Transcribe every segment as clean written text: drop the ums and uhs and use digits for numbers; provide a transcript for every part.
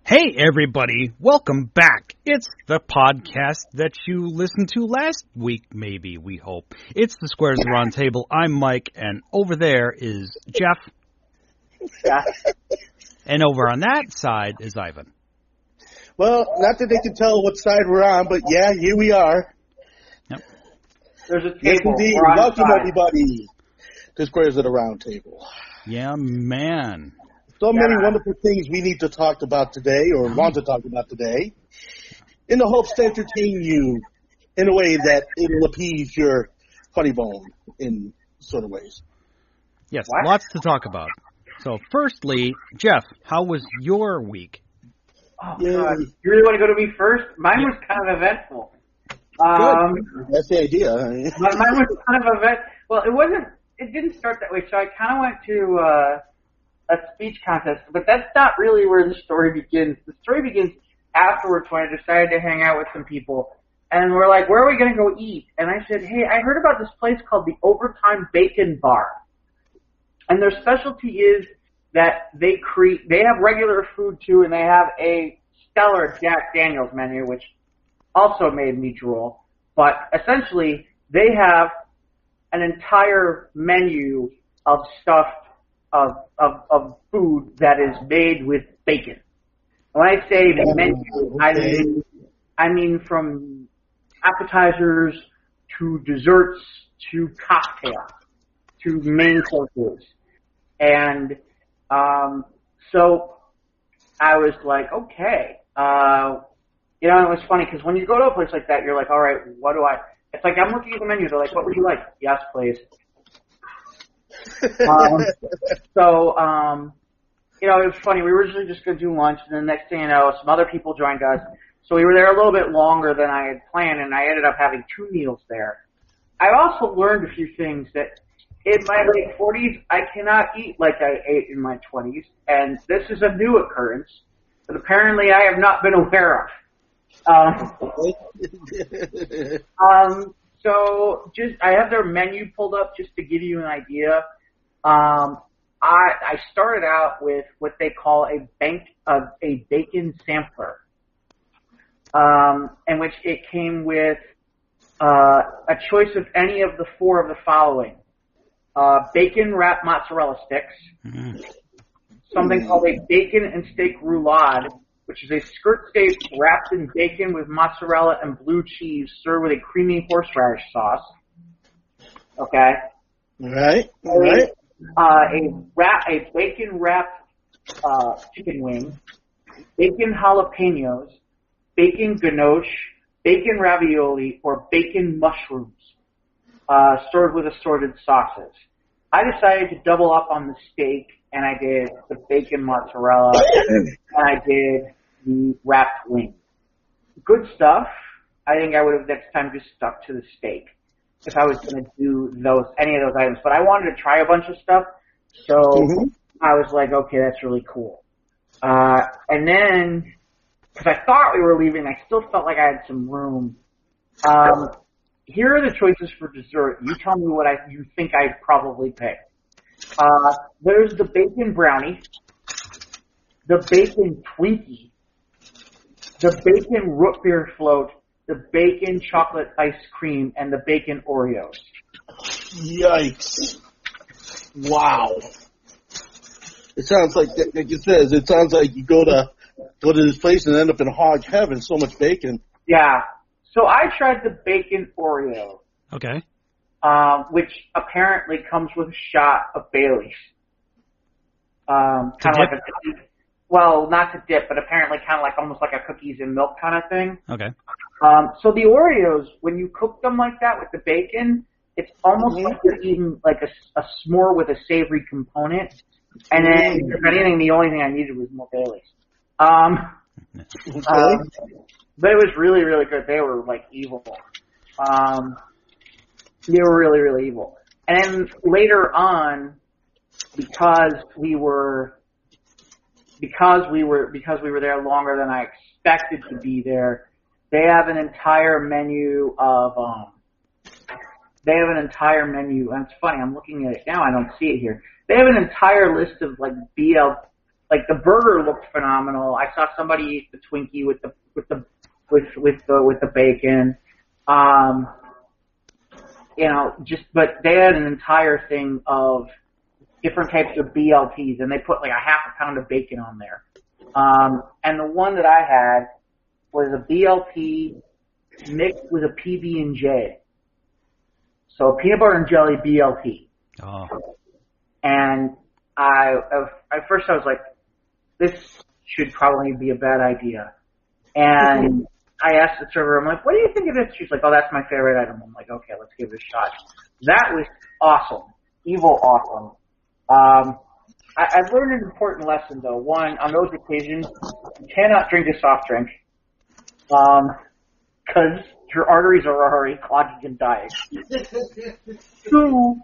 Hey everybody, welcome back. It's the podcast that you listened to last week, maybe, we hope. It's the Squares Round Table. I'm Mike, and over there is Jeff. Yeah. And over on that side is Ivan. Well, not that they can tell what side we're on, but yeah, here we are. Yep. There's a table. Yes, indeed. Welcome, everybody, to Squares at a Round Table. Yeah, man. So many wonderful things we need to talk about today, or want to talk about today, in the hopes to entertain you in a way that it'll appease your funny bone in sort of ways. Yes, lots to talk about. So, firstly, Jeff, how was your week? Oh, God. You really want to go to me first? Mine was kind of eventful. Good. That's the idea. Mine was kind of eventful. Well, it didn't start that way, so I kind of went to a speech contest, but that's not really where the story begins. The story begins afterwards when I decided to hang out with some people, and we're like, where are we going to go eat? And I said, hey, I heard about this place called the Overtime Bacon Bar, and their specialty is that they have regular food too, and they have a stellar Jack Daniels menu, which also made me drool, but essentially they have an entire menu of stuff of food that is made with bacon. When I say the menu, I mean from appetizers to desserts to cocktails to main courses. And so I was like, okay. It was funny because when you go to a place like that, you're like, all right, it's like I'm looking at the menu. They're like, what would you like? Yes, please. It was funny. We were originally just going to do lunch, and the next thing you know, some other people joined us. So we were there a little bit longer than I had planned, and I ended up having 2 meals there. I also learned a few things that in my late 40s, I cannot eat like I ate in my 20s, and this is a new occurrence that apparently I have not been aware of. So I have their menu pulled up just to give you an idea. I started out with what they call a bacon sampler, in which it came with a choice of any of the 4 of the following: bacon wrapped mozzarella sticks, something called a bacon and steak roulade, which is a skirt steak wrapped in bacon with mozzarella and blue cheese, served with a creamy horseradish sauce. Okay. Right. A bacon wrapped chicken wing, bacon jalapenos, bacon ganache, bacon ravioli, or bacon mushrooms, served with assorted sauces. I decided to double up on the steak, and I did the bacon mozzarella, and I did the wrapped wing. Good stuff. I think I would have next time just stuck to the steak if I was going to do any of those items. But I wanted to try a bunch of stuff, so I was like, okay, that's really cool. And then, because I thought we were leaving, I still felt like I had some room. Here are the choices for dessert. You tell me what you think I'd probably pick. There's the bacon brownie, the bacon Twinkie, the bacon root beer float, the bacon chocolate ice cream, and the bacon Oreos. Yikes. Wow. It sounds like you said, it sounds like you go to this place and end up in hog heaven, so much bacon. Yeah. So I tried the bacon Oreo. Okay. Which apparently comes with a shot of Bailey's. Kind of like not to dip, but apparently kind of like almost like a cookies and milk kind of thing. Okay. So the Oreos, when you cook them like that with the bacon, it's almost like you're eating like a s'more with a savory component. And then, if anything, the only thing I needed was more Bailey's. But it was really, really good. They were like evil. They were really, really evil. And then later on, because we were there longer than I expected to be there, they have an entire menu of and it's funny, I'm looking at it now, I don't see it here. They have an entire list of like BLT like the burger looked phenomenal. I saw somebody eat the Twinkie with the bacon. You know, but they had an entire thing of different types of BLTs, and they put like a half a pound of bacon on there. And the one that I had was a BLT mixed with a PB&J. So a peanut butter and jelly BLT. Oh. And at first I was like, this should probably be a bad idea. And I asked the server, I'm like, what do you think of this? She's like, oh, that's my favorite item. I'm like, okay, let's give it a shot. That was awesome. Evil awesome. I've learned an important lesson, though. One, on those occasions, you cannot drink a soft drink. Because your arteries are already clogged and dying. Two,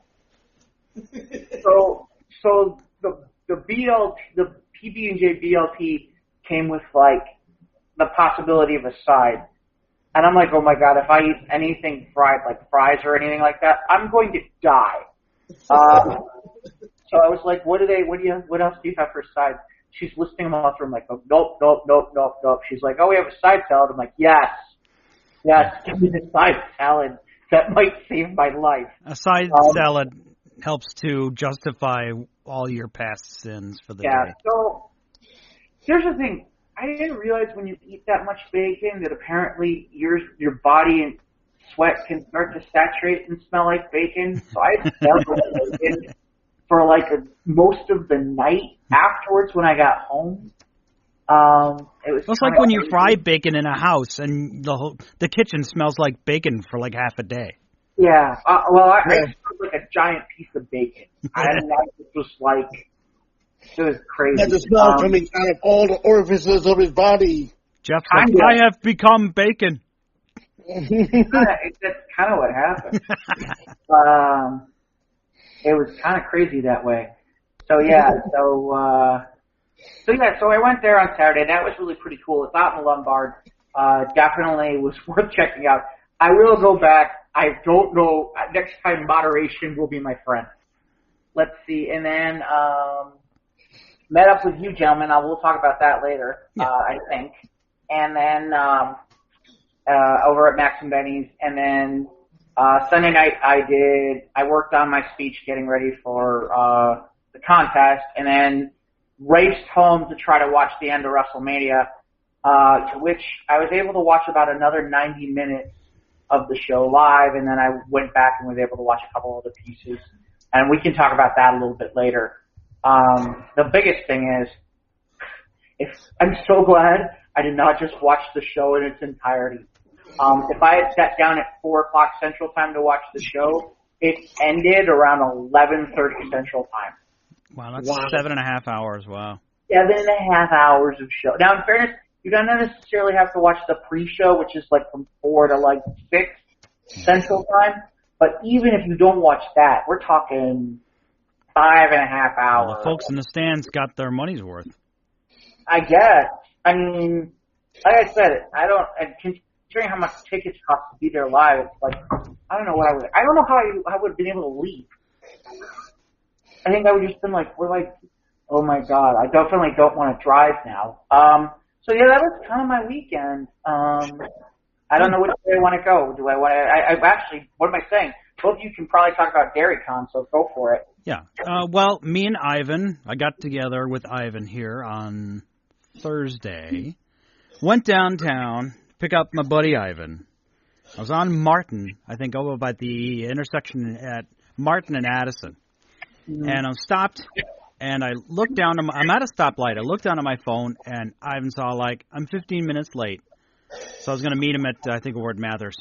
so the PB&J BLT came with like the possibility of a side, and I'm like, oh my god, if I eat anything fried, like fries or anything like that, I'm going to die. So I was like, what else do you have for sides? She's listing them all through. I'm like, oh, nope. She's like, oh, we have a side salad. I'm like, yes, give me the side salad. That might save my life. A side salad helps to justify all your past sins for the day. Yeah, so here's the thing. I didn't realize when you eat that much bacon that apparently your body and sweat can start to saturate and smell like bacon. So I smelled like bacon for like most of the night afterwards when I got home. It's like when you fry bacon in a house and the kitchen smells like bacon for like half a day. Yeah. I smelled like a giant piece of bacon. I didn't know, it was like, it was crazy. And the smell coming out of all the orifices of his body. Jeff's like, I have become bacon. That's kind of what happened. It was kind of crazy that way. So I went there on Saturday. That was really pretty cool. It's out in Lombard. Definitely was worth checking out. I will go back. I don't know. Next time, moderation will be my friend. Let's see. And then met up with you gentlemen. We'll talk about that later, I think. And then over at Max and Benny's. And then Sunday night I worked on my speech getting ready for the contest, and then raced home to try to watch the end of Wrestlemania, to which I was able to watch about another 90 minutes of the show live, and then I went back and was able to watch a couple other pieces, and we can talk about that a little bit later. The biggest thing is, I'm so glad I did not just watch the show in its entirety. If I had sat down at 4 o'clock Central Time to watch the show, it ended around 11:30 Central Time. Wow, that's 7.5 hours, wow. 7.5 hours of show. Now, in fairness, you don't necessarily have to watch the pre-show, which is like from 4 to like 6 Central Time, but even if you don't watch that, we're talking 5.5 hours. Well, the folks in the stands got their money's worth. I guess. I mean, like I said, considering how much tickets cost to be there live, it's like, I don't know how I would have been able to leave. I think I would just been like, oh my god, I definitely don't want to drive now. So yeah, that was kind of my weekend. I don't know which way I want to go. Do I want to, actually, what am I saying? Both of you can probably talk about Dairycon, so go for it. Yeah. Well, me and Ivan, I got together with Ivan here on Thursday, went downtown, pick up my buddy Ivan. I was on Martin, I think over by the intersection at Martin and Addison. And I stopped, and I looked down. I'm at a stoplight. I looked down at my phone, and Ivan saw, I'm 15 minutes late. So I was going to meet him at, I think, Ward Mathers.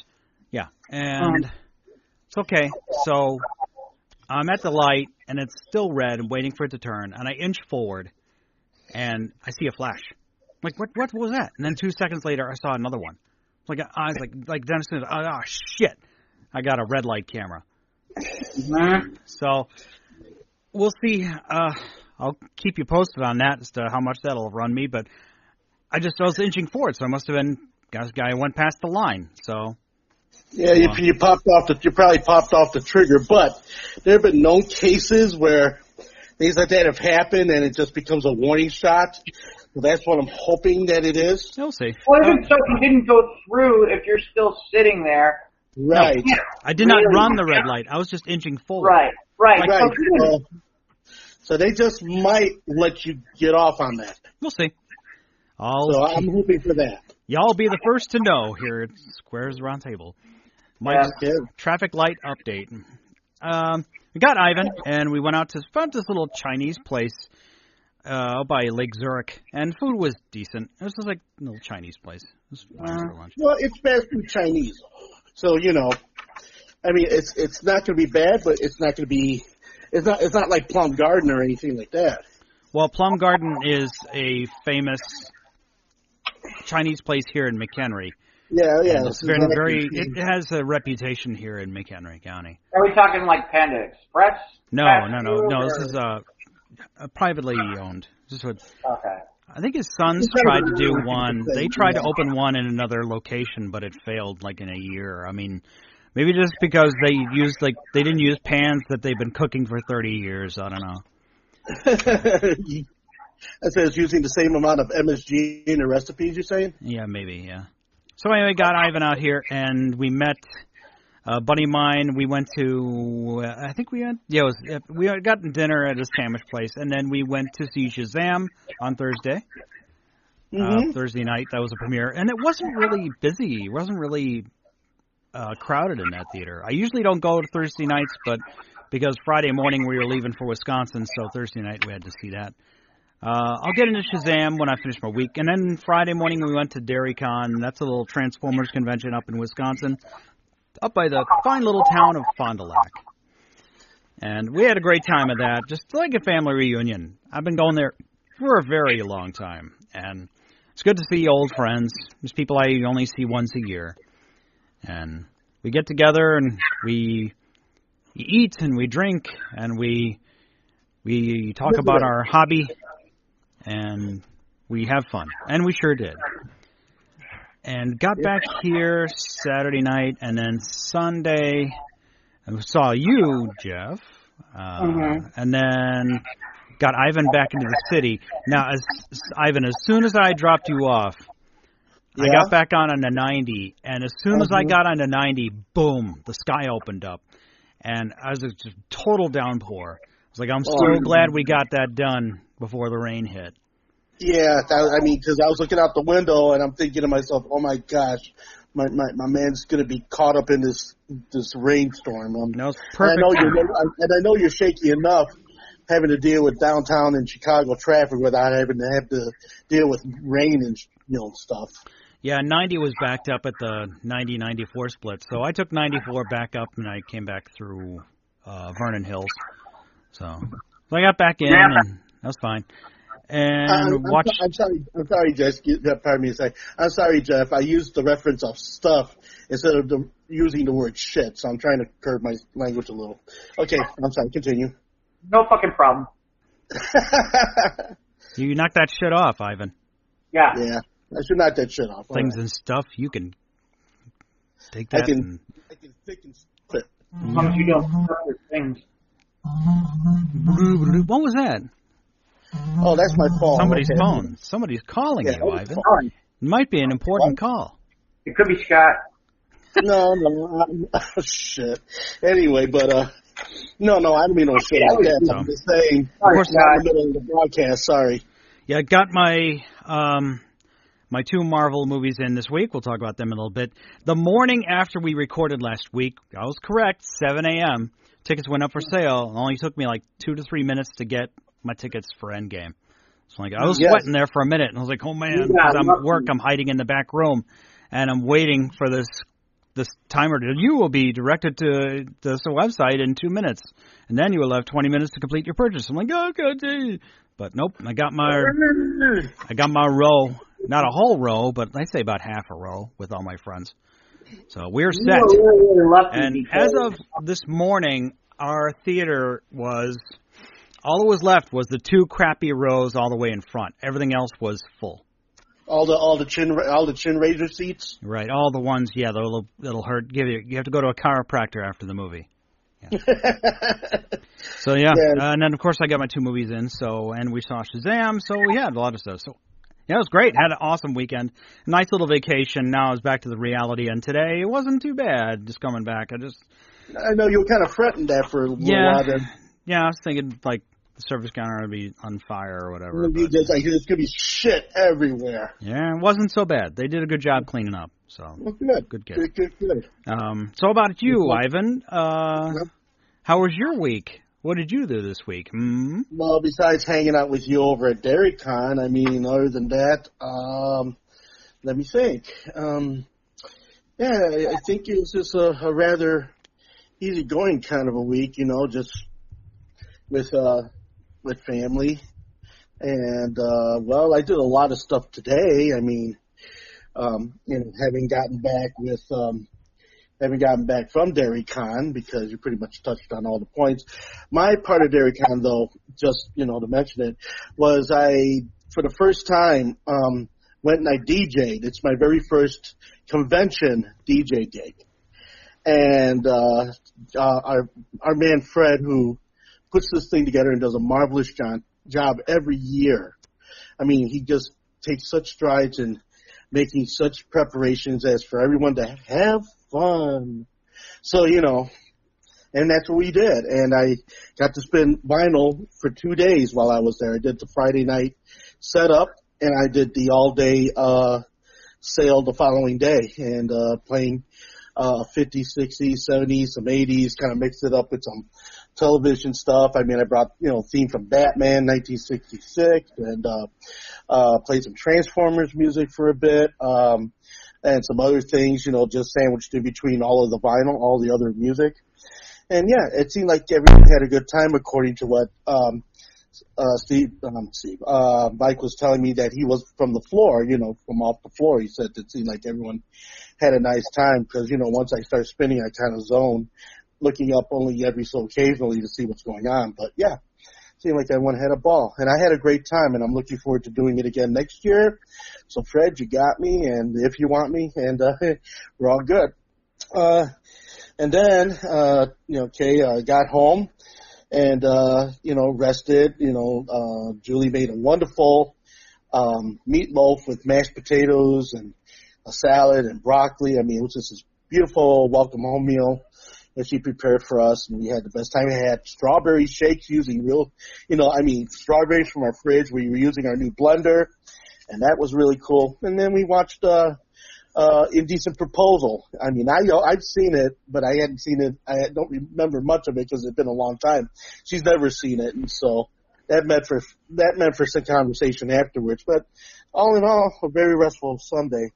Yeah. And it's okay. So I'm at the light, and it's still red. I'm waiting for it to turn. And I inch forward, and I see a flash. I'm like, what was that? And then 2 seconds later, I saw another one. I was like Dennis, oh, shit. I got a red light camera. So we'll see. I'll keep you posted on that as to how much that'll run me. But I was inching forward, so I must have been guy went past the line. So yeah, you probably popped off the trigger. But there have been known cases where things like that have happened, and it just becomes a warning shot. So that's what I'm hoping that it is. We'll see. Well, even so, you didn't go through if you're still sitting there. Right. No, I did not run the red light. I was just inching forward. Right. So they just might let you get off on that. We'll see. So I'm hoping for that. Y'all be the first to know here at Squares Round Table. Mike's traffic light update. We got Ivan, and we went out to this little Chinese place by Lake Zurich, and food was decent. It was just like a little Chinese place. It was nice for lunch. Well, it's fast food Chinese, so I mean, it's not going to be bad, but it's not going to be. It's not like Plum Garden or anything like that. Well, Plum Garden is a famous Chinese place here in McHenry. Yeah. It's it has a reputation here in McHenry County. Are we talking like Panda Express? No. This is privately owned. Okay. I think his sons tried to do one. They tried to open one in another location, but it failed like in a year. I mean, maybe just because they didn't use pans that they've been cooking for 30 years. I don't know. That says using the same amount of MSG in the recipes, you're saying? Yeah, maybe, yeah. So anyway, got Ivan out here, and we met a buddy of mine. We went to, we got dinner at a sandwich place, and then we went to see Shazam on Thursday. Thursday night, that was a premiere. And it wasn't really busy. It wasn't really crowded in that theater. I usually don't go to Thursday nights, but because Friday morning we were leaving for Wisconsin, so Thursday night we had to see that. I'll get into Shazam when I finish my week. And then Friday morning we went to Dairycon. That's a little Transformers convention up in Wisconsin, up by the fine little town of Fond du Lac. And we had a great time at that, just like a family reunion. I've been going there for a very long time, and it's good to see old friends. There's people I only see once a year. And we get together and we eat and we drink and we talk about our hobby and we have fun. And we sure did. And got back here Saturday night, and then Sunday I saw you, Jeff, and then got Ivan back into the city. Now, Ivan, as soon as I dropped you off, I got back on the 90, and as soon as I got on the 90, boom, the sky opened up, and I was just total downpour. I was like, I'm so glad we got that done before the rain hit. Yeah, because I was looking out the window, and I'm thinking to myself, oh my gosh, my man's going to be caught up in this rainstorm. No, it's perfect. And I know you're shaky enough having to deal with downtown and Chicago traffic without having to have to deal with rain and stuff. Yeah, 90 was backed up at the 90-94 split, so I took 94 back up, and I came back through Vernon Hills. So I got back in, and that was fine. And I'm sorry, Jeff. Pardon me a second. I'm sorry, Jeff. I used the reference of stuff instead of using the word shit, so I'm trying to curb my language a little. Okay, I'm sorry. Continue. No fucking problem. You knocked that shit off, Ivan. Yeah. Yeah. I should knock that shit off. Things and stuff, you can take that. I can thick and split. As long as you don't fuck with things. What was that? Oh, that's my phone. Somebody's phone. Somebody's calling you, Ivan. It might be an important call. It could be Scott. No. Oh, shit. Anyway, but, no, I don't mean no shit like that. I'm just saying. Of course, not in the middle of the broadcast. Sorry. Yeah, I got my two Marvel movies in this week. We'll talk about them in a little bit. The morning after we recorded last week, I was correct, 7 a.m., tickets went up for sale. It only took me like 2 to 3 minutes to get my tickets for Endgame. So I was sweating there for a minute, and I was like, oh, man, because I'm at work, I'm hiding in the back room, and I'm waiting for this timer. You will be directed to this website in 2 minutes, and then you will have 20 minutes to complete your purchase. I'm like, okay. But nope, I got my row. Not a whole row, but I'd say about half a row with all my friends. So we're set. And as of this morning, our theater all that was left was the 2 crappy rows all the way in front. Everything else was full. All the chin raiser seats? Right, all the ones, that'll hurt. You have to go to a chiropractor after the movie. Yeah. So, and then, of course, I got my 2 movies in, and we saw Shazam, so we had a lot of stuff. So, yeah, it was great. Had an awesome weekend. Nice little vacation. Now I was back to the reality, and today it wasn't too bad just coming back. I know you were kind of fretting that for a little while then. Yeah, I was thinking, like, the service counter would be on fire or whatever. There's going to be shit everywhere. Yeah, it wasn't so bad. They did a good job cleaning up. So good. Good. Good. So about you, Ivan, how was your week? What did you do this week? Mm-hmm. Well, besides hanging out with you over at Dairycon, I mean, other than that, let me think. I think it was just a rather easygoing kind of a week, just with family. And, I did a lot of stuff today. I mean, having gotten back from Dairycon, because you pretty much touched on all the points. My part of Dairycon, though, just, to mention it, was I, for the first time, went and I DJ'd. It's my very first convention DJ gig. And our man Fred, who puts this thing together and does a marvelous job every year. I mean, he just takes such strides in making such preparations as for everyone to have fun. So, and that's what we did. And I got to spin vinyl for 2 days while I was there. I did the Friday night setup, and I did the all-day sale the following day, and playing 50s, 60s, 70s, some 80s, kind of mixed it up with some television stuff. I mean, I brought, theme from Batman, 1966, and played some Transformers music for a bit, and some other things, just sandwiched in between all of the vinyl, all the other music. And yeah, it seemed like everyone had a good time, according to what Mike was telling me, that he was from the floor, from off the floor. He said it seemed like everyone had a nice time because, once I start spinning, I kind of zone, looking up only every so occasionally to see what's going on. But yeah, seemed like everyone had a ball. And I had a great time, and I'm looking forward to doing it again next year. So, Fred, you got me, and if you want me, and we're all good. And then, Kay got home and, rested. Julie made a wonderful meatloaf with mashed potatoes and a salad and broccoli. I mean, it was just this beautiful welcome home meal that she prepared for us, and we had the best time. We had strawberry shakes using strawberries from our fridge. We were using our new blender, and that was really cool. And then we watched Indecent Proposal. I mean, I've seen it, but I hadn't seen it. I don't remember much of it because it's been a long time. She's never seen it, and so that meant for some conversation afterwards. But all in all, a very restful Sunday.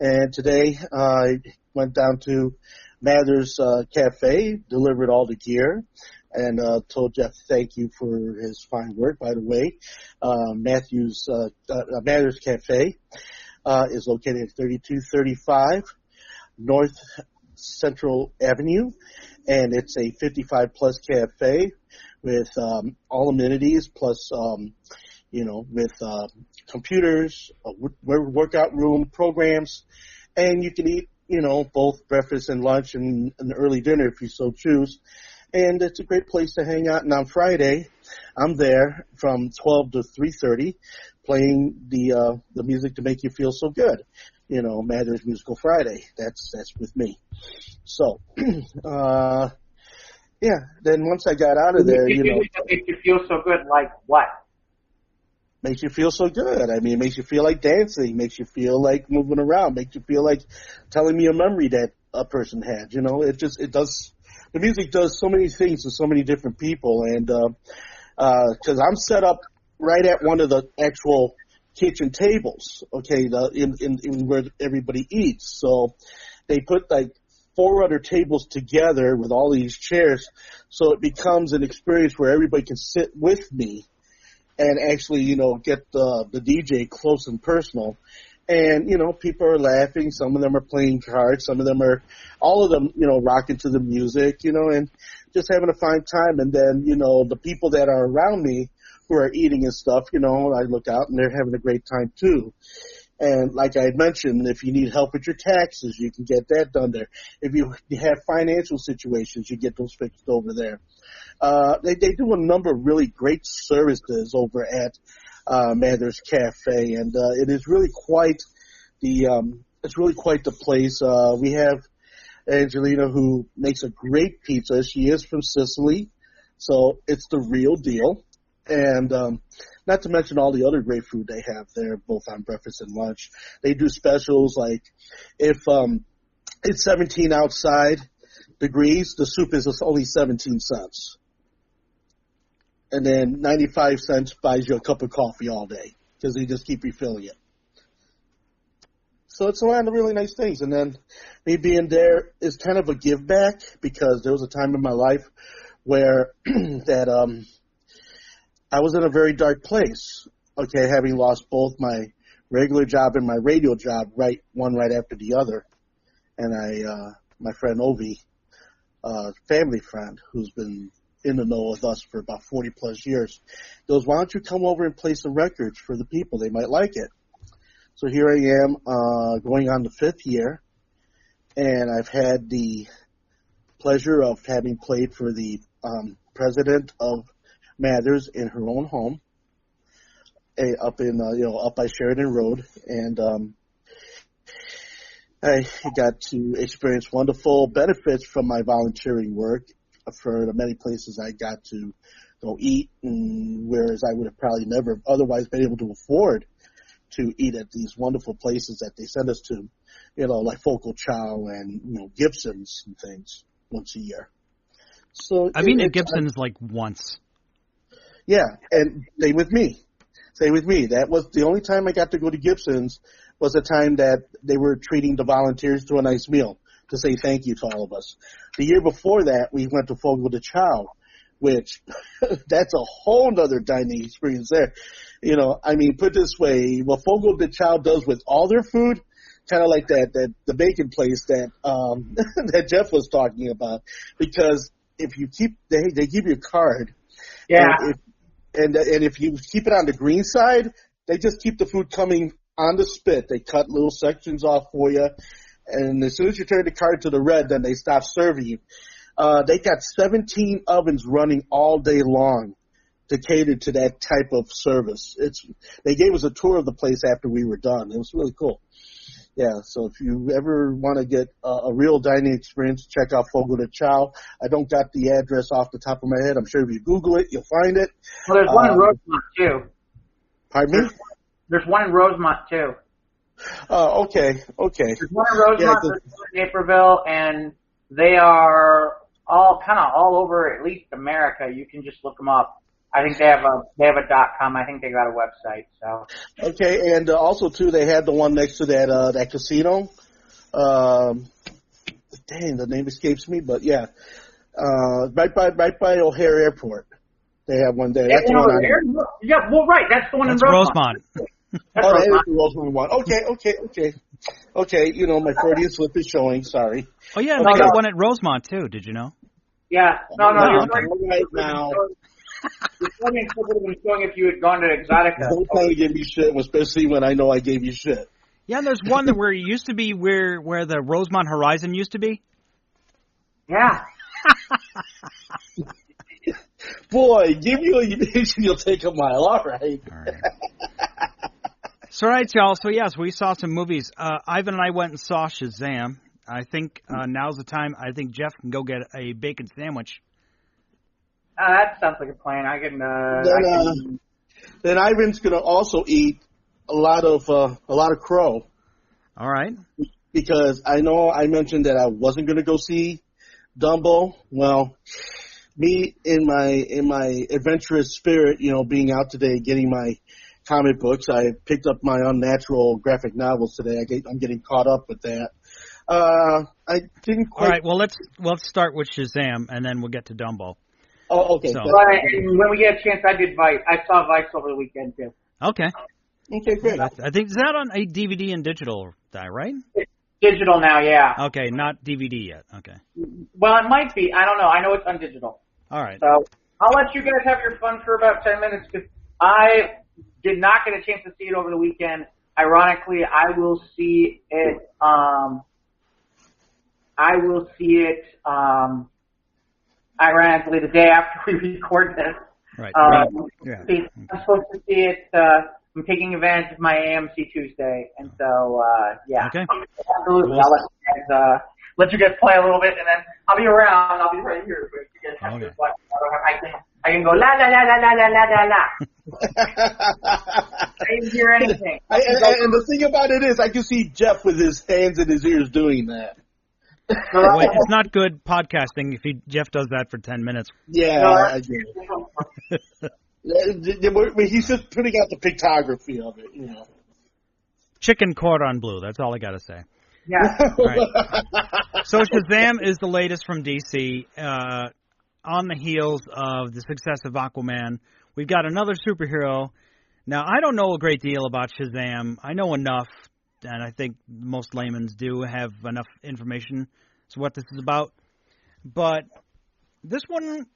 And today I went down to Mather's Cafe, delivered all the gear, and told Jeff thank you for his fine work. By the way, Mather's Cafe is located at 3235 North Central Avenue, and it's a 55-plus cafe with all amenities, plus, with computers, a workout room, programs, and you can eat, both breakfast and lunch and an early dinner if you so choose. And it's a great place to hang out. And on Friday, I'm there from 12 to 3:30 playing the music to make you feel so good. Mather's Musical Friday. That's with me. So, then once I got out of there, Makes you feel so good, like what? Makes you feel so good. I mean, it makes you feel like dancing, makes you feel like moving around, makes you feel like telling me a memory that a person had. It does. The music does so many things to so many different people, and because I'm set up right at one of the actual kitchen tables, okay, in where everybody eats. So they put like 4 other tables together with all these chairs, so it becomes an experience where everybody can sit with me and actually, get the DJ close and personal. And, people are laughing. Some of them are playing cards. Some of them all of them, rocking to the music, and just having a fine time. And then, the people that are around me who are eating and stuff, I look out and they're having a great time too. And like I had mentioned, if you need help with your taxes, you can get that done there. If you have financial situations, you get those fixed over there. They do a number of really great services over at Mather's Cafe, and it is really quite the place. We have Angelina, who makes a great pizza. She is from Sicily, so it's the real deal. And not to mention all the other great food they have there, both on breakfast and lunch. They do specials like if it's 17 outside degrees, the soup is only 17 cents. And then 95 cents buys you a cup of coffee all day because they just keep refilling it. So it's a lot of really nice things. And then me being there is kind of a give back because there was a time in my life where I was in a very dark place, okay, having lost both my regular job and my radio job one right after the other. And my friend Ovi, family friend who's been in the know with us for about 40 plus years, goes, why don't you come over and play some records for the people? They might like it. So here I am, going on the 5th year, and I've had the pleasure of having played for the president of Mathers in her own home, up by Sheridan Road, and I got to experience wonderful benefits from my volunteering work for the many places I got to go eat, and whereas I would have probably never otherwise been able to afford to eat at these wonderful places that they send us to, like Focal Chow and Gibson's and things once a year. So I've been at Gibson's like once. Yeah, and stay with me. That was the only time I got to go to Gibson's was the time that they were treating the volunteers to a nice meal to say thank you to all of us. The year before that, we went to Fogo de Chao, which that's a whole other dining experience there. Put this way, what Fogo de Chao does with all their food, kind of like the bacon place that that Jeff was talking about, because if you they give you a card. Yeah. And if you keep it on the green side, they just keep the food coming on the spit. They cut little sections off for you, and as soon as you turn the card to the red, then they stop serving you. They got 17 ovens running all day long to cater to that type of service. They gave us a tour of the place after we were done. It was really cool. Yeah, so if you ever want to get a real dining experience, check out Fogo de Chao. I don't got the address off the top of my head. I'm sure if you Google it, you'll find it. Well, there's one in Rosemont, too. Pardon me? There's one in Rosemont, too. Okay. There's one in Rosemont, there's one in Naperville, and they are all over at least America. You can just look them up. I think they have a .com. I think they got a website. So. Okay, and also too, they had the one next to that casino. Dang, the name escapes me, but yeah, right by O'Hare Airport. They have one there. That's the one. Yeah, well, right. That's the one in Rosemont. That is the Rosemont one. Okay. My Freudian slip is showing. Sorry. Oh yeah, they got one at Rosemont too. Did you know? Yeah. No. Right now. The Freudian slip would have been showing if you had gone to Exotica. Don't try to give me shit, especially when I know I gave you shit. Yeah, there's one where it used to be where the Rosemont Horizon used to be. Yeah. Boy, give you a nation, you'll take a mile. All right. So, all right, y'all. So, yes, we saw some movies. Ivan and I went and saw Shazam. I think now's the time. I think Jeff can go get a bacon sandwich. That sounds like a plan. I can. Then Ivan's gonna also eat a lot of crow. All right. Because I know I mentioned that I wasn't gonna go see Dumbo. Well, me in my adventurous spirit, being out today, getting my comic books. I picked up my Unnatural graphic novels today. I'm getting caught up with that. I didn't quite. All right. Well, let's start with Shazam, and then we'll get to Dumbo. Oh, okay. So. And when we get a chance, I saw Vice over the weekend too. Okay. Okay, great. I think is that on a DVD and digital, right? It's digital now, yeah. Okay, not DVD yet. Okay. Well, it might be. I don't know. I know it's on digital. All right. So I'll let you guys have your fun for about 10 minutes because I did not get a chance to see it over the weekend. ironically, I will see it. Ironically, the day after we record this. Right. I'm supposed to see it. I'm taking advantage of my AMC Tuesday, and so yeah. Okay. Absolutely. I'll let you guys play a little bit, and then I'll be around. I'll be right here. But you guys have to watch. I can go la la la la la la la la la. I didn't hear anything. And the thing about it is, I can see Jeff with his hands in his ears doing that. Wait, it's not good podcasting if Jeff does that for 10 minutes. Yeah, I do. He's just putting out the pictography of it, you know. Chicken cordon bleu, that's all I got to say. Yeah. All right. So Shazam is the latest from DC. On the heels of the success of Aquaman, we've got another superhero. Now, I don't know a great deal about Shazam. I know enough, and I think most laymen do have enough information as to what this is about. But this one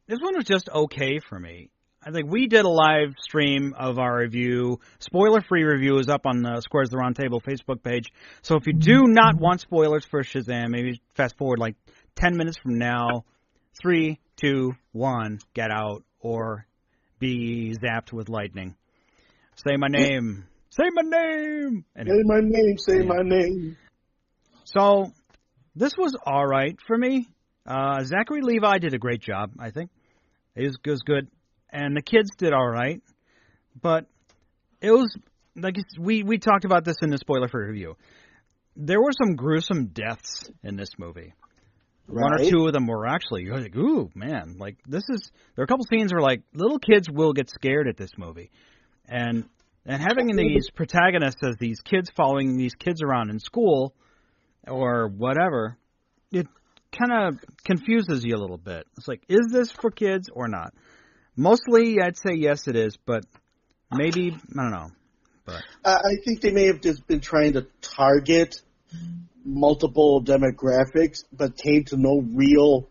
was just okay for me. I think we did a live stream of our review. Spoiler-free review is up on the Squares the Round Table Facebook page. So if you do not want spoilers for Shazam, maybe fast forward like 10 minutes from now. 3, 2, 1, get out, or be zapped with lightning. Say my name. Say my name. Anyway. Say my name. Say my name. So this was all right for me. Zachary Levi did a great job, I think. It was good. And the kids did all right. But it was, like we talked about this in the spoiler-free review. There were some gruesome deaths in this movie. Right. One or two of them were actually, you're like, ooh, man. Like, there are a couple scenes where, like, little kids will get scared at this movie. And having these protagonists as these kids following these kids around in school or whatever, it kind of confuses you a little bit. It's like, is this for kids or not? Mostly, I'd say yes, it is, but maybe, I don't know. But I think they may have just been trying to target multiple demographics, but came to no real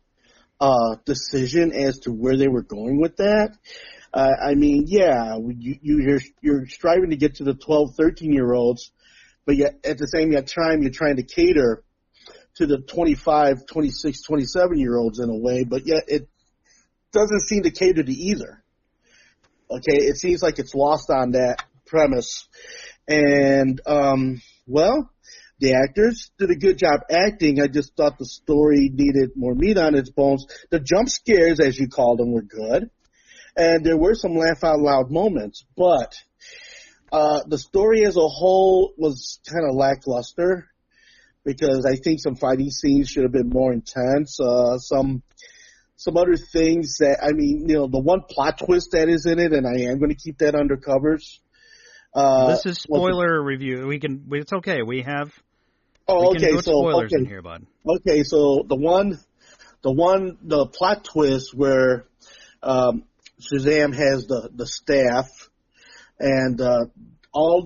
decision as to where they were going with that. I mean, yeah, you're striving to get to the 12, 13-year-olds, but yet at the same time you're trying to cater to the 25, 26, 27-year-olds in a way, but yet it doesn't seem to cater to either. Okay, it seems like it's lost on that premise. And, well, the actors did a good job acting. I just thought the story needed more meat on its bones. The jump scares, as you called them, were good. And there were some laugh-out-loud moments. But the story as a whole was kind of lackluster because I think some fighting scenes should have been more intense. Some other things that, I mean, you know, the one plot twist that is in it, and I am going to keep that under covers. This is spoiler review. It's okay. We can okay, put spoilers in here, bud. Okay, so the plot twist where Shazam has the staff and all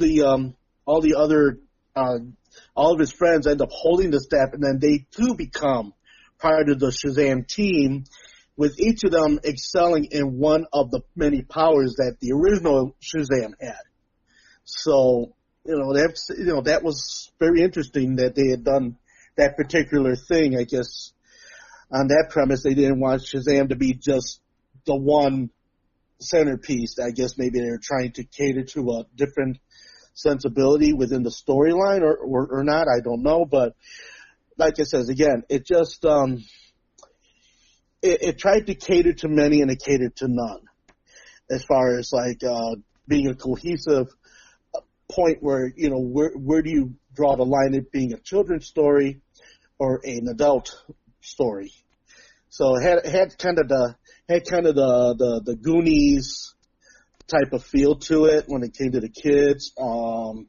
of his friends end up holding the staff, and then they too become part of the Shazam team, with each of them excelling in one of the many powers that the original Shazam had. So, that was very interesting that they had done that particular thing. I guess on that premise, they didn't want Shazam to be just the one centerpiece. I guess maybe they were trying to cater to a different sensibility within the storyline or not. I don't know. But like I said, again, it just, it tried to cater to many and it catered to none as far as like, being a cohesive point where, where do you draw the line of being a children's story or an adult story? So it had kind of the Goonies type of feel to it when it came to the kids, and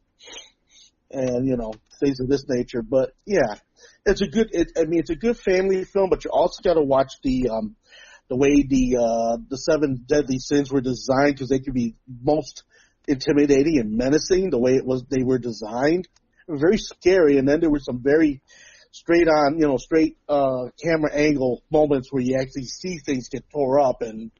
things of this nature. But yeah, it's a good family film, but you also got to watch the way the 7 deadly sins were designed, because they could be most intimidating and menacing the way they were designed. It was very scary, and then there were some very straight camera angle moments where you actually see things get tore up, and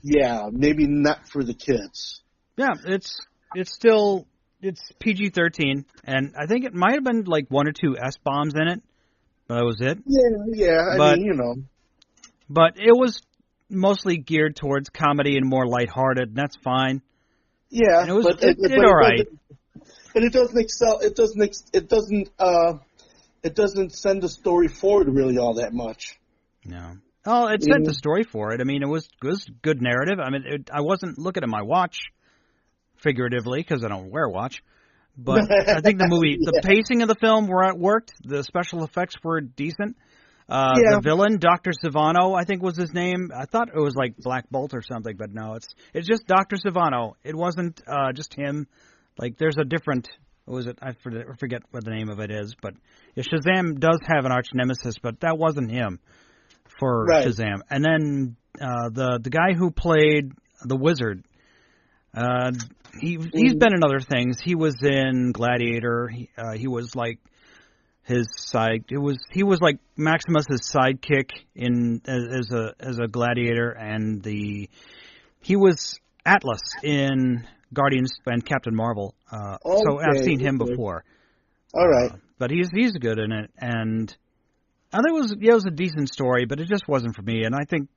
yeah, maybe not for the kids. Yeah, it's still it's PG-13, and I think it might have been like 1 or 2 S-bombs in it, but that was it. Yeah, I mean. But it was mostly geared towards comedy and more lighthearted, and that's fine. Yeah, and it did all right. But it doesn't excel. It doesn't send the story forward really all that much. No. Oh, it sent the story for it. I mean, it was good narrative. I mean, I wasn't looking at my watch figuratively because I don't wear a watch. But I think the pacing of the film worked. The special effects were decent. The villain, Dr. Savano, I think was his name. I thought it was like Black Bolt or something, but no, it's just Dr. Savano. It wasn't just him. Like, there's a different, what was it? I forget what the name of it is, but Shazam does have an arch nemesis, but that wasn't him for Shazam. And then the guy who played the Wizard, he's been in other things. He was in Gladiator. He was like his side. He was like Maximus's sidekick as a Gladiator, and he was Atlas in Guardians and Captain Marvel. So I've seen him before. All right. But he's good in it, and I think it was a decent story, but it just wasn't for me. And I think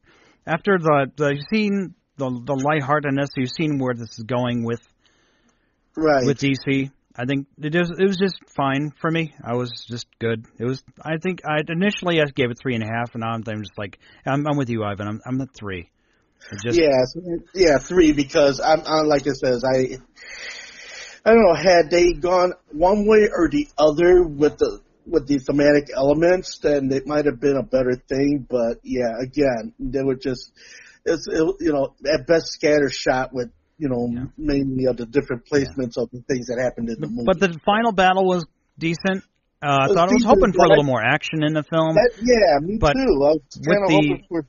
after you've seen the lightheartedness, you've seen where this is going with DC. I think it was just fine for me. I was just good. It was. I think initially I gave it 3.5, and now I'm just like I'm with you, Ivan. I'm at 3. Yeah, 3 because I'm like it says I don't know, had they gone one way or the other with the thematic elements, then it might have been a better thing. But yeah, again, they were just at best scattershot with mainly of the different placements of the things that happened in the movie. But the final battle was decent. I thought I was hoping for a little more action in the film. Me too. I was kind of hoping for.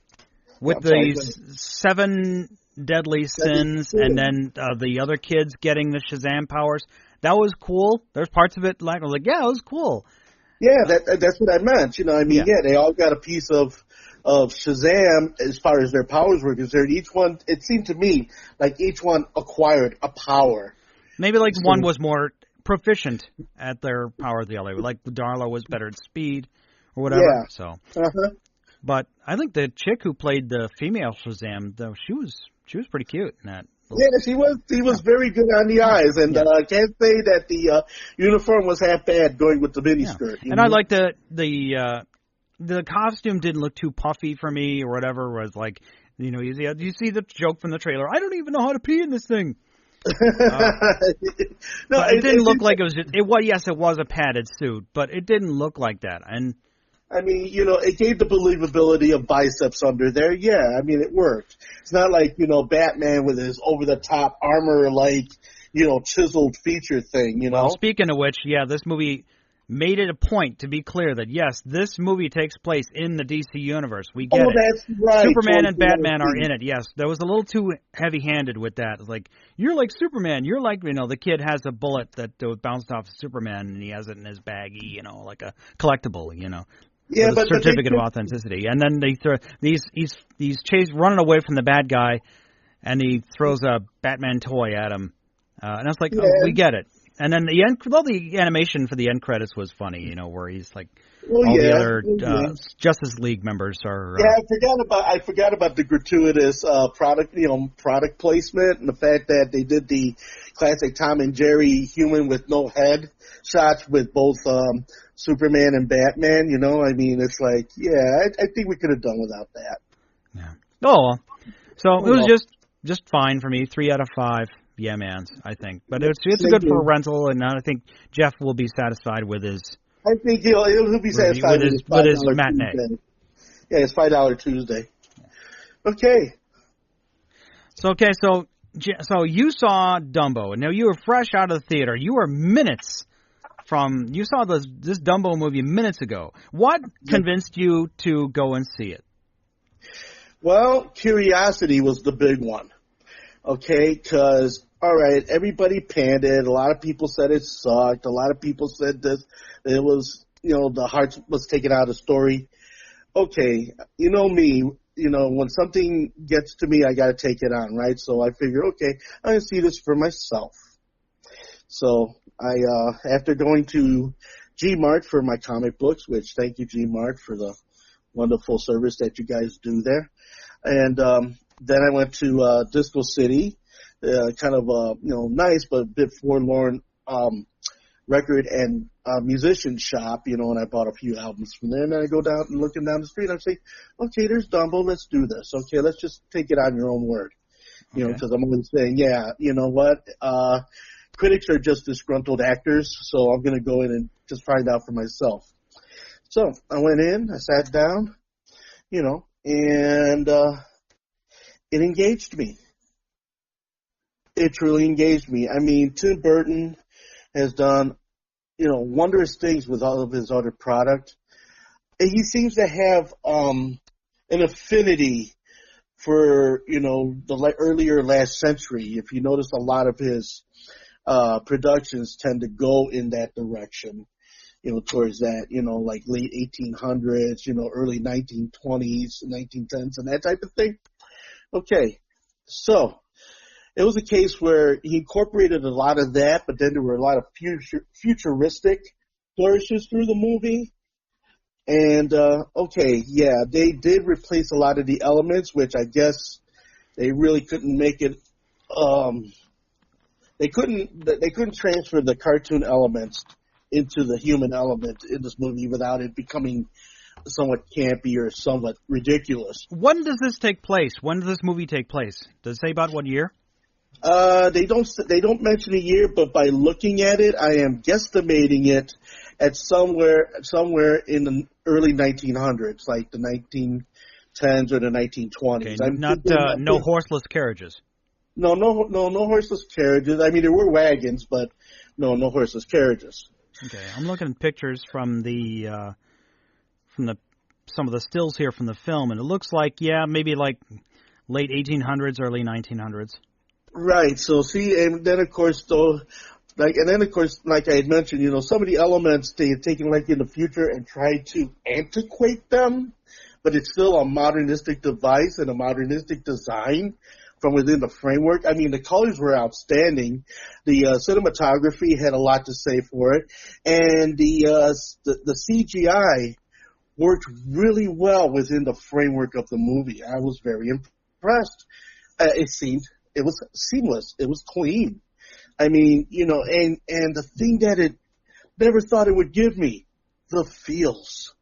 With the 7 deadly sins and then the other kids getting the Shazam powers, that was cool. There's parts of it I was like, yeah, it was cool. Yeah, that's what I meant. They all got a piece of Shazam as far as their powers were concerned. Each one, it seemed to me like each one acquired a power. Maybe like one was more proficient at their power than the other. Like Darla was better at speed or whatever. Yeah. So. Uh-huh. But I think the chick who played the female Shazam, though, she was pretty cute in that. Yeah, she was very good on the eyes, and I can't say that the uniform was half bad going with the miniskirt. And I like the costume didn't look too puffy for me or whatever. Was like, you see the joke from the trailer. I don't even know how to pee in this thing. No, it didn't look like it was. Yes, it was a padded suit, but it didn't look like that. And I mean, it gave the believability of biceps under there. Yeah, I mean, it worked. It's not like, Batman with his over-the-top armor, like, chiseled feature thing, Well, speaking of which, this movie made it a point to be clear that, yes, this movie takes place in the DC universe. We get it. That's right. Superman and Batman are in it, yes. That was a little too heavy-handed with that. It's like, you're like Superman. You're like, the kid has a bullet that bounced off Superman, and he has it in his baggie, like a collectible, Yeah, but certificate of authenticity, and then they throw he's running away from the bad guy, and he throws a Batman toy at him, and I was like, we get it. And then the animation for the end credits was funny, where he's like, the other Justice League members are. I forgot about the gratuitous product placement and the fact that they did the classic Tom and Jerry human with no head shots with both Superman and Batman. It's like, I think we could have done without that. Yeah. Oh, so it was just fine for me. 3 out of 5. Yeah, man, I think. But it's good for a rental, and I think Jeff will be satisfied with his. I think he'll be satisfied with his matinee. Tuesday. Yeah, it's $5 Tuesday. Okay. So you saw Dumbo, and now you were fresh out of the theater. You were minutes from. You saw this Dumbo movie minutes ago. What convinced you to go and see it? Well, curiosity was the big one. Okay, because, all right, everybody panned it. A lot of people said it sucked. A lot of people said this. It was, the heart was taken out of the story. Okay, me, when something gets to me, I got to take it on, right? So I figure, okay, I'm going to see this for myself. So I, after going to G-Mart for my comic books, which thank you G-Mart for the wonderful service that you guys do there. And then I went to Disco City, kind of nice but a bit forlorn record and musician shop, and I bought a few albums from there. And then I go down and looking down the street, and I say, okay, there's Dumbo, let's do this. Okay, let's just take it on your own word. Because I'm always saying, yeah, you know what, critics are just disgruntled actors, so I'm going to go in and just find out for myself. So I went in, I sat down, and it engaged me. It truly engaged me. I mean, Tim Burton has done, wondrous things with all of his other product. And he seems to have an affinity for, the earlier last century. If you notice, a lot of his productions tend to go in that direction, towards that, like late 1800s, early 1920s, 1910s, and that type of thing. Okay, so it was a case where he incorporated a lot of that, but then there were a lot of futuristic flourishes through the movie. And, they did replace a lot of the elements, which I guess they really couldn't make it, they couldn't transfer the cartoon elements into the human element in this movie without it becoming somewhat campy or somewhat ridiculous. When does this take place? When does this movie take place? Does it say about what year? They don't mention a year, but by looking at it, I am guesstimating it at somewhere in the early 1900s, like the 1910s or the 1920s. Okay, no horseless carriages. No horseless carriages. I mean, there were wagons, but no horseless carriages. Okay, I'm looking at pictures from some of the stills here from the film, and it looks like maybe like late 1800s, early 1900s. Right. So see, and then of course like I had mentioned, some of the elements they had taken like in the future and tried to antiquate them, but it's still a modernistic device and a modernistic design from within the framework. I mean, the colors were outstanding. The cinematography had a lot to say for it, and the CGI worked really well within the framework of the movie. I was very impressed. It was seamless. It was clean. I mean, and the thing that it never thought it would give me, the feels.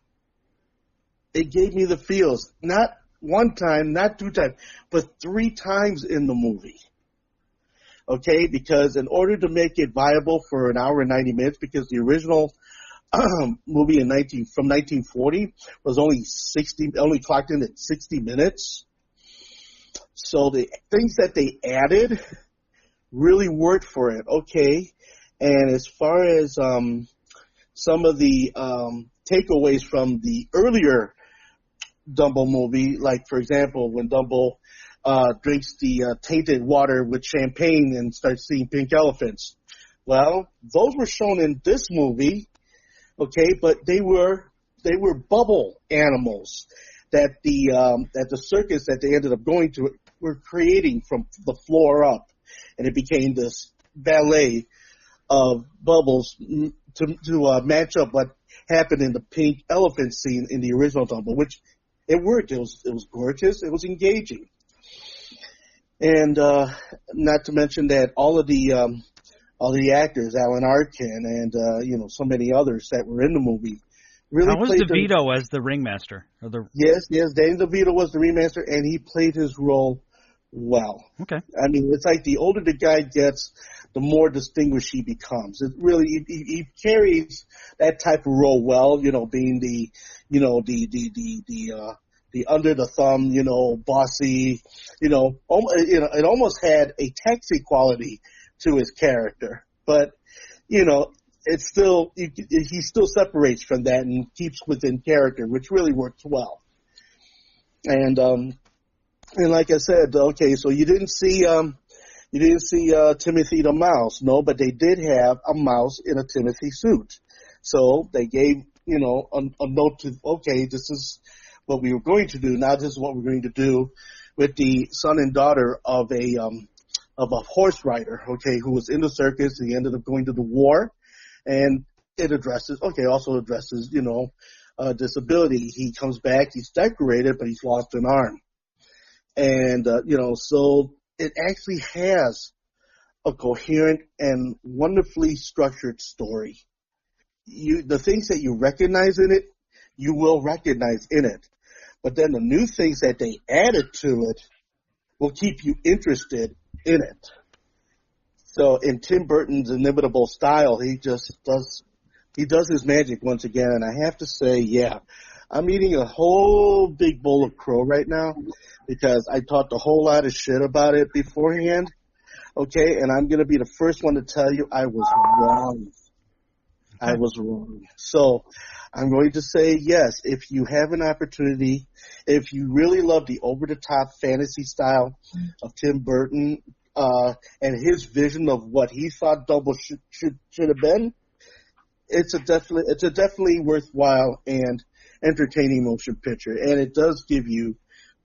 It gave me the feels. Not one time, not two times, but 3 times in the movie. Okay? Because in order to make it viable for an hour and 90 minutes, because the original movie from 1940 was only clocked in at 60 minutes. So the things that they added really worked for it. Okay. And as far as some of the takeaways from the earlier Dumbo movie, like, for example, when Dumbo drinks the tainted water with champagne and starts seeing pink elephants. Well, those were shown in this movie, okay, but they were bubble animals that the circus that they ended up going to were creating from the floor up, and it became this ballet of bubbles to match up what happened in the pink elephant scene in the original Dumbo, which it worked. It was gorgeous. It was engaging, and not to mention that all the actors, Alan Arkin and so many others that were in the movie. Really How was DeVito as the ringmaster? Yes, Danny DeVito was the ringmaster, and he played his role well. Okay. I mean, it's like the older the guy gets, the more distinguished he becomes. It really, he carries that type of role well, being the under the thumb, bossy, it almost had a taxi quality to his character, but, it's still, he still separates from that and keeps within character, which really works well. And like I said, okay, so you didn't see Timothy the mouse, no, but they did have a mouse in a Timothy suit. So they gave, a note to, okay, this is what we were going to do. Now this is what we're going to do with the son and daughter of a of a horse rider, okay, who was in the circus. He ended up going to the war, and it also addresses, disability. He comes back, he's decorated, but he's lost an arm. And, so it actually has a coherent and wonderfully structured story. The things that you recognize in it, you will recognize in it. But then the new things that they added to it will keep you interested in it. So in Tim Burton's inimitable style, he does his magic once again. And I have to say, yeah, I'm eating a whole big bowl of crow right now because I talked a whole lot of shit about it beforehand. Okay, and I'm going to be the first one to tell you I was wrong. I was wrong. So I'm going to say yes, if you have an opportunity, if you really love the over-the-top fantasy style of Tim Burton and his vision of what he thought Dumbo should have been, it's a definitely worthwhile and entertaining motion picture, and it does give you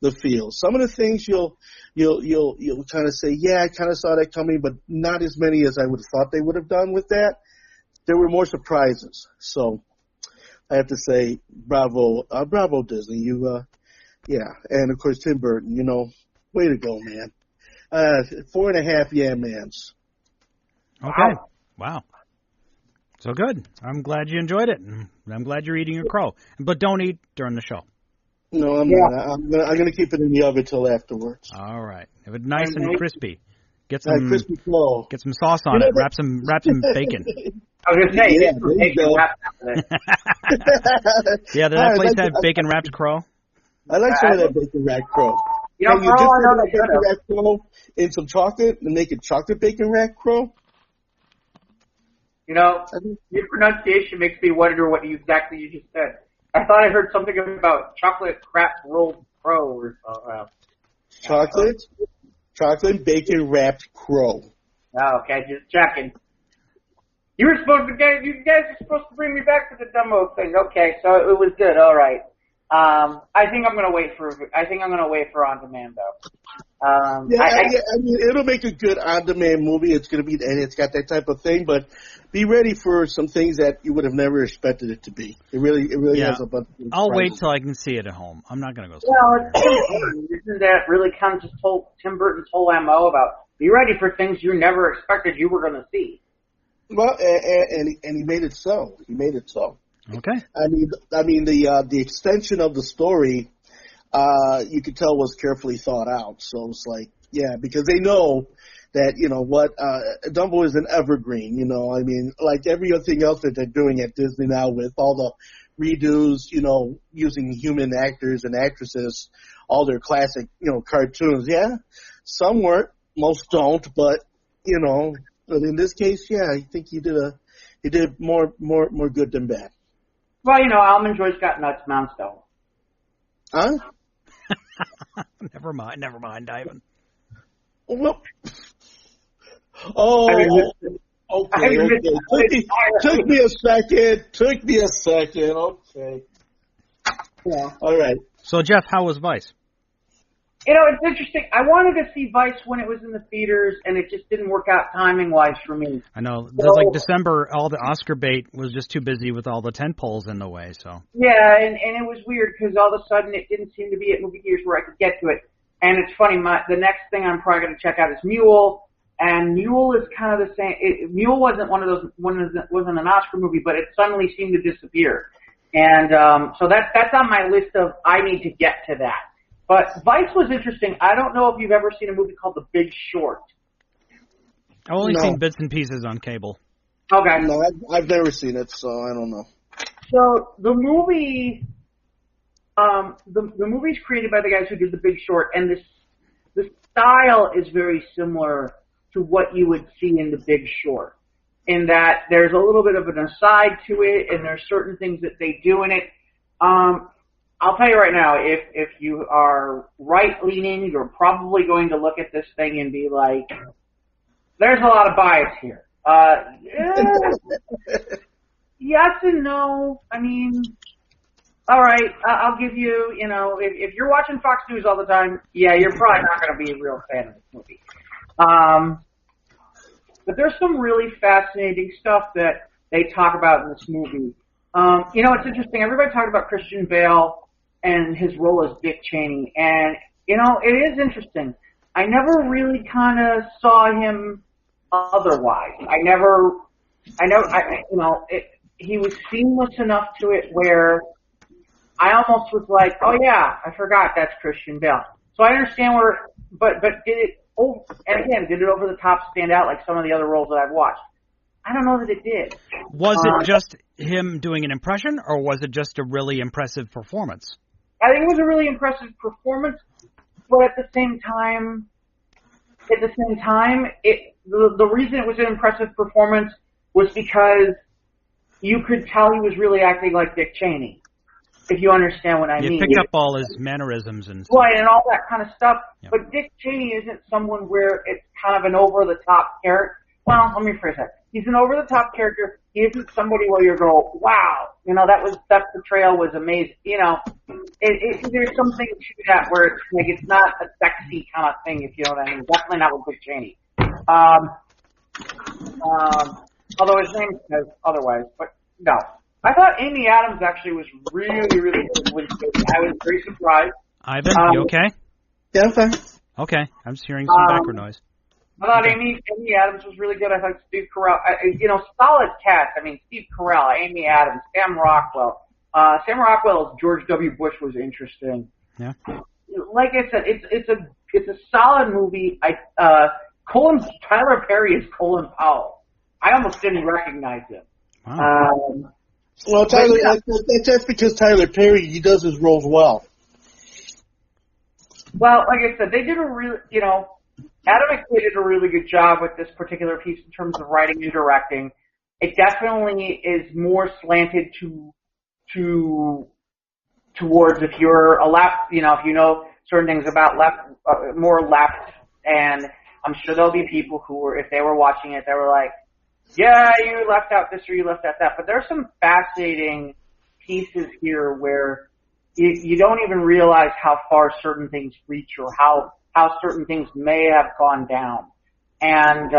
the feel. Some of the things you'll kind of say, yeah, I kind of saw that coming, but not as many as I would have thought they would have done with that. There were more surprises. So I have to say, bravo Disney. And of course Tim Burton, way to go, man. 4.5 mans. Okay. Wow. So good. I'm glad you enjoyed it. I'm glad you're eating your crow. But don't eat during the show. No, I'm not. I'm gonna keep it in the oven till afterwards. All right. Have it nice and crispy. Get some crispy crow. Get some sauce on it. Wrap some bacon. I was gonna say, yeah, does that place have bacon wrapped crow? I like some of that bacon wrapped crow. Can you dip that bacon wrapped crow in some chocolate and make it chocolate bacon wrapped crow? Your pronunciation makes me wonder what exactly you just said. I thought I heard something about chocolate crap rolled crow or something. Chocolate bacon wrapped crow. Oh, okay, just checking. You guys were supposed to bring me back to the Dumbo thing. Okay, so it was good. All right. I think I'm gonna wait for on demand though. I mean, it'll make a good on-demand movie. It's got that type of thing, but be ready for some things that you would have never expected it to be. It really has a bunch of I'll wait till I can see it at home. I'm not going to go see it. Isn't that really kind of just Tim Burton's whole MO about be ready for things you never expected you were going to see? Well, and he made it so. He made it so. Okay. I mean the extension of the story, you could tell was carefully thought out. So it's like, yeah, because they know that, Dumbo is an evergreen, I mean, like everything else that they're doing at Disney now with all the redos, using human actors and actresses, all their classic, cartoons. Yeah, some work, most don't, but, but in this case, yeah, I think he did more good than bad. Well, Almond Joy's got nuts, Mounds don't. Huh? Never mind, Ivan. Well, okay. Took me a second. Okay. Yeah. All right. So, Jeff, how was Vice? It's interesting. I wanted to see Vice when it was in the theaters, and it just didn't work out timing-wise for me. I know. There's like December, all the Oscar bait was just too busy with all the tentpoles in the way, so. Yeah, and it was weird because all of a sudden it didn't seem to be at movie theaters where I could get to it. And it's funny, the next thing I'm probably going to check out is Mule, and Mule is kind of the same. Mule wasn't wasn't an Oscar movie, but it suddenly seemed to disappear. And so that's on my list of I need to get to that. But Vice was interesting. I don't know if you've ever seen a movie called The Big Short. I've only seen bits and pieces on cable. Okay. No, I've never seen it, so I don't know. So the movie, the movie's created by the guys who did The Big Short, and the style is very similar to what you would see in The Big Short, in that there's a little bit of an aside to it, and there's certain things that they do in it. I'll tell you right now, if you are right-leaning, you're probably going to look at this thing and be like, there's a lot of bias here. Yes and no. I mean, all right, I'll give you, if you're watching Fox News all the time, yeah, you're probably not going to be a real fan of this movie. But there's some really fascinating stuff that they talk about in this movie. It's interesting. Everybody talked about Christian Bale and his role as Dick Cheney, and it is interesting. I never really kind of saw him otherwise. He was seamless enough to it where I almost was like, oh yeah, I forgot that's Christian Bale. So I understand but did it over the top stand out like some of the other roles that I've watched? I don't know that it did. Was it just him doing an impression, or was it just a really impressive performance? I think it was a really impressive performance, but at the same time, the reason it was an impressive performance was because you could tell he was really acting like Dick Cheney, if you understand what I mean. You picked up all his mannerisms and stuff. Right, and all that kind of stuff. Yep. But Dick Cheney isn't someone where it's kind of an over-the-top character. Well, let me phrase that. He's an over-the-top character. He isn't somebody where you go, wow, that portrayal was amazing. There's something to that where it's like it's not a sexy kind of thing, if you know what I mean. Definitely not with Dick Cheney. Although his name says otherwise, but no. I thought Amy Adams actually was really, really good. I was very surprised. Ivan, you okay? Yeah, I'm fine. Okay, I'm just hearing some background noise. I thought Amy Adams was really good. I thought Steve Carell, solid cast. I mean, Steve Carell, Amy Adams, Sam Rockwell. Sam Rockwell as George W. Bush was interesting. Yeah. Like I said, it's a solid movie. Tyler Perry is Colin Powell. I almost didn't recognize him. Wow. Well, Tyler, that's because Tyler Perry, he does his roles well. Well, like I said, they did Adam McKay did a really good job with this particular piece in terms of writing and directing. It definitely is more slanted towards if you're a left, if you know certain things about left, more left, and I'm sure there'll be people who were, if they were watching it, they were like, yeah, you left out this or you left out that. But there's some fascinating pieces here where you don't even realize how far certain things reach or how certain things may have gone down. And,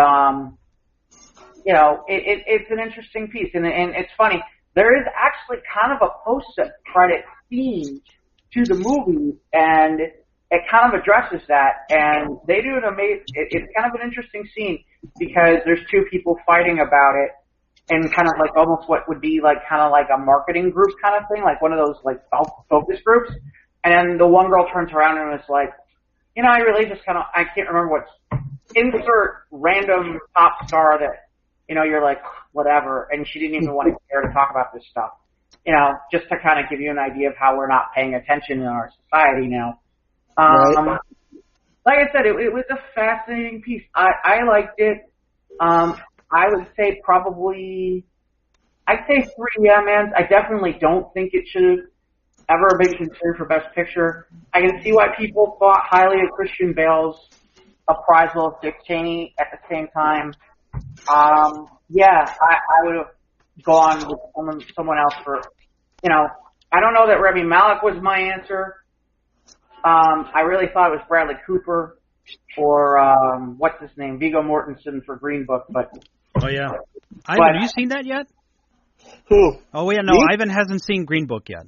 it's an interesting piece. And it's funny. There is actually kind of a post-credit scene to the movie, and it kind of addresses that. And they do an amazing, it's kind of an interesting scene because there's two people fighting about it and kind of like almost what would be like kind of like a marketing group kind of thing, like one of those like focus groups. And the one girl turns around and is like, I really just kind of, I can't remember what's, insert random pop star that, you're like, whatever. And she didn't even want to care to talk about this stuff, just to kind of give you an idea of how we're not paying attention in our society now. Right. Like I said, it was a fascinating piece. I liked it. I would say probably, I'd say 3 Yeah-Mans. I definitely don't think it should have ever been considered for Best Picture. I can see why people thought highly of Christian Bale's appraisal of Dick Cheney at the same time. I would have gone with someone else for, I don't know that Rami Malek was my answer. I really thought it was Bradley Cooper or, what's his name, Viggo Mortensen for Green Book, but. Oh, yeah. Ivan, have you seen that yet? Who? Oh, yeah, no, Me? Ivan hasn't seen Green Book yet.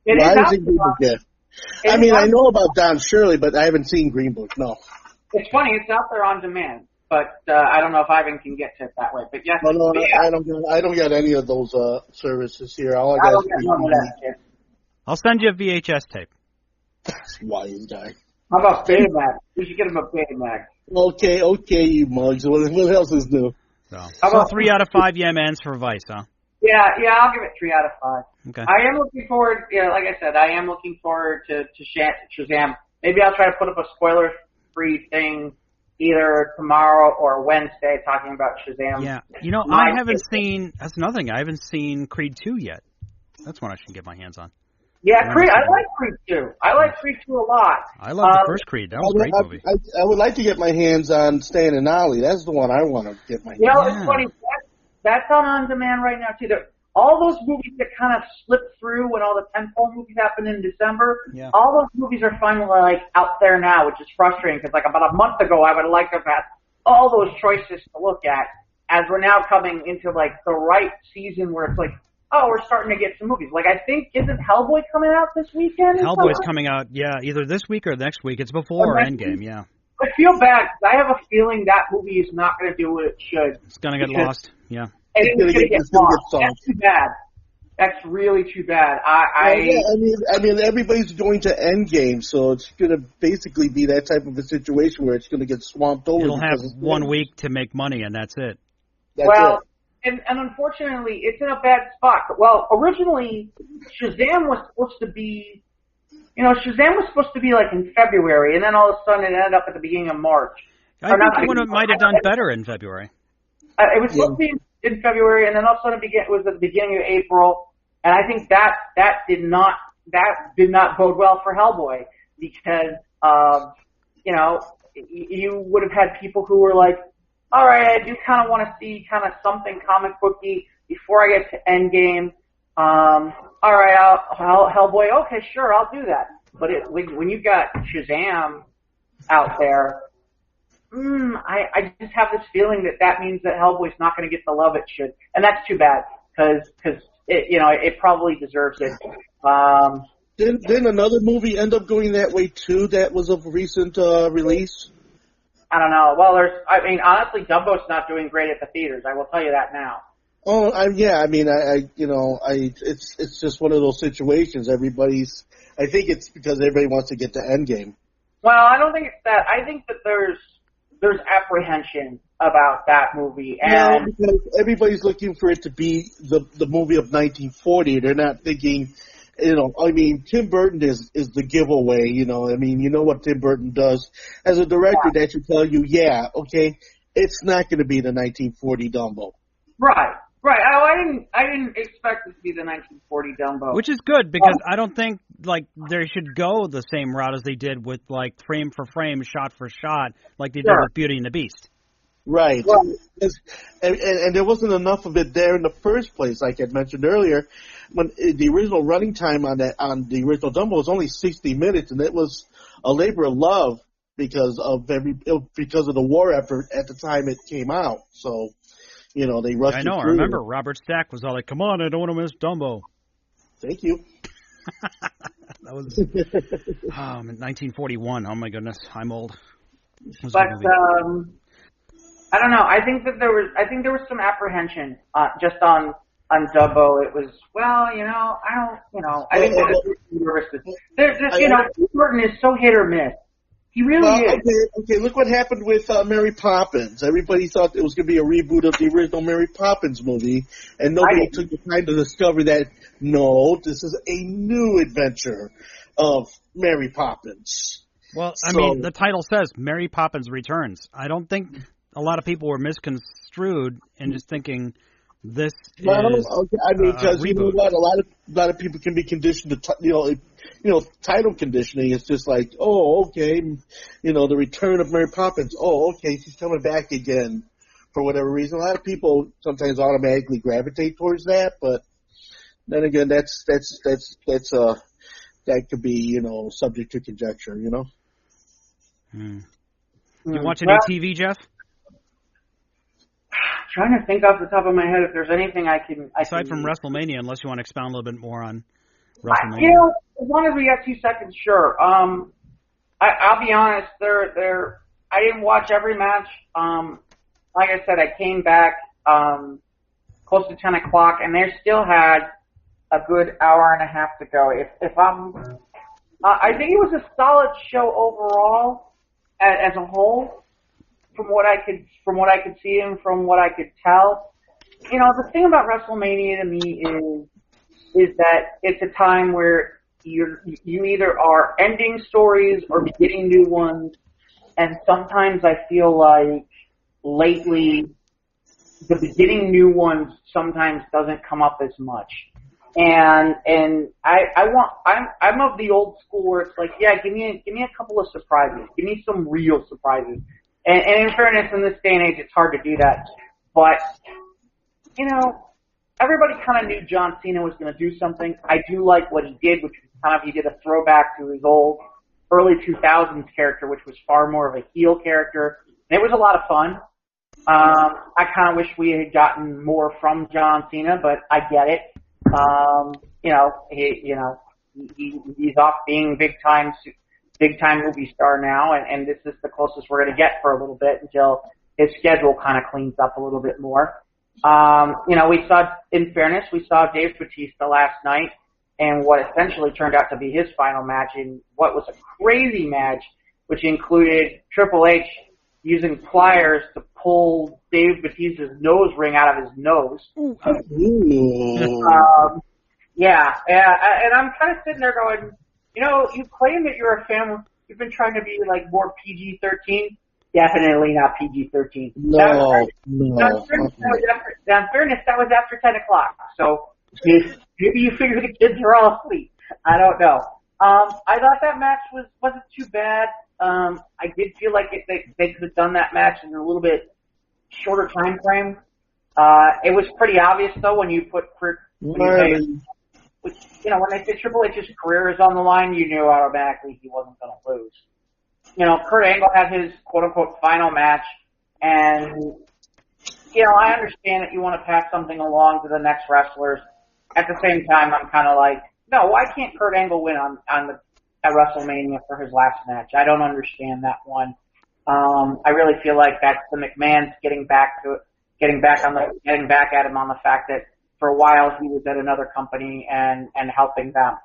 It is out there. I mean, I know about Don Shirley, but I haven't seen Green Book, no. It's funny, it's out there on demand, but I don't know if Ivan can get to it that way. But yes, No, I don't get any of those services here. All I I got don't is get none of that shit. I'll send you a VHS tape. wise guy. How about Betamax? We should get him a Betamax. Okay, you mugs. What else is new? So 3 out of 5 Yeah-Mans for Vice, huh? Yeah, I'll give it 3 out of 5. Okay. I am looking forward, like I said, I am looking forward to Shazam. Maybe I'll try to put up a spoiler-free thing either tomorrow or Wednesday talking about Shazam. Yeah. I haven't seen, that's another thing, I haven't seen Creed 2 yet. That's one I should get my hands on. Yeah, Creed. I like Creed 2. I like Creed 2 a lot. I love the first Creed. That was a great movie. I would like to get my hands on Stan and Ollie. That's the one I want to get my hands on. It's funny. That's on demand right now, too. All those movies that kind of slipped through when all the tentpole movies happened in December, all those movies are finally, out there now, which is frustrating because, about a month ago, I would have liked to have had all those choices to look at as we're now coming into like the right season where it's like, oh, we're starting to get some movies. Like I think, isn't Hellboy coming out this weekend? Hellboy's coming out, yeah, either this week or next week. It's before Endgame, yeah. I feel bad because I have a feeling that movie is not going to do what it should. It's going to get lost, yeah. And it's going to get lost. That's too bad. That's really too bad. I mean, everybody's going to Endgame, so it's going to basically be that type of a situation where it's going to get swamped over. It'll have 1 week to make money, and that's it. That's it. And unfortunately, it's in a bad spot. Well, originally, Shazam was supposed to be, like in February, and then all of a sudden it ended up at the beginning of March. I think it might have done better in February. It was supposed to be in February, and then all of a sudden it was at the beginning of April, and I think that did not bode well for Hellboy because you would have had people who were like, all right, I do kind of want to see kind of something comic booky before I get to Endgame. All right, Hellboy, okay, sure, I'll do that. But when you got Shazam out there, I just have this feeling that means that Hellboy's not going to get the love it should, and that's too bad because it probably deserves it. Didn't another movie end up going that way too? That was of recent release. I don't know. Well, honestly, Dumbo's not doing great at the theaters. I will tell you that now. Oh, it's just one of those situations. I think it's because everybody wants to get to Endgame. Well, I don't think it's that. I think that there's apprehension about that movie, and because everybody's looking for it to be the movie of 1940. They're not thinking. Tim Burton is the giveaway, you know what Tim Burton does. As a director, that should tell you, yeah, okay, it's not going to be the 1940 Dumbo. Right. Oh, I didn't expect it to be the 1940 Dumbo. Which is good, because I don't think, they should go the same route as they did with, frame for frame, shot for shot, like they did with Beauty and the Beast. Right. And there wasn't enough of it there in the first place, like I mentioned earlier. When the original running time on the original Dumbo was only 60 minutes, and it was a labor of love because of the war effort at the time it came out. So, they rushed. I know. I remember Robert Stack was all like, "Come on, I don't want to miss Dumbo." Thank you. That was 1941. Oh my goodness, I'm old. But I don't know. I think there was some apprehension just on Dumbo. It was, I think that was nervous. Tim Burton is so hit or miss. He really is. Okay, look what happened with Mary Poppins. Everybody thought it was going to be a reboot of the original Mary Poppins movie, and nobody took the time to discover that, no, this is a new adventure of Mary Poppins. Well, the title says Mary Poppins Returns. I don't think a lot of people were misconstrued in just thinking this is because you know what, a lot of people can be conditioned to title conditioning. It's just like, oh, okay, the return of Mary Poppins. Oh, okay, she's coming back again for whatever reason. A lot of people sometimes automatically gravitate towards that, but then again, that could be subject to conjecture. You watch any TV, Jeff? Trying to think off the top of my head if there's anything I can. Aside from WrestleMania, unless you want to expound a little bit more on WrestleMania. As long as we got 2 seconds, sure. I'll be honest. I didn't watch every match. Like I said, I came back close to 10 o'clock, and they still had a good hour and a half to go. I think it was a solid show overall as a whole. From what I could see and from what I could tell, the thing about WrestleMania to me is that it's a time where you either are ending stories or beginning new ones, and sometimes I feel like lately the beginning new ones sometimes doesn't come up as much. And I'm of the old school where it's like, yeah, give me a couple of surprises, give me some real surprises. And in fairness, in this day and age, it's hard to do that. But, everybody kind of knew John Cena was going to do something. I do like what he did, which was he did a throwback to his old early 2000s character, which was far more of a heel character. It was a lot of fun. I kind of wish we had gotten more from John Cena, but I get it. He's off being big time movie star now, and this is the closest we're going to get for a little bit until his schedule kind of cleans up a little bit more. We saw, in fairness, we saw Dave Bautista last night, and what essentially turned out to be his final match in what was a crazy match, which included Triple H using pliers to pull Dave Bautista's nose ring out of his nose. And I'm kind of sitting there going, you claim that you're a fan, you've been trying to be like more PG-13. Definitely not PG-13. No. In fairness, that was after 10 o'clock. So maybe you figure the kids are all asleep. I don't know. I thought that match wasn't too bad. I did feel like they could have done that match in a little bit shorter time frame. It was pretty obvious though when you put when they say Triple H's career is on the line, you knew automatically he wasn't going to lose. Kurt Angle had his quote-unquote final match, and, I understand that you want to pass something along to the next wrestlers. At the same time, I'm kind of like, no, why can't Kurt Angle win at WrestleMania for his last match? I don't understand that one. I really feel like that's the McMahons getting back at him on the fact that for a while he was at another company and helping them.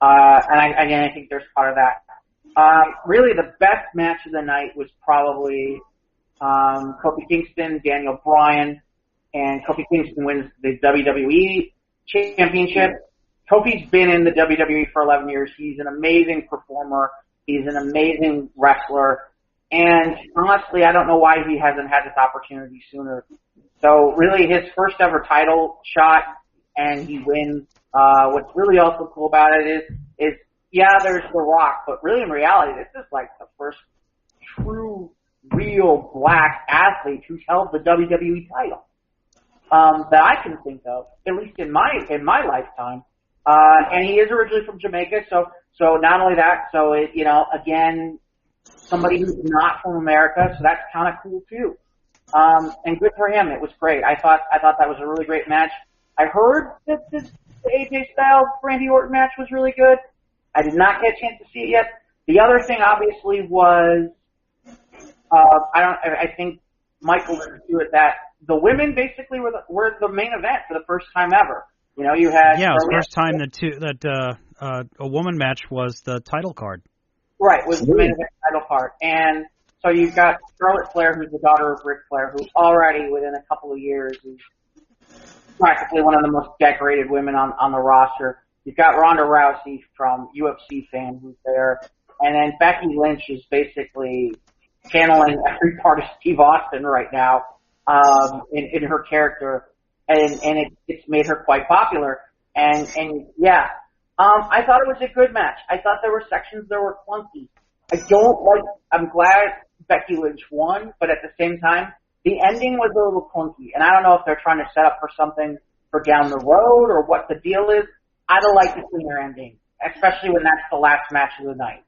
And I think there's part of that. Really the best match of the night was probably Kofi Kingston, Daniel Bryan, and Kofi Kingston wins the WWE Championship. Kofi's been in the WWE for 11 years. He's an amazing performer. He's an amazing wrestler. And honestly, I don't know why he hasn't had this opportunity sooner. So really his first ever title shot, and he wins. What's really also cool about it is there's The Rock, but really in reality, this is like the first true, real black athlete who's held the WWE title that I can think of, at least in my lifetime. And he is originally from Jamaica, so not only that, again, somebody who's not from America, so that's kind of cool too. And good for him. It was great. I thought that was a really great match. I heard that the AJ Styles Randy Orton match was really good. I did not get a chance to see it yet. The other thing, obviously, was I think Michael would do it that the women basically were the main event for the first time ever. You had it was the first time that a woman match was the title card. Right, was the main event title card, and so you've got Charlotte Flair, who's the daughter of Ric Flair, who already within a couple of years is practically one of the most decorated women on the roster. You've got Ronda Rousey from UFC fame who's there. And then Becky Lynch is basically channeling every part of Steve Austin right now, in her character. And it's made her quite popular. I thought it was a good match. I thought there were sections that were clunky. I'm glad Becky Lynch won, but at the same time, the ending was a little clunky. And I don't know if they're trying to set up for something for down the road or what the deal is. I'd have liked a cleaner ending, especially when that's the last match of the night.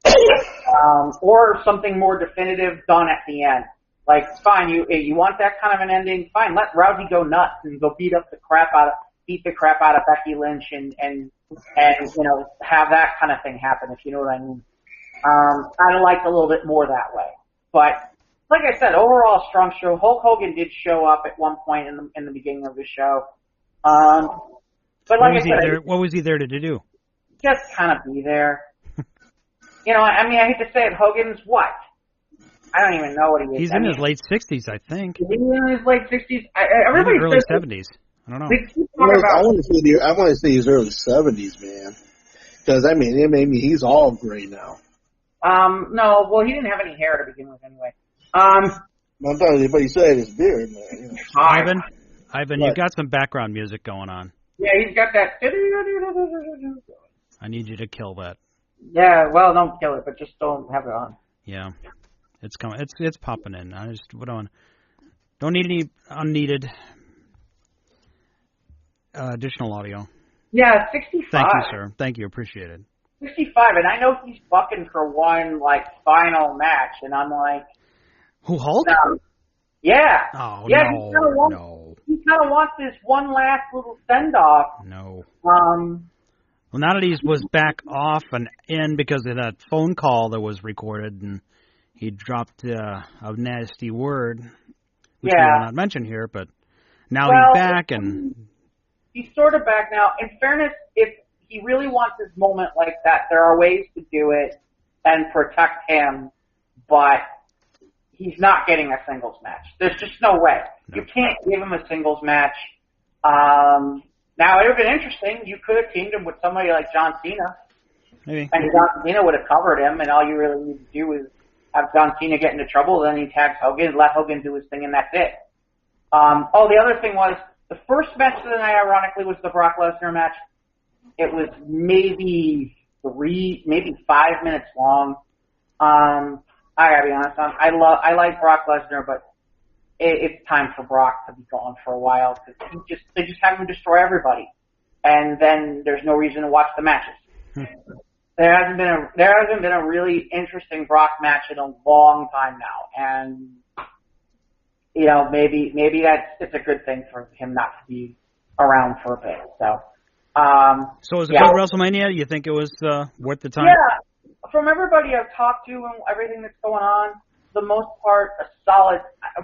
Or something more definitive done at the end. Like, fine, you want that kind of an ending? Fine, let Rousey go nuts and go beat the crap out of Becky Lynch and have that kind of thing happen, if you know what I mean. I'd have liked a little bit more that way. But like I said, overall strong show. Hulk Hogan did show up at one point in the beginning of the show. But like I said, what was he there to do? Just kind of be there. I hate to say it, Hogan's what? I don't even know what he is. He's in his late 60s, I think. Is he in his late 60s? Maybe early 70s. I don't know. I want to say his early 70s, man. Because, he's all gray now. No, well, he didn't have any hair to begin with anyway. But he said his beard, man. Ivan, you've got some background music going on. Yeah, he's got that. I need you to kill that. Yeah, well, don't kill it, but just don't have it on. Yeah, it's coming. It's popping in. Don't need any unneeded additional audio. Yeah, 65. Thank you, sir. Thank you. Appreciate it. 65, and I know he's bucking for one final match, and I'm like, Who, Hulk? Yeah. Oh, yeah, no. He kind of wants this one last little send-off. No. Well, now that he was back off and in because of that phone call that was recorded, and he dropped a nasty word, which we will not mention here, but now he's back and... He's sort of back now. In fairness, if he really wants his moment like that, there are ways to do it and protect him, but he's not getting a singles match. There's just no way. No. You can't give him a singles match. Now, it would have been interesting. You could have teamed him with somebody like John Cena. Maybe. And John Cena would have covered him, and all you really need to do is have John Cena get into trouble, then he tags Hogan, let Hogan do his thing, and that's it. The other thing was, the first match of the night, ironically, was the Brock Lesnar match. It was maybe 5 minutes long. I gotta be honest, I like Brock Lesnar, but it's time for Brock to be gone for a while because they just have him destroy everybody, and then there's no reason to watch the matches. There hasn't been a really interesting Brock match in a long time now, and maybe it's a good thing for him not to be around for a bit. So it was a good WrestleMania. You think it was worth the time? Yeah, from everybody I've talked to and everything that's going on, for the most part,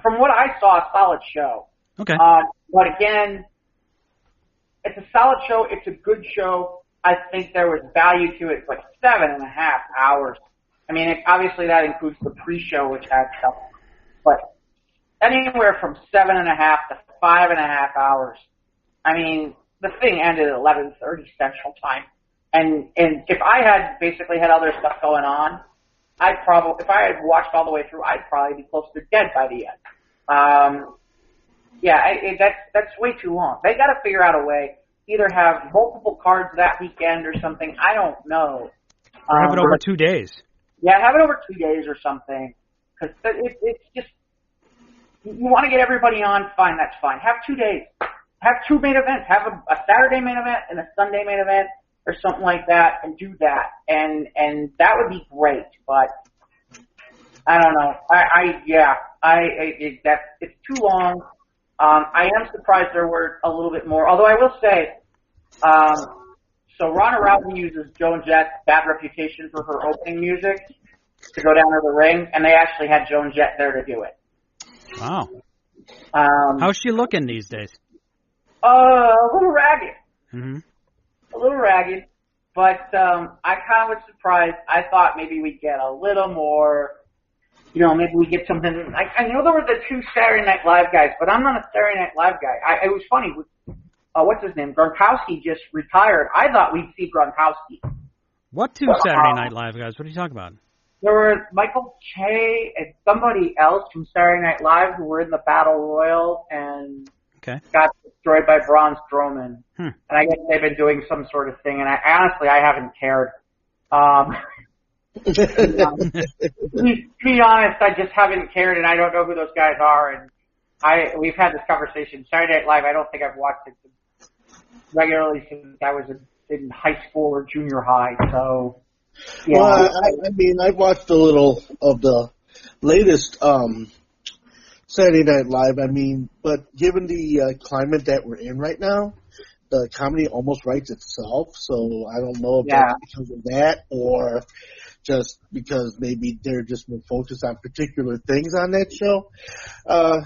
from what I saw, a solid show. Okay. But again, it's a solid show. It's a good show. I think there was value to it. It's like 7.5 hours. I mean, obviously that includes the pre-show, which had stuff, but anywhere from 7.5 to 5.5 hours. I mean, the thing ended at 11:30 Central Time, and if I had basically had other stuff going on, if I had watched all the way through, I'd probably be close to dead by the end. That's way too long. They got to figure out a way, either have multiple cards that weekend or something. I don't know. Or have it over 2 days. Yeah, have it over 2 days or something, because it's just. You want to get everybody on, fine, that's fine. Have 2 days. Have 2 main events. Have a Saturday main event and a Sunday main event or something like that, and do that. And that would be great, but I don't know. It's too long. I am surprised there were a little bit more, although I will say, so Ronda Rousey uses Joan Jett's bad reputation for her opening music to go down to the ring, and they actually had Joan Jett there to do it. Wow. How's she looking these days? A little ragged. Mm-hmm. A little ragged, but I kind of was surprised. I thought maybe we'd get a little more, maybe we get something. I know there were the 2 Saturday Night Live guys, but I'm not a Saturday Night Live guy. It was funny. What's his name? Gronkowski just retired. I thought we'd see Gronkowski. What 2 Saturday Night Live guys? What are you talking about? There were Michael Che and somebody else from Saturday Night Live who were in the Battle Royal and got destroyed by Braun Strowman. And I guess they've been doing some sort of thing, and I haven't cared. To be honest, I just haven't cared, and I don't know who those guys are. And we've had this conversation. Saturday Night Live, I don't think I've watched it regularly since I was in high school or junior high, so... Yeah. Well, I mean, I've watched a little of the latest Saturday Night Live. I mean, but given the climate that we're in right now, the comedy almost writes itself. So I don't know if that's because of that or just because maybe they're just more focused on particular things on that show. I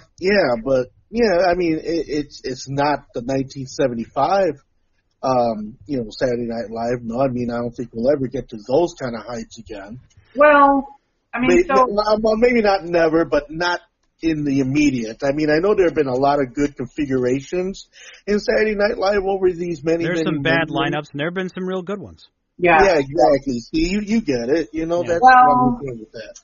mean, it's not the 1975. Saturday Night Live. No, I mean, I don't think we'll ever get to those kind of heights again. Well, I mean, maybe not never, but not in the immediate. I mean, I know there have been a lot of good configurations in Saturday Night Live over these many. There's some bad years. lineups, and there have been some real good ones. Yeah, exactly. See, you get it. That's what I'm okay with that.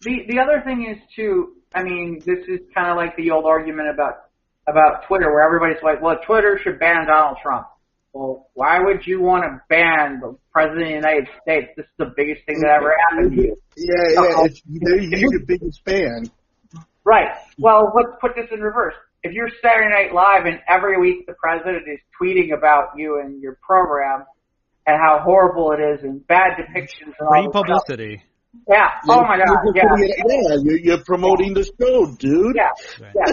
The other thing is too. I mean, this is kind of like the old argument about Twitter, where everybody's like, "Well, Twitter should ban Donald Trump." Well, why would you want to ban the President of the United States? This is the biggest thing that ever happened to you. Yeah. You're the biggest fan. Right. Well, let's put this in reverse. If you're Saturday Night Live and every week the president is tweeting about you and your program and how horrible it is and bad depictions and free all publicity. Yeah. Oh my God. Yeah. You're promoting the show, dude. Yeah. Yeah.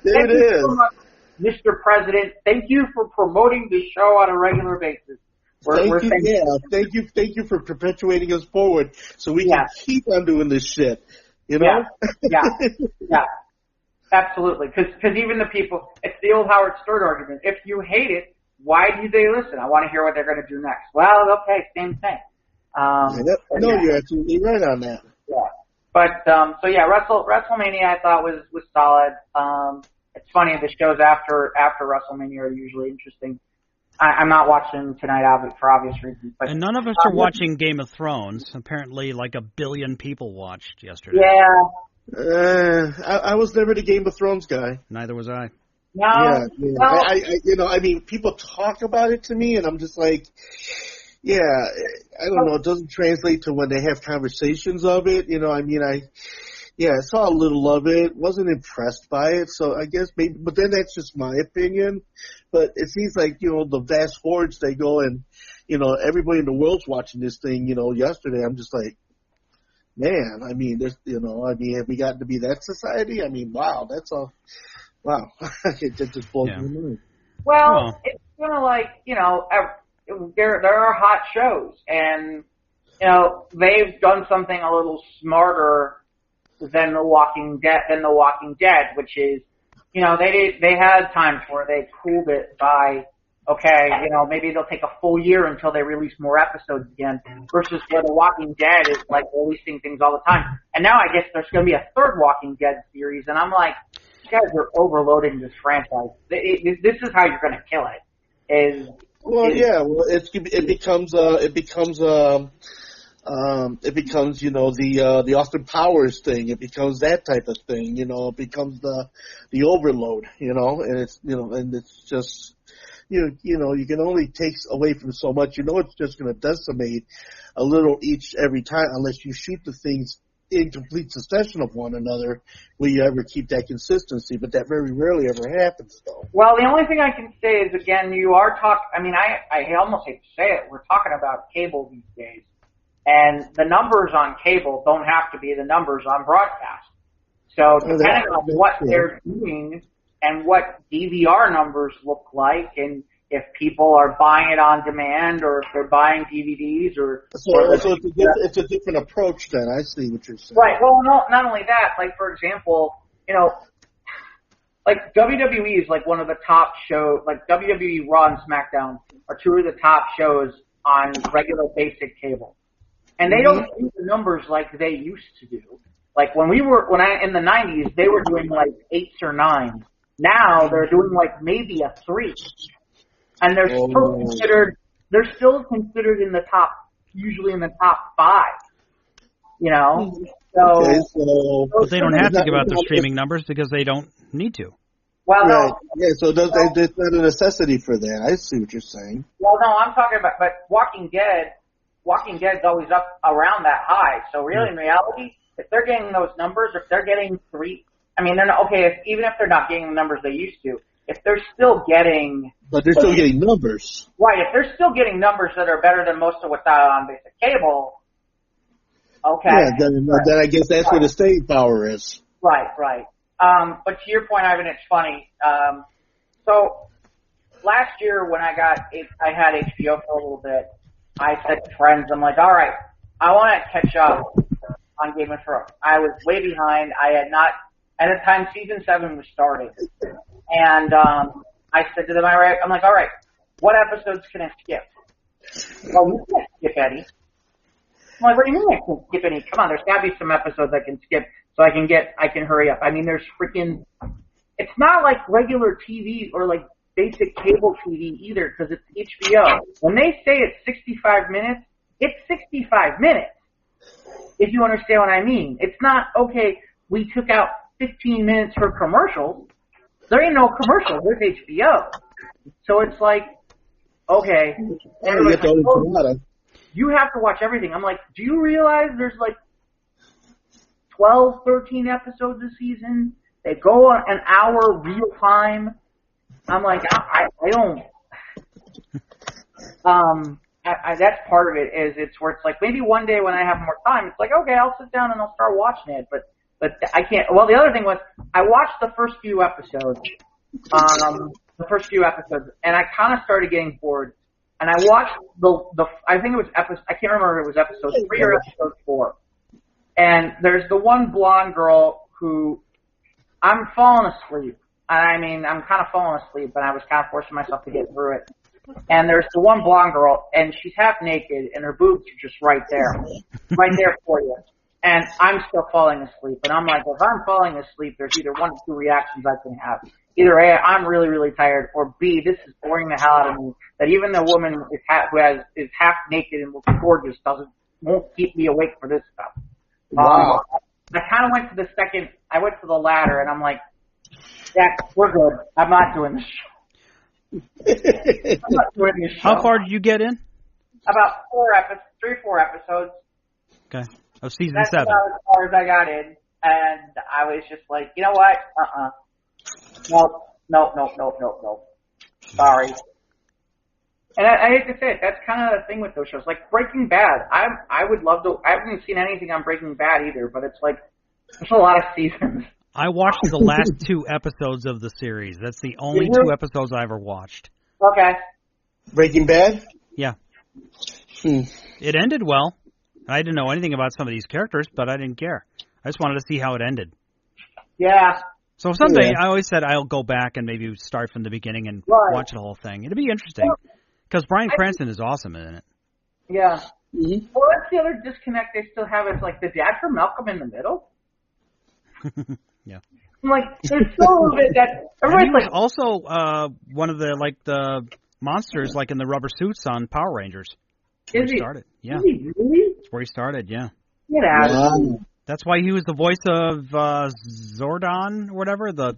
There it is. So much, Mr. President, thank you for promoting the show on a regular basis. Thank you for perpetuating us forward so we can keep on doing this shit. You know? Yeah. Absolutely. Because even the people, it's the old Howard Stern argument. If you hate it, why do they listen? I want to hear what they're going to do next. Well, okay, same thing. You're absolutely right on that. Yeah. But, WrestleMania I thought was solid. It's funny, the shows after WrestleMania are usually interesting. I'm not watching tonight for obvious reasons. But, and none of us are watching Game of Thrones. Apparently, like 1 billion people watched yesterday. Yeah. I was never the Game of Thrones guy. Neither was I. No. I mean, people talk about it to me, and I'm just like, I don't know. It doesn't translate to when they have conversations of it. I saw a little of it. Wasn't impressed by it. So I guess maybe, but then that's just my opinion. But it seems like, the vast hordes, they go and, everybody in the world's watching this thing, yesterday. I'm just like, man, I mean, have we gotten to be that society? I mean, wow, that's all. Wow. It just blows my mind. Well, it's kind of like, there are hot shows, and, they've done something a little smarter than The Walking Dead, which is, they had times where they cooled it by, maybe they'll take a full year until they release more episodes again, versus where The Walking Dead is like releasing things all the time. And now I guess there's going to be a third Walking Dead series, and I'm like, you guys are overloading this franchise. This is how you're going to kill it. It becomes the Austin Powers thing. It becomes that type of thing. It becomes the overload. And it's just you can only take away from so much. It's just going to decimate a little every time, unless you shoot the things in complete succession of one another, will you ever keep that consistency? But that very rarely ever happens, though. Well, the only thing I can say is, again, you are I almost hate to say it, we're talking about cable these days. And the numbers on cable don't have to be the numbers on broadcast. So depending on what they're doing and what DVR numbers look like, and if people are buying it on demand, or if they're buying DVDs, it's a different approach then. I see what you're saying. Right. Well, not only that, like, for example, like WWE is like one of the top shows, like WWE Raw and SmackDown are two of the top shows on regular basic cable. And they don't do the numbers like they used to do. Like in the 90s, they were doing like 8s or 9s. Now they're doing like maybe a 3. And they're still considered in the top, usually in the top 5. But they don't have to give out their streaming numbers because they don't need to. Well, no. Yeah, so it's not a necessity for that. I see what you're saying. Well, no, I'm talking about, but Walking Dead's always up around that high. So really, in reality, if they're getting those numbers, if they're getting 3, I mean, they're not, even if they're not getting the numbers they used to, if they're still getting... But they're still getting numbers. Right, if they're still getting numbers that are better than most of what's out on basic cable, okay. Yeah, then I guess that's where the staying power is. Right. But to your point, Ivan, it's funny. So last year when I had HBO for a little bit, I said to friends, I'm like, all right, I want to catch up on Game of Thrones. I was way behind. I had not, at the time, season 7 was starting. And I said to them, I'm like, all right, what episodes can I skip? Well, you can't skip any. I'm like, what do you mean I can't skip any? Come on, there's got to be some episodes I can skip so I can hurry up. I mean, it's not like regular TV or like basic cable TV either, because it's HBO. When they say it's 65 minutes, it's 65 minutes. If you understand what I mean. It's not, okay, we took out 15 minutes for commercials. There ain't no commercial. There's HBO. So it's like, okay. You have to watch everything. I'm like, do you realize there's like 12, 13 episodes a season? They go on an hour real time. I'm like, I don't. that's part of it. Is it's where it's like maybe one day when I have more time, it's like okay, I'll sit down and I'll start watching it. But I can't. Well, the other thing was I watched the first few episodes. And I kind of started getting bored. And I watched I think it was I can't remember if it was episode 3 or episode 4. And there's the one blonde girl who I'm falling asleep. I mean, I'm kind of falling asleep, but I was kind of forcing myself to get through it. And there's the one blonde girl, and she's half naked, and her boobs are just right there for you. And I'm still falling asleep. And I'm like, if I'm falling asleep, there's either one or two reactions I can have. Either A, I'm really, really tired, or B, this is boring the hell out of me, that even the woman is half naked and looks gorgeous won't keep me awake for this stuff. Wow. I kind of went to the latter, and I'm like, yeah, we're good. I'm not doing this show. How far did you get in? About 3 or 4 episodes. Okay. Of season 7. That's about as far as I got in, and I was just like, you know what? Nope. Sorry. And I hate to say it, that's kind of the thing with those shows. Like Breaking Bad, I would love to. I haven't seen anything on Breaking Bad either, but it's like there's a lot of seasons. I watched the last 2 episodes of the series. That's the only 2 episodes I ever watched. Okay. Breaking Bad? Yeah. It ended well. I didn't know anything about some of these characters, but I didn't care. I just wanted to see how it ended. Yeah. So someday, I always said I'll go back and maybe start from the beginning and watch the whole thing. It'd be interesting. Because Bryan Cranston is awesome in it. Yeah. Mm-hmm. Well, that's the other disconnect they still have is, like, the dad from Malcolm in the Middle. Yeah. I'm like, there's still a little bit that... Everybody's like, also one of the monsters, like, in the rubber suits on Power Rangers. That's where he started. Yeah. Is he really? That's where he started, yeah. Get out of here. That's why he was the voice of Zordon or whatever, the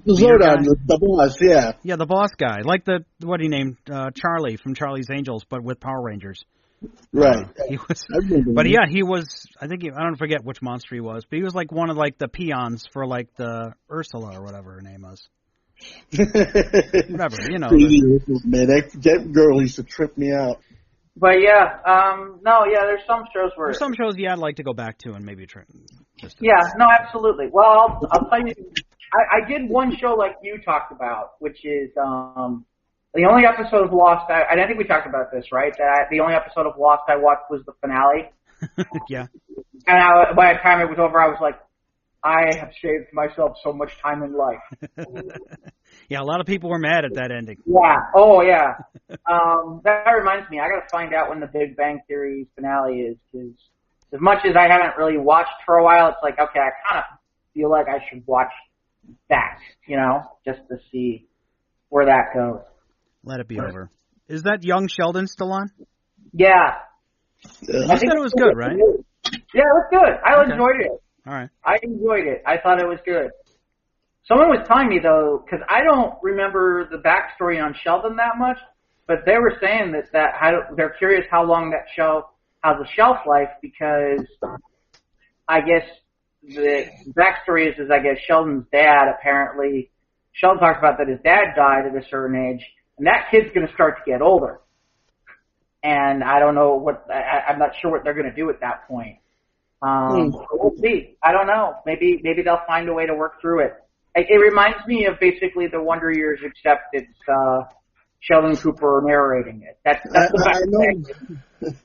Zordon, the boss, yeah. Yeah, the boss guy, like what he named Charlie from Charlie's Angels, but with Power Rangers. Right. He was, but yeah, he was. I think I don't forget which monster he was, but he was like one of like the peons for like the Ursula or whatever her name was. Whatever, you know. Man, that girl used to trip me out. But yeah, there's some shows where... There's some shows, I'd like to go back to and maybe try. Absolutely. Well, I'll tell you, I did one show like you talked about, which is the only episode of Lost, I think we talked about this, right? The only episode of Lost I watched was the finale. Yeah. And by the time it was over, I was like, I have saved myself so much time in life. Yeah, a lot of people were mad at that ending. Yeah. Oh, yeah. That reminds me, I got to find out when the Big Bang Theory finale is, because as much as I haven't really watched for a while, it's like, okay, I kind of feel like I should watch that, just to see where that goes. Let it be over. Is that young Sheldon still on? Yeah. I think it was good, right? Yeah, it was good. I enjoyed it. All right. I enjoyed it. I thought it was good. Someone was telling me, though, because I don't remember the backstory on Sheldon that much, but they were saying that they're curious how long that show has a shelf life, because I guess the backstory is I guess Sheldon's dad apparently, Sheldon talks about that his dad died at a certain age, and that kid's going to start to get older. And I don't know I'm not sure what they're going to do at that point. We'll see. I don't know. Maybe they'll find a way to work through it. It reminds me of basically the Wonder Years, except it's Sheldon Cooper narrating it. That's the best thing.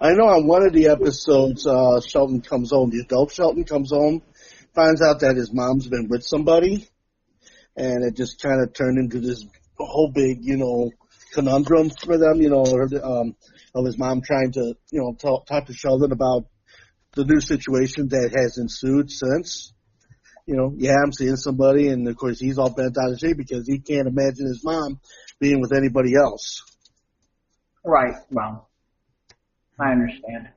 I know on one of the episodes, Sheldon comes home. The adult Sheldon comes home, finds out that his mom's been with somebody, and it just kind of turned into this whole big, conundrum for them. Of his mom trying to, talk to Sheldon about the new situation that has ensued since. I'm seeing somebody, and of course he's all bent out of shape because he can't imagine his mom being with anybody else. Right. Well, I understand.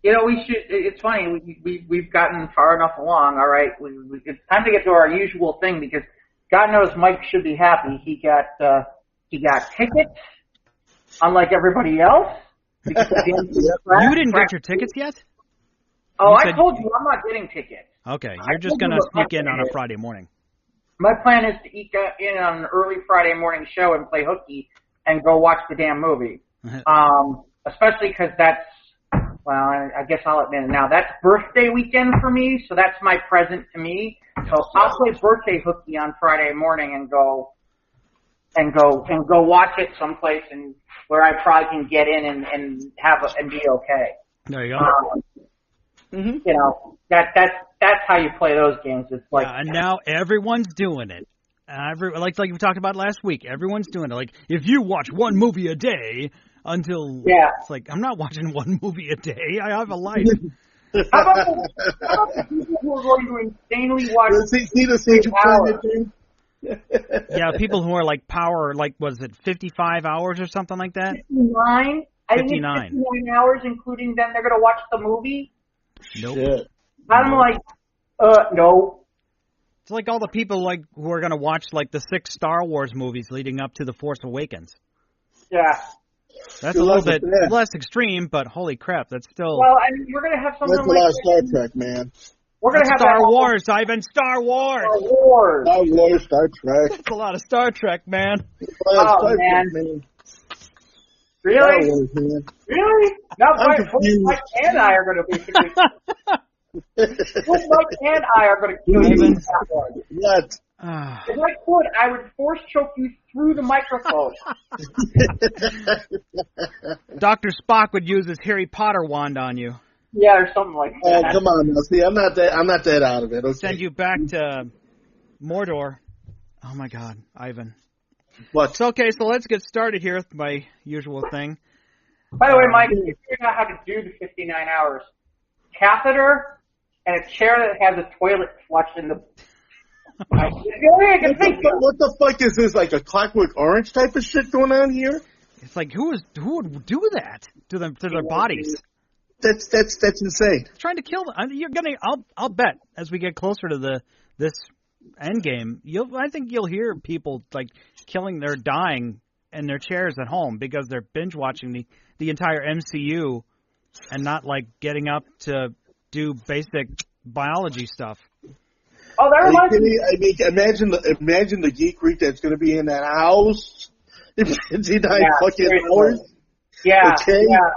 We should. It's funny. We've gotten far enough along. All right. It's time to get to our usual thing, because God knows Mike should be happy. He got tickets, unlike everybody else. You didn't get your tickets yet? Oh, I told you I'm not getting tickets. Okay, you're just going to sneak in on a Friday morning. My plan is to eke in on an early Friday morning show and play hooky and go watch the damn movie. Especially because that's, well, I guess I'll admit it now. That's birthday weekend for me, so that's my present to me. So I'll play birthday hooky on Friday morning and go watch it someplace and where I probably can get in and be okay. There you go. You know, that's how you play those games. It's like, and now everyone's doing it. Like we talked about last week, everyone's doing it. Like, if you watch one movie a day until it's like, I'm not watching one movie a day. I have a life. How about the people who are going to insanely watch Yeah, people who are like power, like, was it 55 hours or something like that? 59? 59. 59 hours, including then they're going to watch the movie? Nope. Shit. I'm like, no. It's like all the people like who are going to watch like the 6 Star Wars movies leading up to The Force Awakens. Yeah. That's a little bit less extreme, but holy crap, that's still... Well, I mean, we're going to have something That's a lot of Star Trek, man. We're going to have Star Wars, Ivan, Star Wars! Star Wars! Star Wars, Star Trek. That's a lot of Star Trek, man. Oh, man. Really? Wars, man. Really? No, Mike and I are going to basically... Mike and I are going to kill you in that one. What? If I could, I would force choke you through the microphone. Dr. Spock would use his Harry Potter wand on you. Yeah, or something like that. Oh, come on now. See, I'm not that out of it. Okay. Send you back to Mordor. Oh my God, Ivan. What? So, okay, so let's get started here with my usual thing. By the way, Mike, you figured out how to do the 59 hours. Catheter and a chair that has a toilet flush in the... What the fuck is this? Like a Clockwork Orange type of shit going on here? It's like who would do that to their bodies? That's insane. Trying to kill them. I'll bet as we get closer to this end game, I think you'll hear people like they're dying in their chairs at home because they're binge watching the entire MCU and not like getting up to do basic biology stuff. Oh, that reminds me. I mean, imagine the geek freak that's going to be in that house in 59 fucking hours. Yeah. Okay. Yeah.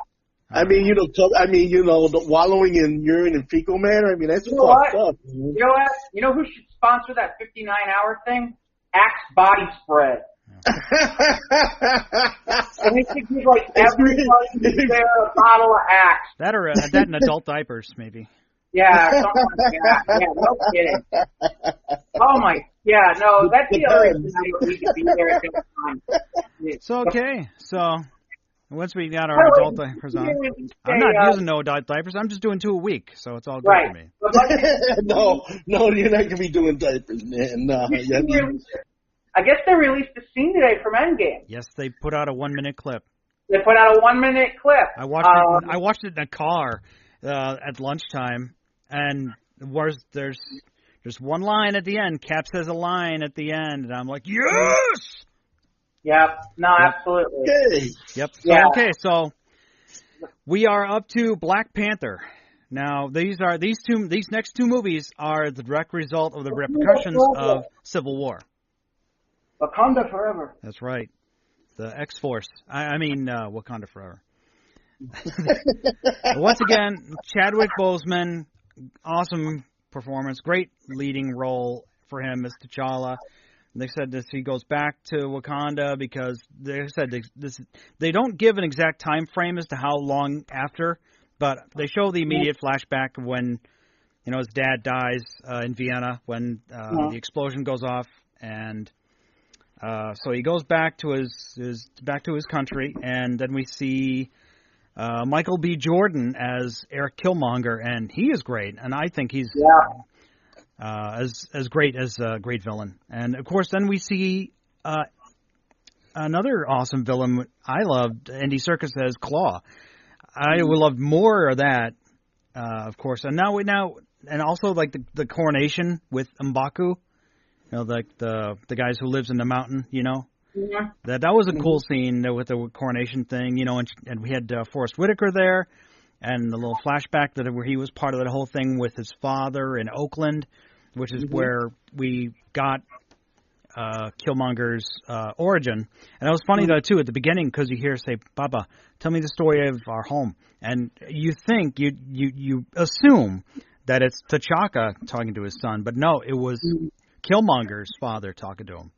I mean, the wallowing in urine and fecal matter. I mean, that's fucked up. Man. You know what? You know who should sponsor that 59-hour thing? Axe body spread. And they should give like everybody there a bottle of Axe. That or that in adult diapers, maybe. Yeah, something like that. Yeah, no kidding. Oh my, yeah, no, that's the other reason I need to be there at that time. So okay, so once we got our adult diapers on, I'm not using no adult diapers. I'm just doing 2 a week, so it's all good for me. No, you're not gonna be doing diapers, man. No, I guess they released a scene today from Endgame. Yes, they put out a 1-minute clip. They put out a 1-minute clip. I watched it in a car at lunchtime. And there's one line at the end. Cap says a line at the end, and I'm like, yes! Yep. No, absolutely. Okay. Yep. So, okay, so we are up to Black Panther. Now, these next 2 movies are the direct result of the repercussions of Civil War. Wakanda forever. That's right. The X-Force. I mean, Wakanda forever. Once again, Chadwick Boseman. Awesome performance, great leading role for him as T'Challa. They said this he goes back to Wakanda because they said they don't give an exact time frame as to how long after, but they show the immediate flashback when his dad dies in Vienna when the explosion goes off, and so he goes back to his country, and then we see. Michael B. Jordan as Eric Killmonger, and he is great, and I think he's as great as a great villain. And of course, then we see another awesome villain I loved, Andy Serkis as Claw. I would love more of that, of course. And now, and also like the coronation with M'Baku, like the guys who lives in the mountain, Yeah. That was a cool scene with the coronation thing, and we had Forrest Whitaker there, and the little flashback where he was part of that whole thing with his father in Oakland, which is where we got Killmonger's origin. And it was funny, though, too, at the beginning, because you hear say, Baba, tell me the story of our home. And you think, you assume that it's T'Chaka talking to his son. But no, it was Killmonger's father talking to him.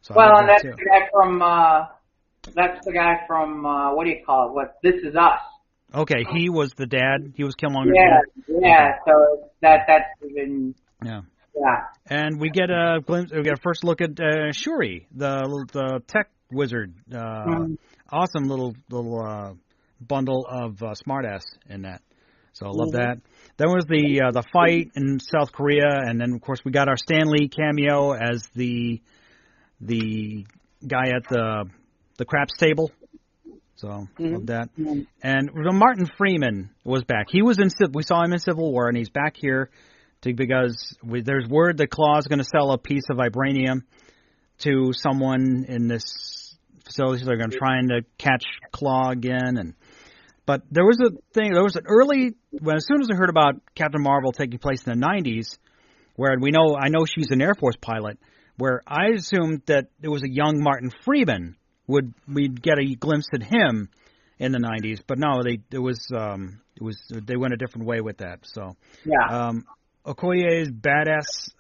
So well, and that's the guy from, what do you call it? What, This Is Us. Okay, he was the dad. He was Killmonger's dad. Yeah, okay. So that's even... Yeah. Yeah. And we get a glimpse. We get a first look at Shuri, the tech wizard. Awesome little bundle of smartass in that. So I love that. Then was the fight in South Korea, and then of course we got our Stan Lee cameo as the guy at the craps table. So love that. And Martin Freeman was back. He was we saw him in Civil War, and he's back here. Because there's word that Claw is going to sell a piece of vibranium to someone in this facility. So they're going to try to catch Claw again. But there was a thing. There was an early as soon as I heard about Captain Marvel taking place in the 90s, where I know she's an Air Force pilot, where I assumed that it was a young Martin Freeman we'd get a glimpse at him in the 90s. But no, they went a different way with that. So yeah. Okoye's badass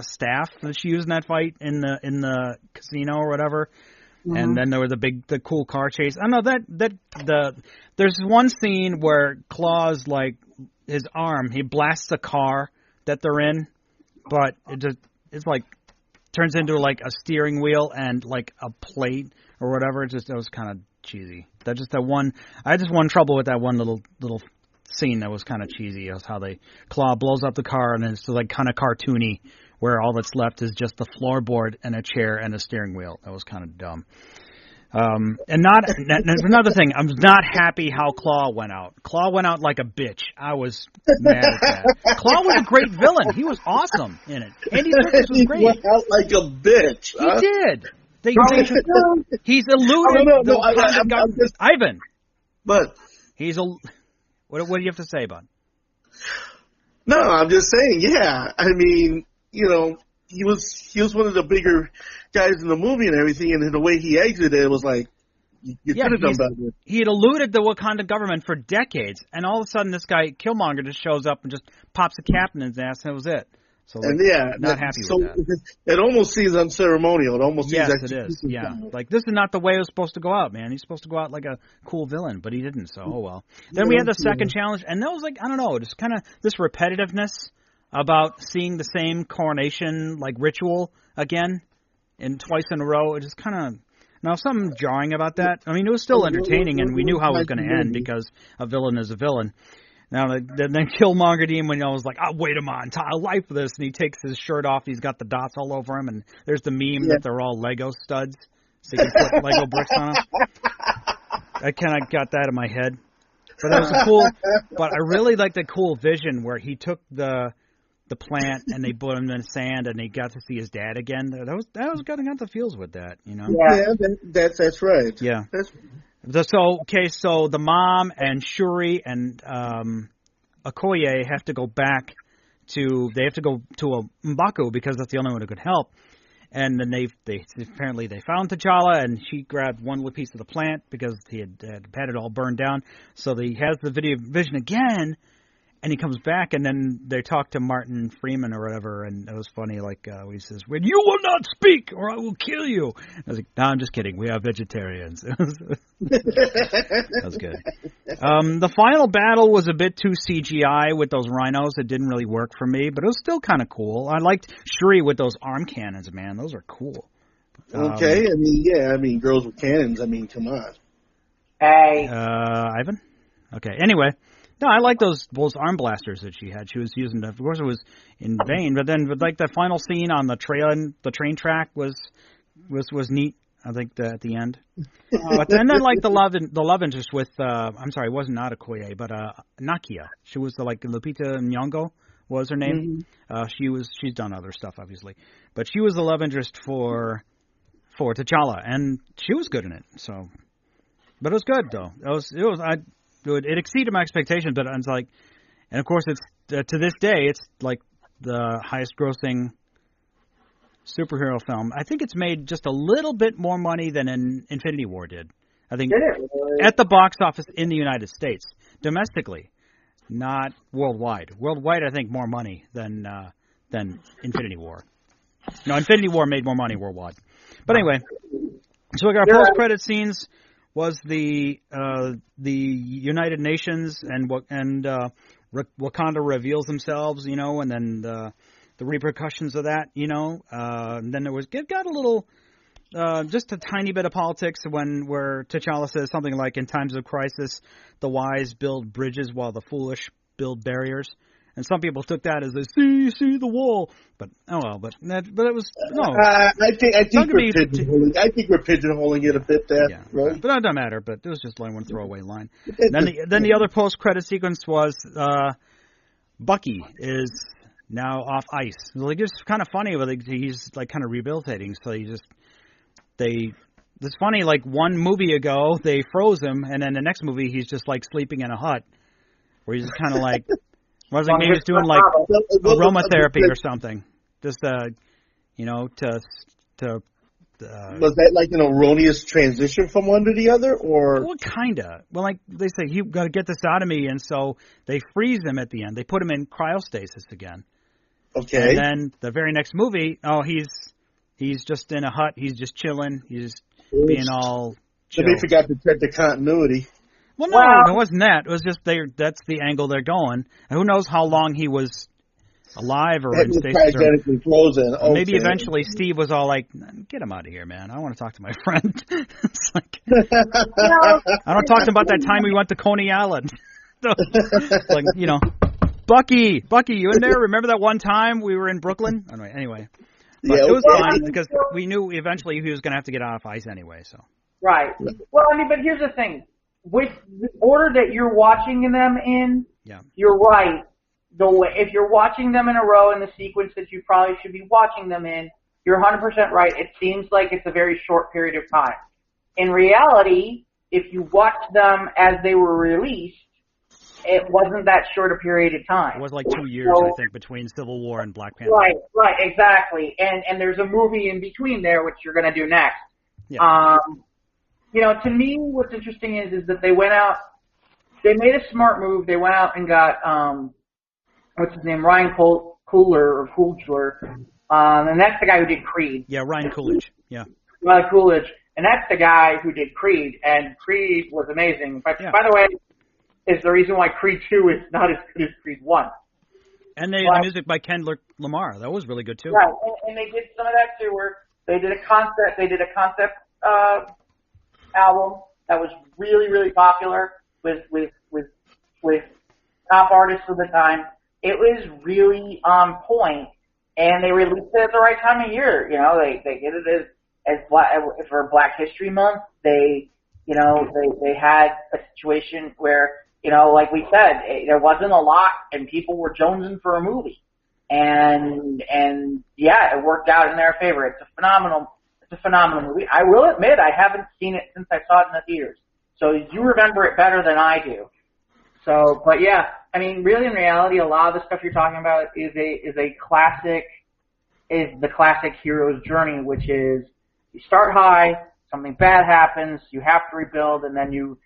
staff that she used in that fight in the casino or whatever, and then there was the cool car chase. I don't know there's one scene where Claw's like his arm, he blasts a car that they're in, but it's like turns into like a steering wheel and like a plate or whatever. It was kind of cheesy. I just won trouble with that one little scene that was kind of cheesy. It was how Claw blows up the car, and it's like kind of cartoony, where all that's left is just the floorboard and a chair and a steering wheel. That was kind of dumb. And there's another thing. I'm not happy how Claw went out. Claw went out like a bitch. I was mad at that. Claw was a great villain. He was awesome in it. Andy Serkis was great. He went out like a bitch. He did. He's eluded Ivan. But What do you have to say, bud? No, I'm just saying, yeah. I mean, he was one of the bigger guys in the movie and everything, and the way he exited it was like, you could have done better. He had eluded the Wakanda government for decades, and all of a sudden this guy, Killmonger, just shows up and just pops a cap in his ass, and that was it. So, not happy with that. It almost seems unceremonial. It almost seems it is. Yeah, like this is not the way it was supposed to go out, man. He's supposed to go out like a cool villain, but he didn't. So, oh well. Then we had the second challenge, and that was like, I don't know, just kind of this repetitiveness about seeing the same coronation like ritual again, and twice in a row. It just kind of. Now, something jarring about that. I mean, it was still entertaining, and we knew how it was going to end because a villain is a villain. Now, then Killmonger Demon, was like, I'll wait my entire life for this. And he takes his shirt off. He's got the dots all over him. And there's the meme that they're all Lego studs. So you can put Lego bricks on them. I kind of got that in my head. But that was but I really like the cool vision where he took the plant and they put him in sand and he got to see his dad again. That was good. I got the feels with that, Yeah, that's right. Yeah. That's So the mom and Shuri and Okoye have to go back to M'Baku because that's the only one who could help. And then they apparently found T'Challa, and she grabbed one little piece of the plant because he had it all burned down. So he has the vision again, and he comes back, and then they talk to Martin Freeman or whatever, and it was funny, like he says, "When you will not speak, or I will kill you." I was like, "No, I'm just kidding. We are vegetarians." That was good. The final battle was a bit too CGI with those rhinos. It didn't really work for me, but it was still kind of cool. I liked Shuri with those arm cannons, man. Those are cool. Okay, I mean, girls with cannons. I mean, come on. Hey. Ivan? Okay, anyway. No, I like those arm blasters that she had. She was using them. Of course, it was in vain. But then, like the final scene on the train track was neat. I think at the end. But then like the love interest with I'm sorry, it wasn't not Okoye, but Nakia. She was like Lupita Nyong'o was her name. She's done other stuff obviously, but she was the love interest for T'Challa, and she was good in it. So, but it was good though. It exceeded my expectations, but it's like, and of course it's to this day it's like the highest grossing superhero film. I think it's made just a little bit more money than Infinity War did. I think at the box office in the United States, domestically, not worldwide. Worldwide, I think more money than Infinity War. No, Infinity War made more money worldwide. But anyway, so we got our post-credit scenes. Was the United Nations and Wakanda reveals themselves, and then the repercussions of that, and then it got a little. Just a tiny bit of politics where T'Challa says something like, "In times of crisis, the wise build bridges while the foolish build barriers." And some people took that as see the wall. But it was no. I think we're pigeonholing it a bit. Right? But that doesn't matter. But it was just one throwaway line. Then the other post credit sequence was Bucky is now off ice. It's kind of funny, but he's like kind of rehabilitating. So it's funny, like one movie ago, they froze him, and then the next movie, he's just like sleeping in a hut, where he's just kind of like, maybe he's doing like aromatherapy or something. Just, to was that like an erroneous transition from one to the other, or? Well, kinda. Well, like they say, you got to get this out of me, and so they freeze him at the end. They put him in cryostasis again. Okay. And then the very next movie, he's just in a hut. He's just chilling. He's being all chill. They forgot to check the continuity. Well, no, it wasn't that. It was just that's the angle they're going. And who knows how long he was alive or in stasis. Frozen. Okay. Maybe eventually Steve was all like, "Get him out of here, man. I want to talk to my friend." It's like, I don't talk to him about that time we went to Coney Island. It's like, Bucky, you in there? Remember that one time we were in Brooklyn? Anyway. But it was fine because we knew eventually he was going to have to get off ice anyway. So right. Well, but here's the thing: with the order that you're watching them in, you're right. If you're watching them in a row in the sequence that you probably should be watching them in, you're 100% right. It seems like it's a very short period of time. In reality, if you watch them as they were released, it wasn't that short a period of time. It was like 2 years, I think, between Civil War and Black Panther. Right, exactly. And there's a movie in between there, which you're going to do next. Yeah. To me, what's interesting is that they went out, they made a smart move. They went out and got, what's his name, Ryan Coogler, and that's the guy who did Creed. Yeah, Ryan Coolidge, yeah. Ryan Coolidge, and that's the guy who did Creed, and Creed was amazing. By the way, is the reason why Creed 2 is not as good as Creed 1. And the music by Kendrick Lamar, that was really good too. Right, and they did some of that too, where they did a concept album that was really, really popular with top artists of the time. It was really on point, and they released it at the right time of year. They did it as for Black History Month. They had a situation where, like we said, there wasn't a lot, and people were jonesing for a movie, and it worked out in their favor. It's a phenomenal movie. I will admit I haven't seen it since I saw it in the theaters, so you remember it better than I do. So, but yeah, really in reality, a lot of the stuff you're talking about is the classic hero's journey, which is you start high, something bad happens, you have to rebuild, and then you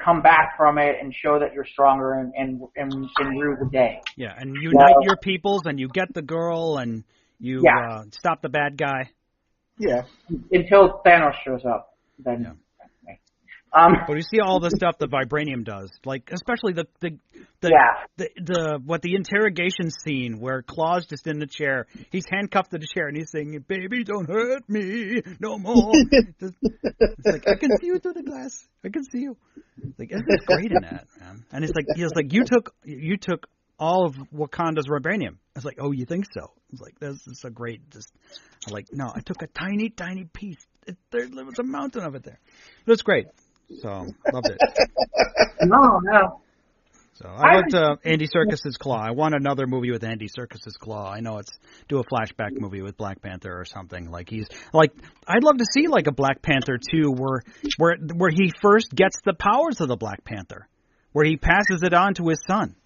come back from it and show that you're stronger and rue the day. Yeah, and unite your peoples, and you get the girl, and you stop the bad guy. Yeah. Until Thanos shows up, then. Yeah. But you see all the stuff that Vibranium does, like especially the interrogation scene where Claw's just in the chair. He's handcuffed to the chair and he's saying, "Baby, don't hurt me no more." It's like, I can see you through the glass. I can see you. Like, it's great in that, man. And it's like you took all of Wakanda's vibranium. I was like, "Oh, you think so?" It's like this is a great. I'm like, no, I took a tiny piece. There was a mountain of it there. But it's great. So, loved it. No. So, I liked Andy Serkis's Claw. I want another movie with Andy Serkis's Claw. I know do a flashback movie with Black Panther or something. I'd love to see like a Black Panther 2 where he first gets the powers of the Black Panther, where he passes it on to his son.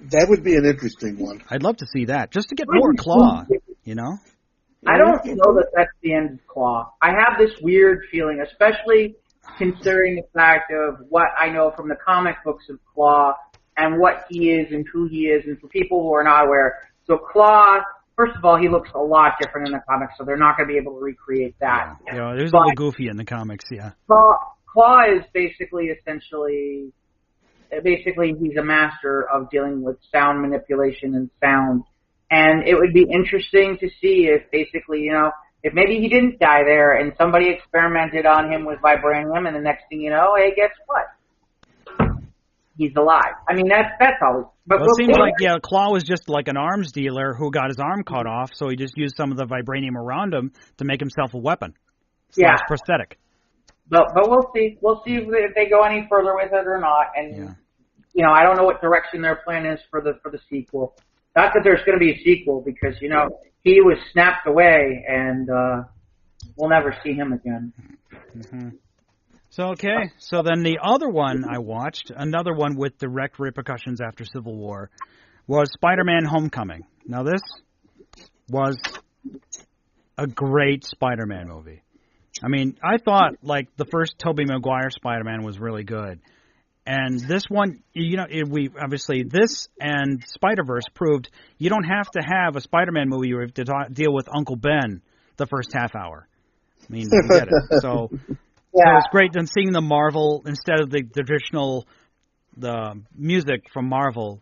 That would be an interesting one. I'd love to see that, just to get more Claw, I don't know that that's the end of Claw. I have this weird feeling, especially considering the fact of what I know from the comic books of Claw and what he is and who he is, and for people who are not aware. So Claw, first of all, he looks a lot different in the comics, so they're not going to be able to recreate that. Yeah, there's a little goofy in the comics, yeah. Claw is basically he's a master of dealing with sound manipulation and sound. And it would be interesting to see if basically, if maybe he didn't die there and somebody experimented on him with vibranium, and the next thing you know, hey, guess what? He's alive. I mean, that's always. But it seems like Claw was just like an arms dealer who got his arm cut off, so he just used some of the vibranium around him to make himself a weapon. Yeah, prosthetic. But we'll see. We'll see if they go any further with it or not. And I don't know what direction their plan is for the sequel. Not that there's going to be a sequel, because he was snapped away, and we'll never see him again. Mm-hmm. So then the other one I watched, another one with direct repercussions after Civil War, was Spider-Man: Homecoming. Now this was a great Spider-Man movie. I mean, I thought like the first Tobey Maguire Spider-Man was really good. And this one, we obviously, this and Spider-Verse proved you don't have to have a Spider-Man movie where you have to deal with Uncle Ben the first half hour. I mean, you get it. So it's great then seeing the Marvel, instead of the traditional the music from Marvel,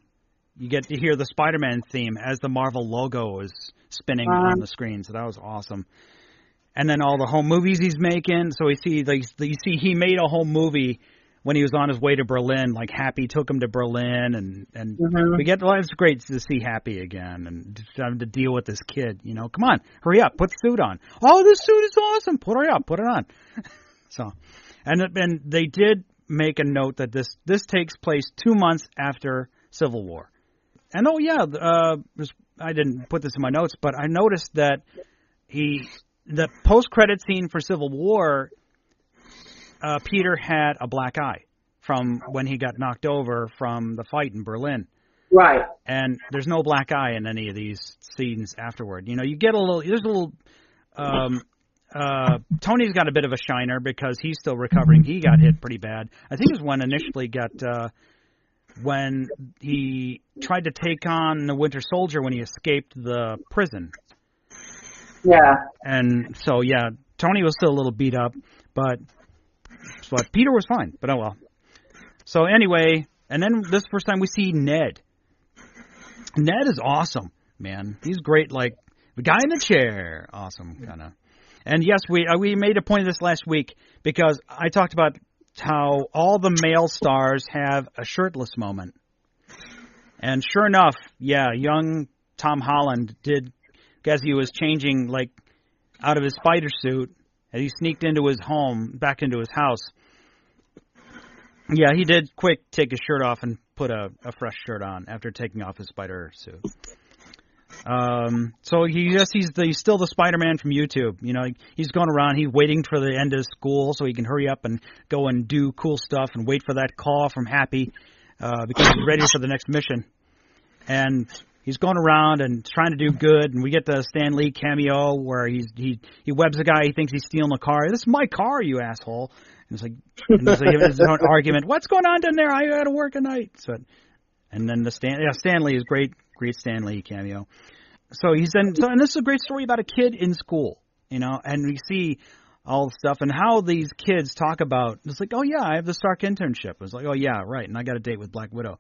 you get to hear the Spider-Man theme as the Marvel logo is spinning on the screen. So that was awesome. And then all the home movies he's making. So you see he made a whole movie when he was on his way to Berlin, like Happy took him to Berlin, and it's great to see Happy again and having to deal with this kid. Come on, hurry up, put the suit on. Oh, this suit is awesome. Hurry up, put it on. So, and they did make a note that this takes place 2 months after Civil War. And I didn't put this in my notes, but I noticed that the post-credit scene for Civil War, Peter had a black eye from when he got knocked over from the fight in Berlin. Right. And there's no black eye in any of these scenes afterward. You get there's a little, Tony's got a bit of a shiner because he's still recovering. He got hit pretty bad. I think it was when he tried to take on the Winter Soldier when he escaped the prison. Yeah. And so, Tony was still a little beat up, but Peter was fine, but oh well. So anyway, and then this first time we see Ned. Ned is awesome, man. He's great, like the guy in the chair. Awesome, kind of. And yes, we made a point of this last week because I talked about how all the male stars have a shirtless moment. And sure enough, young Tom Holland did, as he was changing like out of his spider suit, and he sneaked into his home, back into his house. Yeah, he did quick take his shirt off and put a fresh shirt on after taking off his spider suit. So he's still the Spider-Man from YouTube. He's going around, he's waiting for the end of school so he can hurry up and go and do cool stuff and wait for that call from Happy because he's ready for the next mission. And he's going around and trying to do good, and we get the Stan Lee cameo where he webs a guy. He thinks he's stealing a car. This is my car, you asshole! And there's his own argument. What's going on down there? I got to work at night. So, and then Stan Lee is great Stan Lee cameo. So and this is a great story about a kid in school, and we see all the stuff and how these kids talk about. It's like, oh yeah, I have the Stark internship. It's like, oh yeah, right, and I got a date with Black Widow.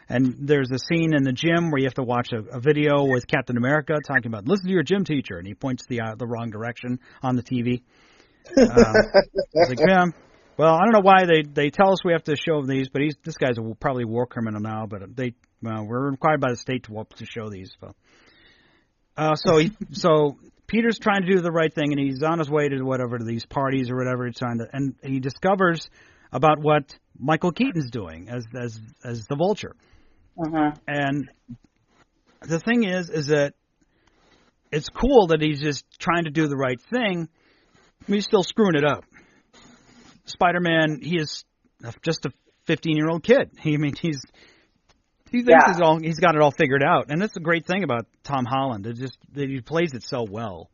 And there's a scene in the gym where you have to watch a video with Captain America talking about, listen to your gym teacher, and he points the wrong direction on the TV. It's like, yeah, well, I don't know why they tell us we have to show these, but this guy's probably a war criminal now, but we're required by the state to show these. So Peter's trying to do the right thing, and he's on his way to these parties or whatever he's trying to, and he discovers about what Michael Keaton's doing as the Vulture. Uh-huh. And the thing is that it's cool that he's just trying to do the right thing, but he's still screwing it up. Spider-Man, he is just a 15-year-old kid. He thinks he's got it all figured out, and that's the great thing about Tom Holland. It's just that he plays it so well.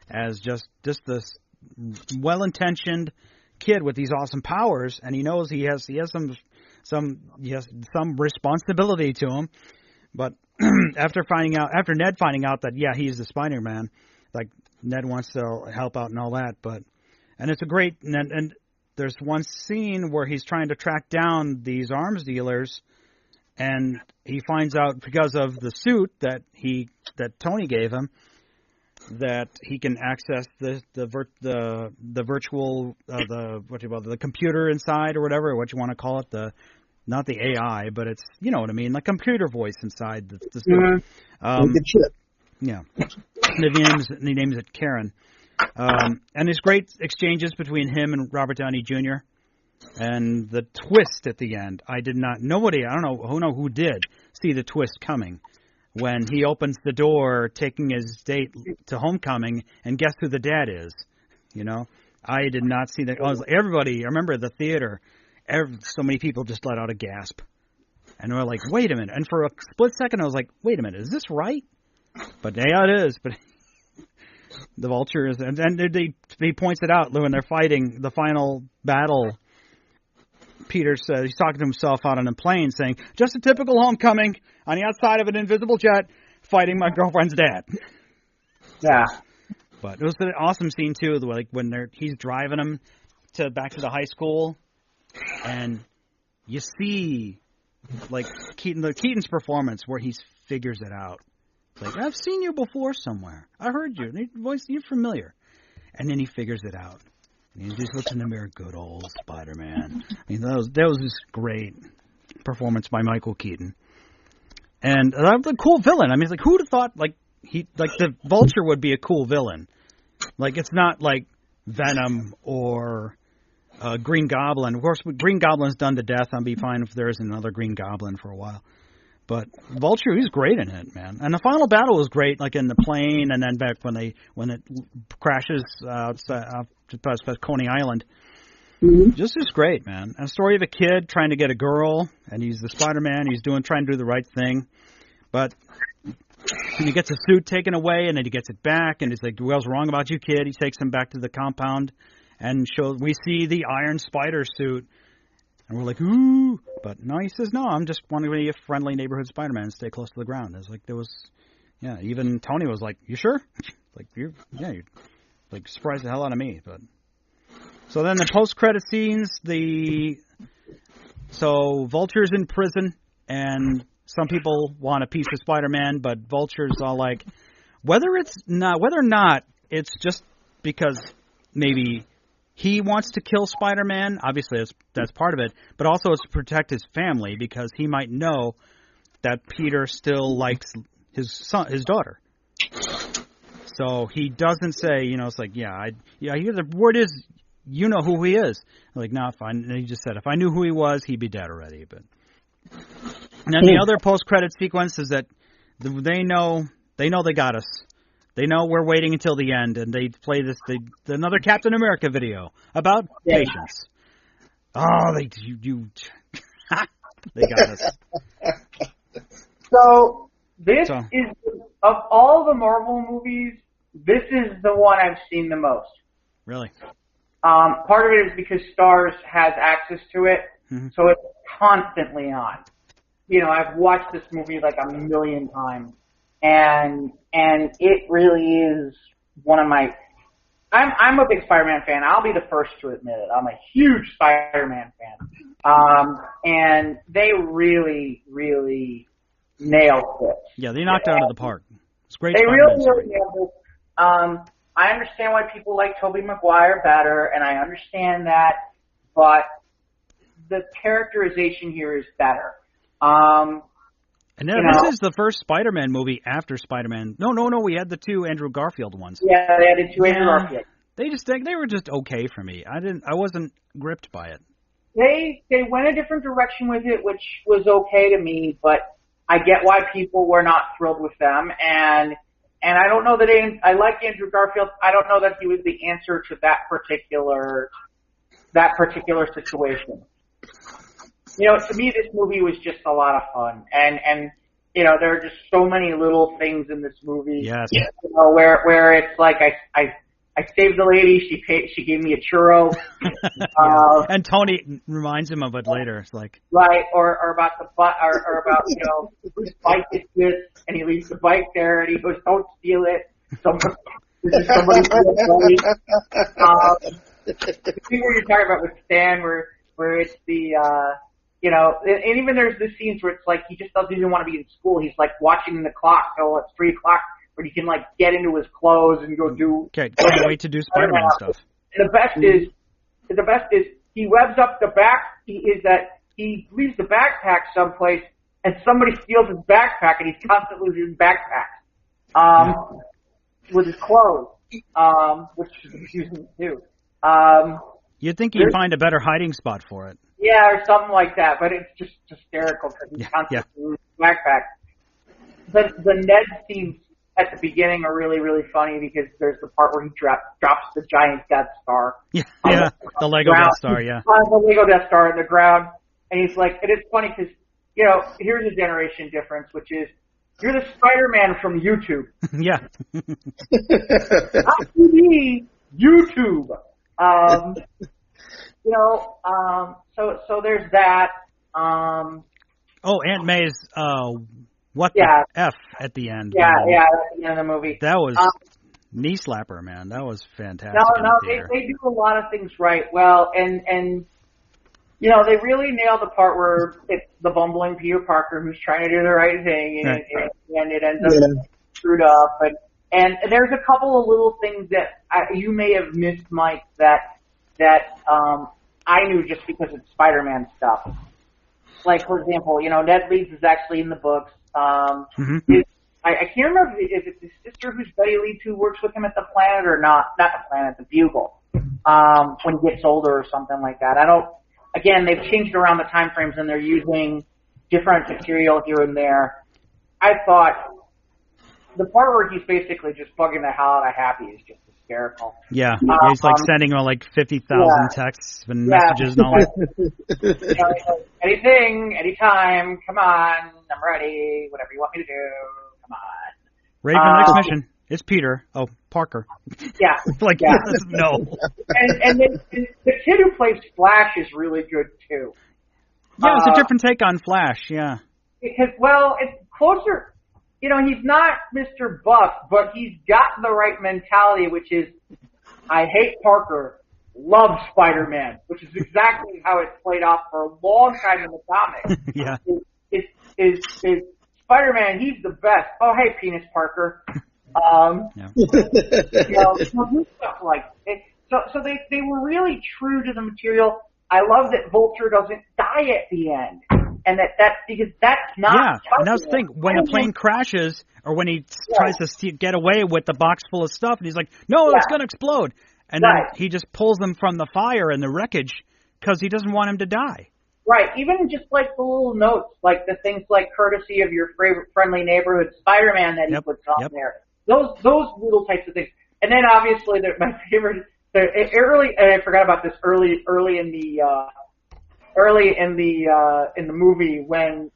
as just this well-intentioned kid with these awesome powers, and he knows he has some responsibility to him. But after Ned finding out that he's the Spider-Man, like Ned wants to help out and all that, and it's a great and there's one scene where he's trying to track down these arms dealers, and he finds out because of the suit that Tony gave him that he can access the virtual the computer inside or whatever, what you want to call it, not the AI, but it's, you know what I mean, like computer voice inside the suit. The chip. Yeah. He names it Karen. And there's great exchanges between him and Robert Downey Jr. And the twist at the end, I don't know who did see the twist coming when he opens the door taking his date to homecoming, and guess who the dad is? You know, I did not see that. Everybody, I remember the theater, so many people just let out a gasp. And we're like, wait a minute. And for a split second, I was like, wait a minute, is this right? But yeah, it is. But the Vulture is, and he points it out when they're fighting the final battle. Peter says he's talking to himself out on a plane, saying, "Just a typical homecoming on the outside of an invisible jet, fighting my girlfriend's dad." Yeah. But it was an awesome scene too, like when he's driving him back to the high school, and you see like Keaton's performance where he figures it out. It's like, I've seen you before somewhere. I heard you. Voice, you're familiar. And then he figures it out. And he just looks in the mirror, good old Spider-Man. I mean, that was just great performance by Michael Keaton. And a cool villain. I mean, it's like, who'd have thought, the Vulture would be a cool villain? Like, it's not like Venom or Green Goblin. Of course, Green Goblin's done to death. I'd be fine if there isn't another Green Goblin for a while. But Vulture, he's great in it, man. And the final battle was great, like in the plane, and then back when it crashes past Coney Island. Mm-hmm. Just great, man. And a story of a kid trying to get a girl, and he's the Spider-Man. He's trying to do the right thing, but he gets a suit taken away, and then he gets it back, and he's like, "What's wrong about you, kid?" He takes him back to the compound, and we see the Iron Spider suit. And we're like, ooh. But no, he says, no, I'm just wanting to be a friendly neighborhood Spider-Man and stay close to the ground. Even Tony was like, you sure? You're like surprised the hell out of me. But so then the post-credit scenes, so Vulture's in prison, and some people want a piece of Spider-Man, but Vulture's all like, whether or not it's just because maybe he wants to kill Spider-Man. Obviously, that's part of it. But also it's to protect his family, because he might know that Peter still likes his daughter. So he doesn't say, it's like, the word is, you know who he is. I'm like, no, fine. And he just said, if I knew who he was, he'd be dead already. But and then the other post-credit sequence is that they know they got us. They know we're waiting until the end, and they play another Captain America video about patience. Oh, they got us. So this is, of all the Marvel movies, this is the one I've seen the most. Really? Part of it is because Starz has access to it, so it's constantly on. I've watched this movie like a million times. And it really is one of my. I'm a big Spider-Man fan. I'll be the first to admit it. I'm a huge Spider-Man fan. And they really, really nailed it. Yeah, they knocked it out of the park. It's great. They really nailed it. I understand why people like Tobey Maguire better, and I understand that, but the characterization here is better. And then this is the first Spider-Man movie after Spider-Man. No, we had the two Andrew Garfield ones. Yeah, they had the two Andrew Garfield. They were just okay for me. I wasn't gripped by it. They went a different direction with it, which was okay to me, but I get why people were not thrilled with them, and I don't know that I like Andrew Garfield. I don't know that he was the answer to that particular situation. To me, this movie was just a lot of fun, and there are just so many little things in this movie. Yes. Where it's like I saved the lady. She gave me a churro. And Tony reminds him of it later. It's like right, or about the or about whose bike is this, and he leaves the bike there, and he goes, "Don't steal it." Somebody the thing where you're talking about with Stan, where it's the and even there's the scenes where it's like he just doesn't even want to be in school. He's like watching the clock till it's 3 o'clock, where he can like get into his clothes and go do. Okay, can't wait to do Spider-Man stuff. And the best is he webs up the back. He leaves the backpack someplace, and somebody steals his backpack, and he's constantly using backpacks with his clothes, which is confusing too. You'd think you'd find a better hiding spot for it. Yeah, or something like that, but it's just hysterical because he's constantly using his backpack. The Ned scenes at the beginning are really, really funny because there's the part where he drops the giant Death Star. Yeah, the Lego Death Star, yeah. The Lego Death Star in the ground. And he's like, and it's funny because, here's a generation difference, which is, you're the Spider-Man from YouTube. Yeah. Not TV, YouTube. So there's that. Aunt May's, what the F at the end. Yeah, at the end of the movie. That was knee slapper, man. That was fantastic. They do a lot of things right. Well, and they really nail the part where it's the bumbling Peter Parker who's trying to do the right thing, and it ends up screwed up. And there's a couple of little things that you may have missed, Mike, that I knew just because it's Spider-Man stuff. Like, for example, Ned Leeds is actually in the books. I can't remember if it's his sister who's Betty Leeds who works with him at the Planet or not the Planet, the Bugle, when he gets older or something like that. Again, they've changed around the time frames and they're using different material here and there. I thought the part where he's basically just bugging the hell out of Happy is just hysterical. Yeah, he's like sending her like 50,000 texts and messages and all that. Anything, anytime, come on, I'm ready, whatever you want me to do, come on. Ready for the next mission. It's Peter. Oh, Parker. Yeah. No. And then the kid who plays Flash is really good too. Yeah, it's a different take on Flash, yeah. Because, it's closer. He's not Mr. Buff, but he's got the right mentality, which is, I hate Parker, love Spider-Man, which is exactly how it's played out for a long time in the comics. Yeah. Is Spider-Man, he's the best. Oh, hey, Penis Parker. Stuff like it. So they were really true to the material. I love that Vulture doesn't die at the end. And that's because that's not. Yeah, and that's the thing. When the plane crashes, or when he tries to get away with the box full of stuff, and he's like, "No, it's going to explode," and then he just pulls them from the fire and the wreckage because he doesn't want him to die. Right. Even just like the little notes, like the things like courtesy of your favorite friendly neighborhood Spider-Man that he puts on there. Those little types of things. And then obviously my favorite. And I forgot about this early in the movie when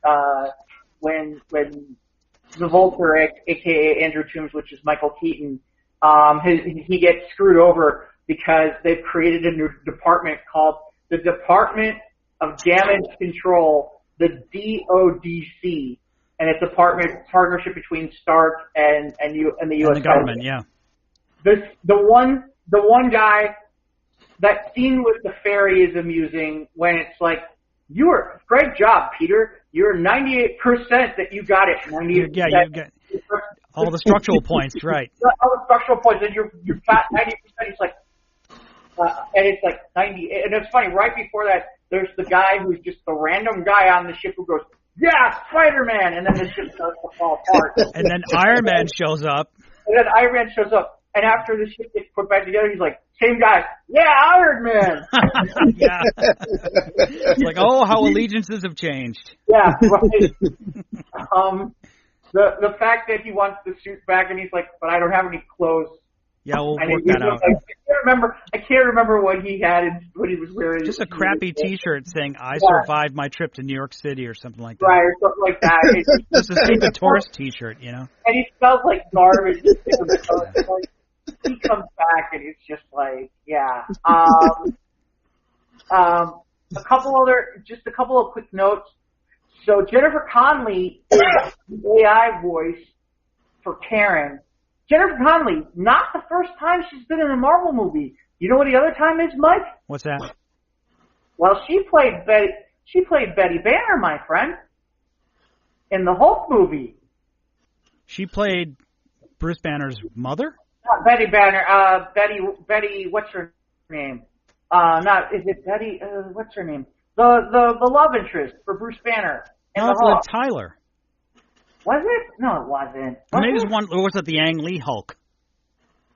the Vulture, aka Andrew Toombs, which is Michael Keaton, he gets screwed over because they've created a new department called the Department of Damage Control, the DODC, and it's a partnership between Stark and the U.S. And the government, yeah. The one guy, that scene with the ferry is amusing when it's like, great job, Peter. You're 98% that you got it. 98%. Yeah, you got all the structural points, right. All the structural points, and you've got 90%. It's like, and it's like 90. And it's funny, right before that, there's the guy who's just the random guy on the ship who goes, yeah, Spider-Man, and then the ship starts to fall apart. And then Iron Man shows up. And after the ship gets put back together, he's like, same guy, yeah, Iron Man. Yeah. It's like, oh, how allegiances have changed. Yeah, right. The fact that he wants the suit back and he's like, but I don't have any clothes. Yeah, we'll I work that out. I can't remember what he had and what he was wearing. Just a crappy T-shirt saying "I survived my trip to New York City" or something like that. Right, or something like that. Just a stupid tourist T-shirt, you know. And he smells like garbage. He comes back and it's just like, yeah. A couple of quick notes. So Jennifer Connelly is the AI voice for Karen. Jennifer Connelly, not the first time she's been in a Marvel movie. You know what the other time is, Mike? What's that? Well, she played Betty Banner, my friend, in the Hulk movie. She played Bruce Banner's mother? Not Betty Banner. Betty. What's her name? Is it Betty? What's her name? The love interest for Bruce Banner. No, it's Liv Tyler. Was it? No, it wasn't. Maybe was it the Ang Lee Hulk?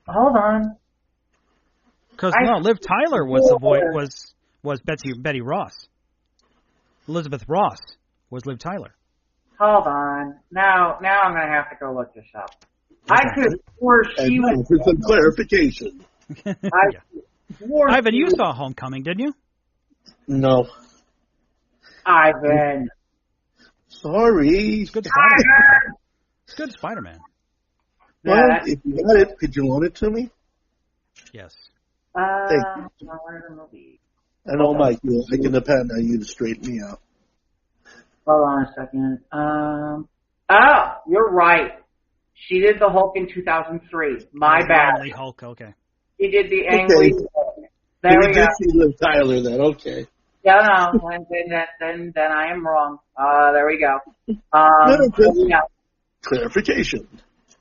Hold on. Because Liv Tyler was the voice was Betty Ross. Elizabeth Ross was Liv Tyler. Hold on. Now I'm gonna have to go look this up. I could swear she was. For some clarification. Ivan, you saw Homecoming, didn't you? No. Ivan. Sorry. It's good Spider-Man. It's good Spider-Man. Well, if you got it, could you loan it to me? Yes. Thank you. I know, Mike, I can depend on you to straighten me out. Hold on a second. You're right. She did the Hulk in 2003. My bad. Ang Lee Hulk, okay. She did the Ang Lee Hulk. There we go. See Liv Tyler then, okay. Yeah, no, then I am wrong. There we go. Yeah. Clarification.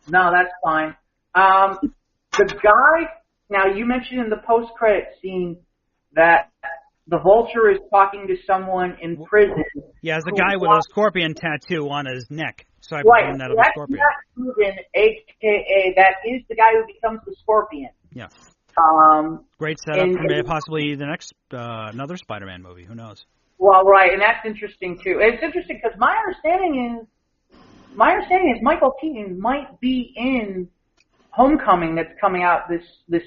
No, that's fine. The guy, now you mentioned in the post-credit scene that the Vulture is talking to someone in prison. Yeah, it's a guy with a scorpion tattoo on his neck. So I presume that of a scorpion. That's Ruben, a.k.a. that is the guy who becomes the Scorpion. Yeah. Great setup for possibly the next another Spider-Man movie. Who knows? Well, right, and that's interesting too. It's interesting because my understanding is Michael Keaton might be in Homecoming that's coming out this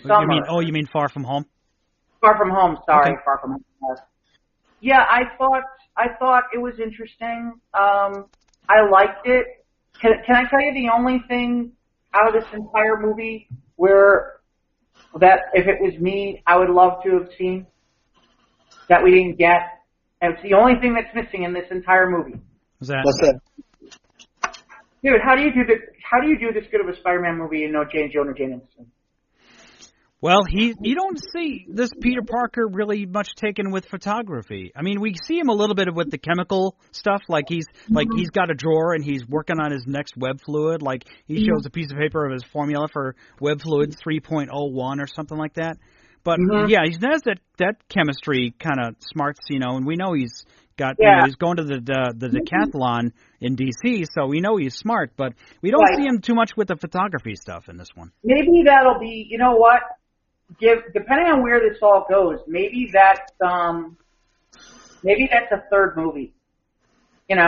summer. You mean Far From Home? Far From Home. Sorry, okay. Far From Home. Yeah, I thought it was interesting. I liked it. Can I tell you the only thing out of this entire movie where that if it was me, I would love to have seen that we didn't get? And it's the only thing that's missing in this entire movie. What's that? Dude, how do you do this good of a Spider-Man movie and no J. Jonah Jameson? Well, you don't see this Peter Parker really much taken with photography. I mean, we see him a little bit with the chemical stuff, like he's got a drawer and he's working on his next web fluid. Like he shows a piece of paper of his formula for web fluid 3.01 or something like that. But yeah, he has that chemistry kind of smarts, and we know he's got. He's going to the decathlon in DC, so we know he's smart. But we don't see him too much with the photography stuff in this one. Maybe that'll be. You know what? Depending on where this all goes, maybe that's a third movie. Maybe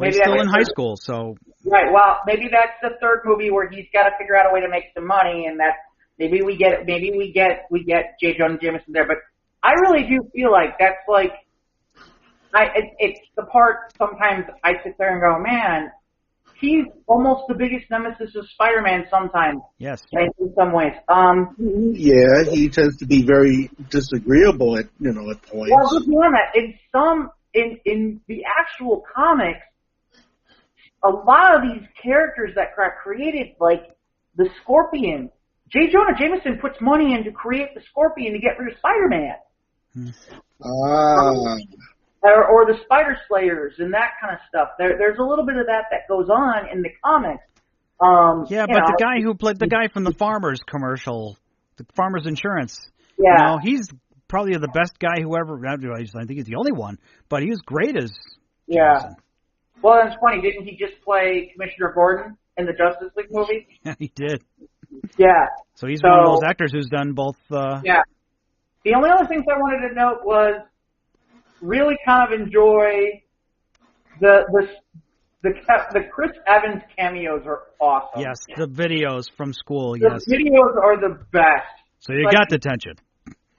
he's still in high school, so right. Well, maybe that's the third movie where he's got to figure out a way to make some money, and that maybe we get J. Jonah Jameson there. But I really do feel like that's like it's the part sometimes I sit there and go, man. He's almost the biggest nemesis of Spider-Man sometimes. Yes. In some ways. Yeah, he tends to be very disagreeable at points. Well, just beyond that, in the actual comics, a lot of these characters that got created, like the Scorpion, J. Jonah Jameson puts money in to create the Scorpion to get rid of Spider-Man. Or the Spider Slayers and that kind of stuff. There's a little bit of that goes on in the comics. The guy who played the guy from the Farmers commercial, the Farmers Insurance. Yeah. He's probably the best guy who ever. I think he's the only one, but he was great as. Yeah. Jameson. Well, that's funny. Didn't he just play Commissioner Gordon in the Justice League movie? Yeah, he did. Yeah. So he's one of those actors who's done both. Yeah. The only other things I wanted to note was. Really kind of enjoy the The Chris Evans cameos are awesome. Yes, the videos from school. The videos are the best. So you got detention.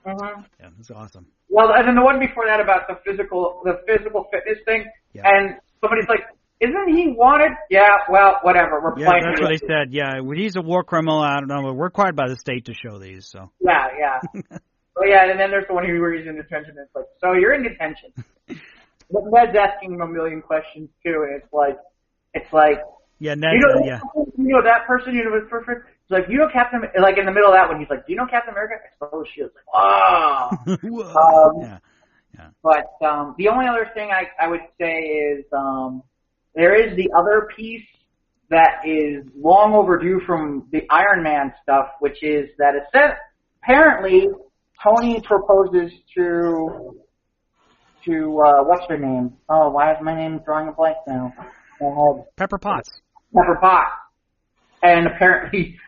Mm-hmm. Yeah, that's awesome. Well, and then the one before that about the physical fitness thing, and somebody's like, "Isn't he wanted?" Yeah, well, whatever. We're playing. That's what he said. Yeah, he's a war criminal. I don't know. We're required by the state to show these. So. Yeah. Well, yeah, and then there's the one where he's in detention. And it's like, so you're in detention. But Ned's asking him a million questions too, and it's like. Yeah, Ned. You know that person. You know was perfect. It's like, you know Captain. Like in the middle of that one, he's like, do you know Captain America? Expose shields. Like, wow. Yeah. But the only other thing I would say is there is the other piece that is long overdue from the Iron Man stuff, which is that apparently Tony proposes to what's her name? Oh, why is my name drawing a blank now? Pepper Potts. Pepper Potts. And apparently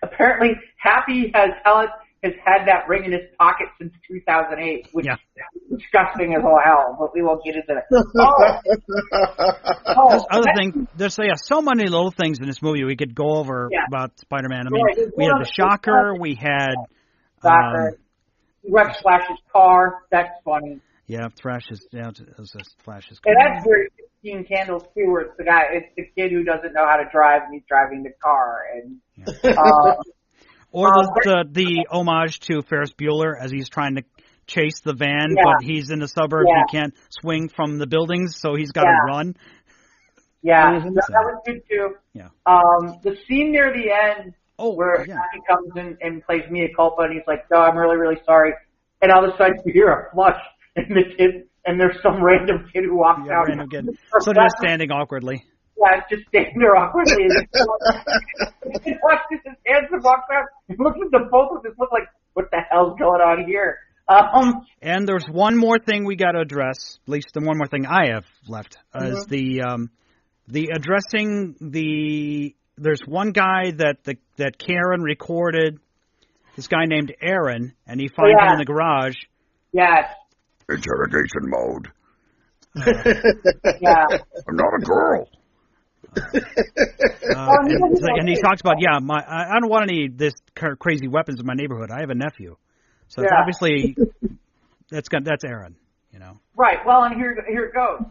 Happy has had that ring in his pocket since 2008, which is disgusting as all hell, but we won't get into that. Other thing, there's so many little things in this movie we could go over about Spider-Man. I mean, we had the Shocker, we had... He wrecks Flash's car, that's funny. Yeah, Flash's car. And that's where 16 Candles, too, where it's the kid who doesn't know how to drive and he's driving the car. And Or the homage to Ferris Bueller as he's trying to chase the van, but he's in the suburbs and he can't swing from the buildings, so he's got to run. Yeah, that was good too. Yeah. The scene near the end where Happy comes in and plays Mea Culpa and he's like, "No, I'm really, really sorry." And all of a sudden you hear a flush and there's some random kid who walks out. Random kid. So they're standing awkwardly. Yeah, it's just standing there awkwardly. He watches his hands and walks out. He looks at the both of us, look like, what the hell's going on here? And there's one more thing we got to address, at least the one more thing I have left, is the addressing the. There's one guy that Karen recorded, this guy named Aaron, and he finds him in the garage. Yes. Interrogation mode. Yeah. I'm not a girl. And he talks about, I don't want any of this crazy weapons in my neighborhood. I have a nephew, so it's obviously that's Aaron, you know. Right. Well, and here it goes.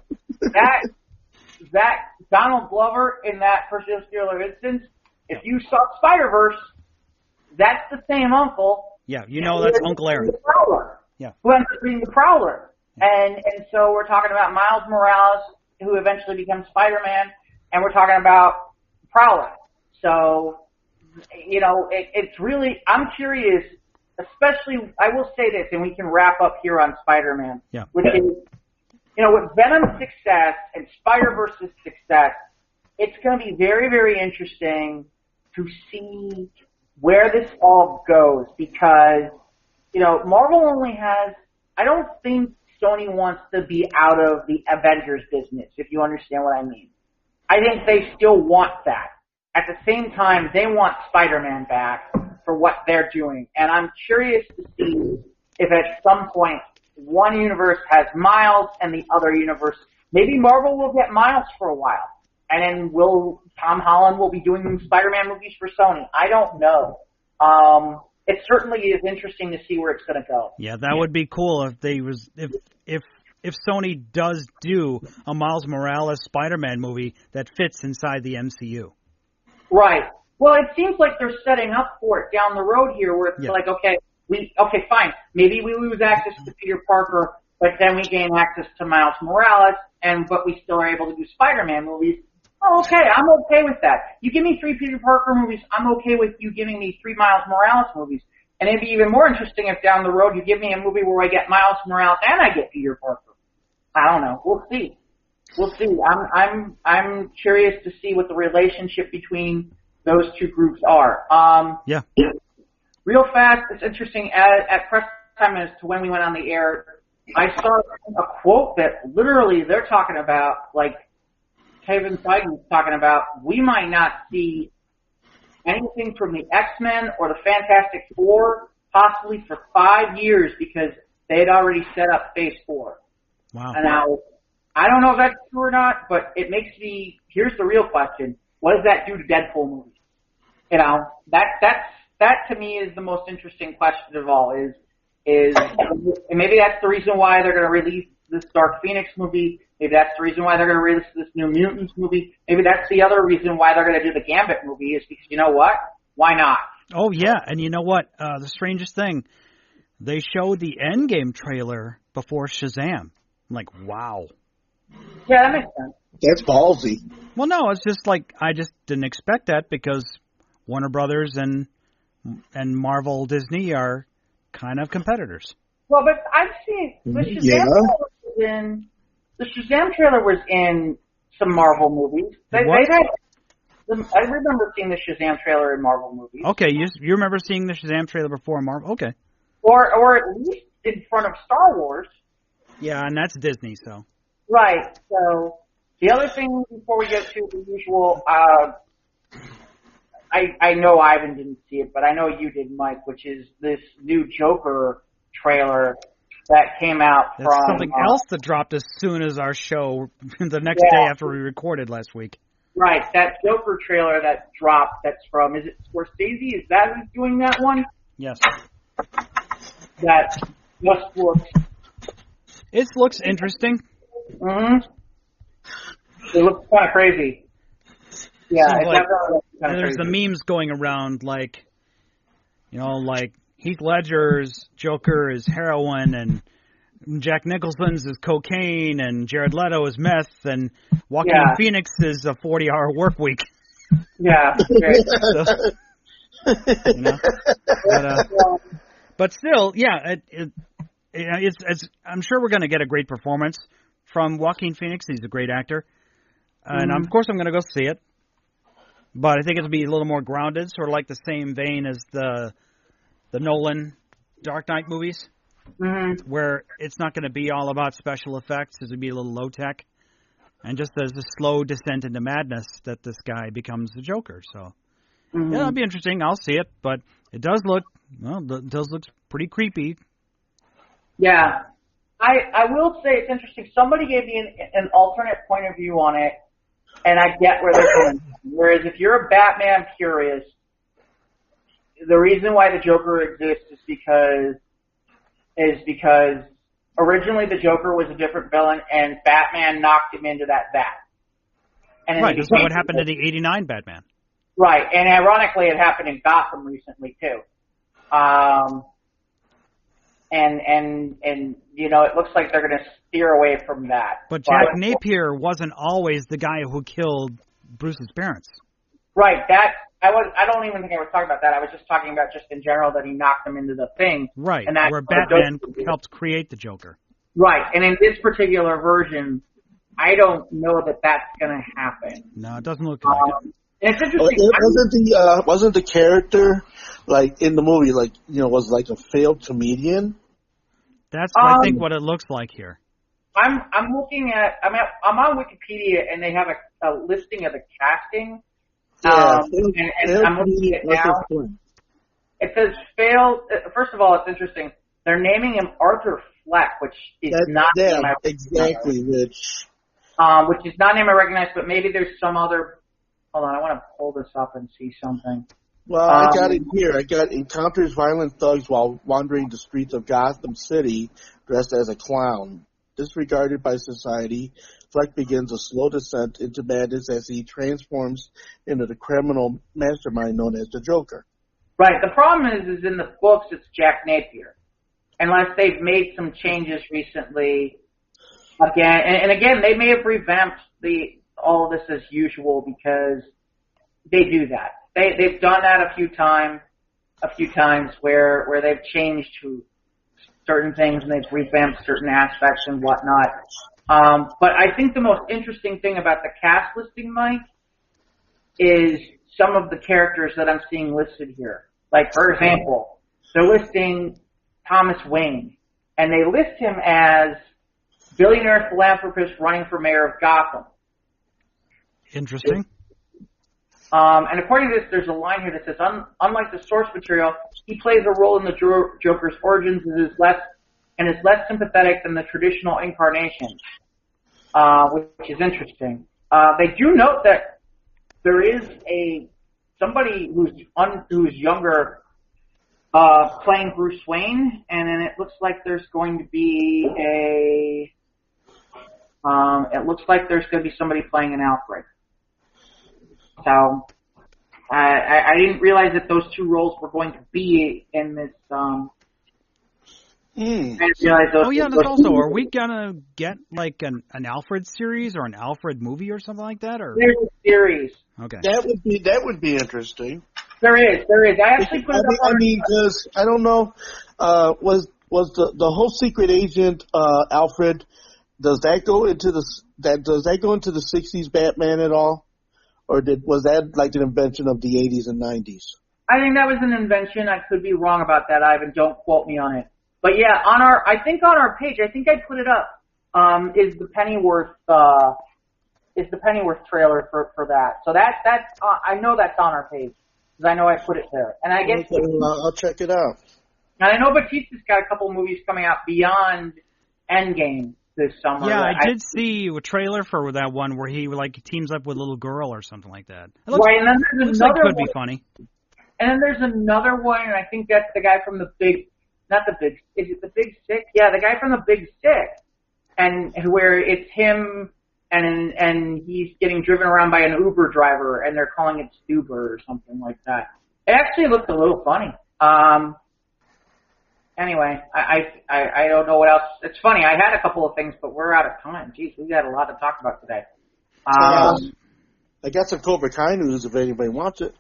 That Donald Glover in that particular instance, if you saw Spider-Verse, that's the same uncle. Yeah, you know that's Uncle Aaron. The Prowler. Yeah. Who ends up being the Prowler. And so we're talking about Miles Morales, who eventually becomes Spider-Man, and we're talking about Prowler. So, you know, it's really, I'm curious, especially, I will say this, and we can wrap up here on Spider-Man, which is, you know, with Venom's success and Spider-Verse's success, it's going to be very, very interesting to see where this all goes because, you know, Marvel only has, I don't think Sony wants to be out of the Avengers business, if you understand what I mean. I think they still want that. At the same time, they want Spider-Man back for what they're doing. And I'm curious to see if at some point one universe has Miles and the other universe, maybe Marvel will get Miles for a while. And then Tom Holland will be doing Spider-Man movies for Sony. I don't know. It certainly is interesting to see where it's going to go. Yeah, that would be cool if Sony does do a Miles Morales Spider-Man movie that fits inside the MCU. Right. Well, it seems like they're setting up for it down the road here, where it's like, okay, fine, maybe we lose access to Peter Parker, but then we gain access to Miles Morales, but we still are able to do Spider-Man movies. Oh, okay, I'm okay with that. You give me 3 Peter Parker movies, I'm okay with you giving me 3 Miles Morales movies. And it'd be even more interesting if down the road you give me a movie where I get Miles Morales and I get Peter Parker. I don't know. We'll see. I'm curious to see what the relationship between those two groups are. Real fast, it's interesting at press time as to when we went on the air. I saw a quote that literally they're talking about, like Kevin Feige was talking about, we might not see anything from the X-Men or the Fantastic Four possibly for 5 years because they had already set up Phase 4. Wow. And now, I don't know if that's true or not, but it makes me. Here's the real question: what does that do to Deadpool movies? You know, that to me is the most interesting question of all. Is and maybe that's the reason why they're going to release this Dark Phoenix movie. Maybe that's the reason why they're going to release this New Mutants movie. Maybe that's the other reason why they're going to do the Gambit movie is because you know what? Why not? Oh yeah, and you know what? The strangest thing, they showed the Endgame trailer before Shazam. I'm like, wow. Yeah, that makes sense. That's ballsy. Well, no, it's just like I just didn't expect that because Warner Brothers and Marvel Disney are kind of competitors. Well, but I've seen the Shazam trailer was in some Marvel movies. I remember seeing the Shazam trailer in Marvel movies. Okay, you remember seeing the Shazam trailer before Marvel? Okay. Or at least in front of Star Wars. Yeah, and that's Disney, so. Right. So the other thing before we get to the usual, I know Ivan didn't see it, but I know you did, Mike, which is this new Joker trailer that came out That's from something else that dropped as soon as our show the next day after we recorded last week. Right, that Joker trailer that dropped. That's from. Is it Scorsese? Is that who's doing that one? Yes. That just looks. It looks interesting. Mm-hmm. It looks kind of crazy. Yeah, it's like, kind of there's crazy. the memes going around like Heath Ledger's Joker is heroin and Jack Nicholson's is cocaine and Jared Leto is meth and Joaquin Phoenix is a 40-hour work week. Yeah. Great. But still, yeah, it's I'm sure we're going to get a great performance from Joaquin Phoenix. He's a great actor. And of course I'm going to go see it. But I think it'll be a little more grounded, sort of like the same vein as the Nolan Dark Knight movies, where it's not going to be all about special effects. It'll be a little low-tech. And just there's a slow descent into madness that this guy becomes the Joker. So, yeah, it'll be interesting. I'll see it. But it does look pretty creepy. Yeah. I will say it's interesting. Somebody gave me an alternate point of view on it, and I get where they're coming from. Whereas if you're a Batman purist, the reason why the Joker exists is because originally the Joker was a different villain, and Batman knocked him into that bat. And right, that's what happened to the '89 Batman. Right, and ironically, it happened in Gotham recently too. And you know, it looks like they're going to steer away from that. But Jack Napier wasn't always the guy who killed Bruce's parents. Right, I don't even think I was talking about that. I was just talking about just in general that he knocked them into the thing. Right, and that where Batman helped create the Joker. Right, and in this particular version, I don't know that that's going to happen. No, it doesn't look like it. And it's interesting. Wasn't the character like in the movie was like a failed comedian? That's I think what it looks like here. I'm on Wikipedia and they have a listing of the casting. And I'm looking at it now. It says failed. First of all, it's interesting. They're naming him Arthur Fleck, which is not exactly which is not name I recognize, but maybe there's some other. Hold on, I want to pull this up and see something. Well, I got it here. I got encounters violent thugs while wandering the streets of Gotham City dressed as a clown. Disregarded by society, Fleck begins a slow descent into madness as he transforms into the criminal mastermind known as the Joker. Right. The problem is in the books it's Jack Napier. Unless they've made some changes recently. Again, and again, they may have revamped all of this as usual because they do that. They've done that a few times where they've changed to certain things and they've revamped certain aspects and whatnot. But I think the most interesting thing about the cast listing, Mike, is some of the characters that I'm seeing listed here. Like, for example, they're listing Thomas Wayne, and they list him as billionaire philanthropist running for mayor of Gotham. Interesting. And according to this, there's a line here that says, unlike the source material, he plays a role in the Joker's origins and is less sympathetic than the traditional incarnation. which is interesting. They do note that there is somebody who's younger playing Bruce Wayne, and then it looks like there's going to be somebody playing an Alfred. So I didn't realize that those two roles were going to be in this. I didn't realize those. Oh yeah, that's also. Are we gonna get like an Alfred series or an Alfred movie or something like that? Or there's a series. Okay. That would be interesting. There is. I actually put it up. I mean, because I don't know, was the whole secret agent Alfred? Does that go into the 60s Batman at all, or was that like an invention of the 80s and 90s? I think that was an invention. I could be wrong about that, Ivan. Don't quote me on it. But yeah, I think on our page, I think I put it up. Is the Pennyworth trailer for that? So that's I know that's on our page because I know I put it there. And I guess I'll check it out. And I know Batista's got a couple of movies coming out beyond Endgame this summer. Yeah, I did see a trailer for that one where he like teams up with a little girl or something like that. It looks, right, and then there's another like could one. Be funny. And then there's another one, and I think that's the guy from is it the Big Sick? Yeah, the guy from the Big Sick, and where it's him and he's getting driven around by an Uber driver, and they're calling it Stuber or something like that. It actually looked a little funny. Anyway, I don't know what else. It's funny. I had a couple of things, but we're out of time. Jeez, we got a lot to talk about today. I got some Cobra Kai news if anybody wants it.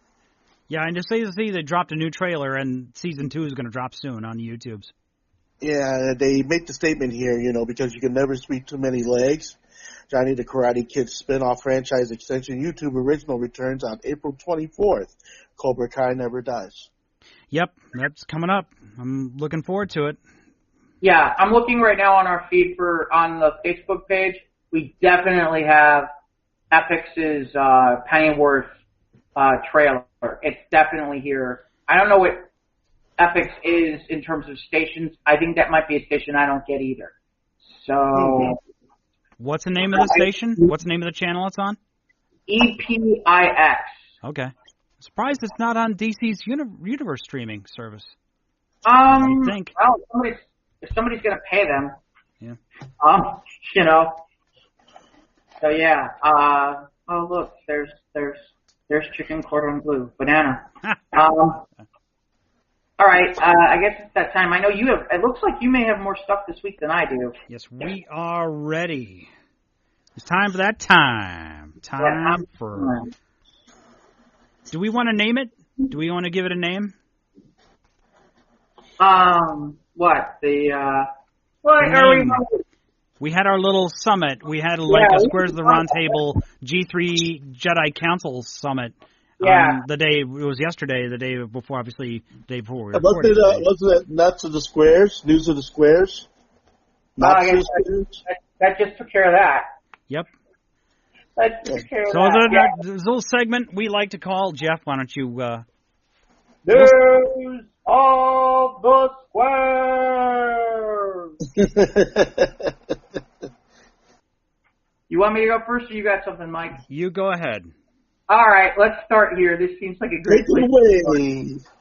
Yeah, and just say they dropped a new trailer, and season 2 is going to drop soon on the YouTubes. Yeah, they make the statement here, because you can never sweep too many legs. Johnny the Karate Kid spin-off franchise extension YouTube original returns on April 24th. Cobra Kai Never Dies. Yep, that's coming up. I'm looking forward to it. Yeah, I'm looking right now on our feed on the Facebook page. We definitely have Epix's Pennyworth trailer. It's definitely here. I don't know what Epix is in terms of stations. I think that might be a station I don't get either. So, what's the name of the station? What's the name of the channel it's on? EPIX. Okay. Surprised it's not on DC's universe streaming service. I think. Well, if somebody's going to pay them. Yeah. So yeah. Oh look, there's chicken cordon bleu, banana. All right. I guess it's that time. I know you have. It looks like you may have more stuff this week than I do. Yes, we are ready. It's time for that time. For. Do we want to name it? Do we want to give it a name? What? We had our little summit. We had a Squares of the Round Table G3 Jedi Council summit. Yeah. The day, it was yesterday, the day before, obviously, the day before we recorded. Wasn't it Nuts of the Squares? News of the Squares? I guess that just took care of that. Yep. That took care of so that. There's a little segment we like to call, Jeff, why don't you... News of the Squares! You want me to go first, or you got something, Mike? You go ahead. All right, let's start here. This seems like a great place to start.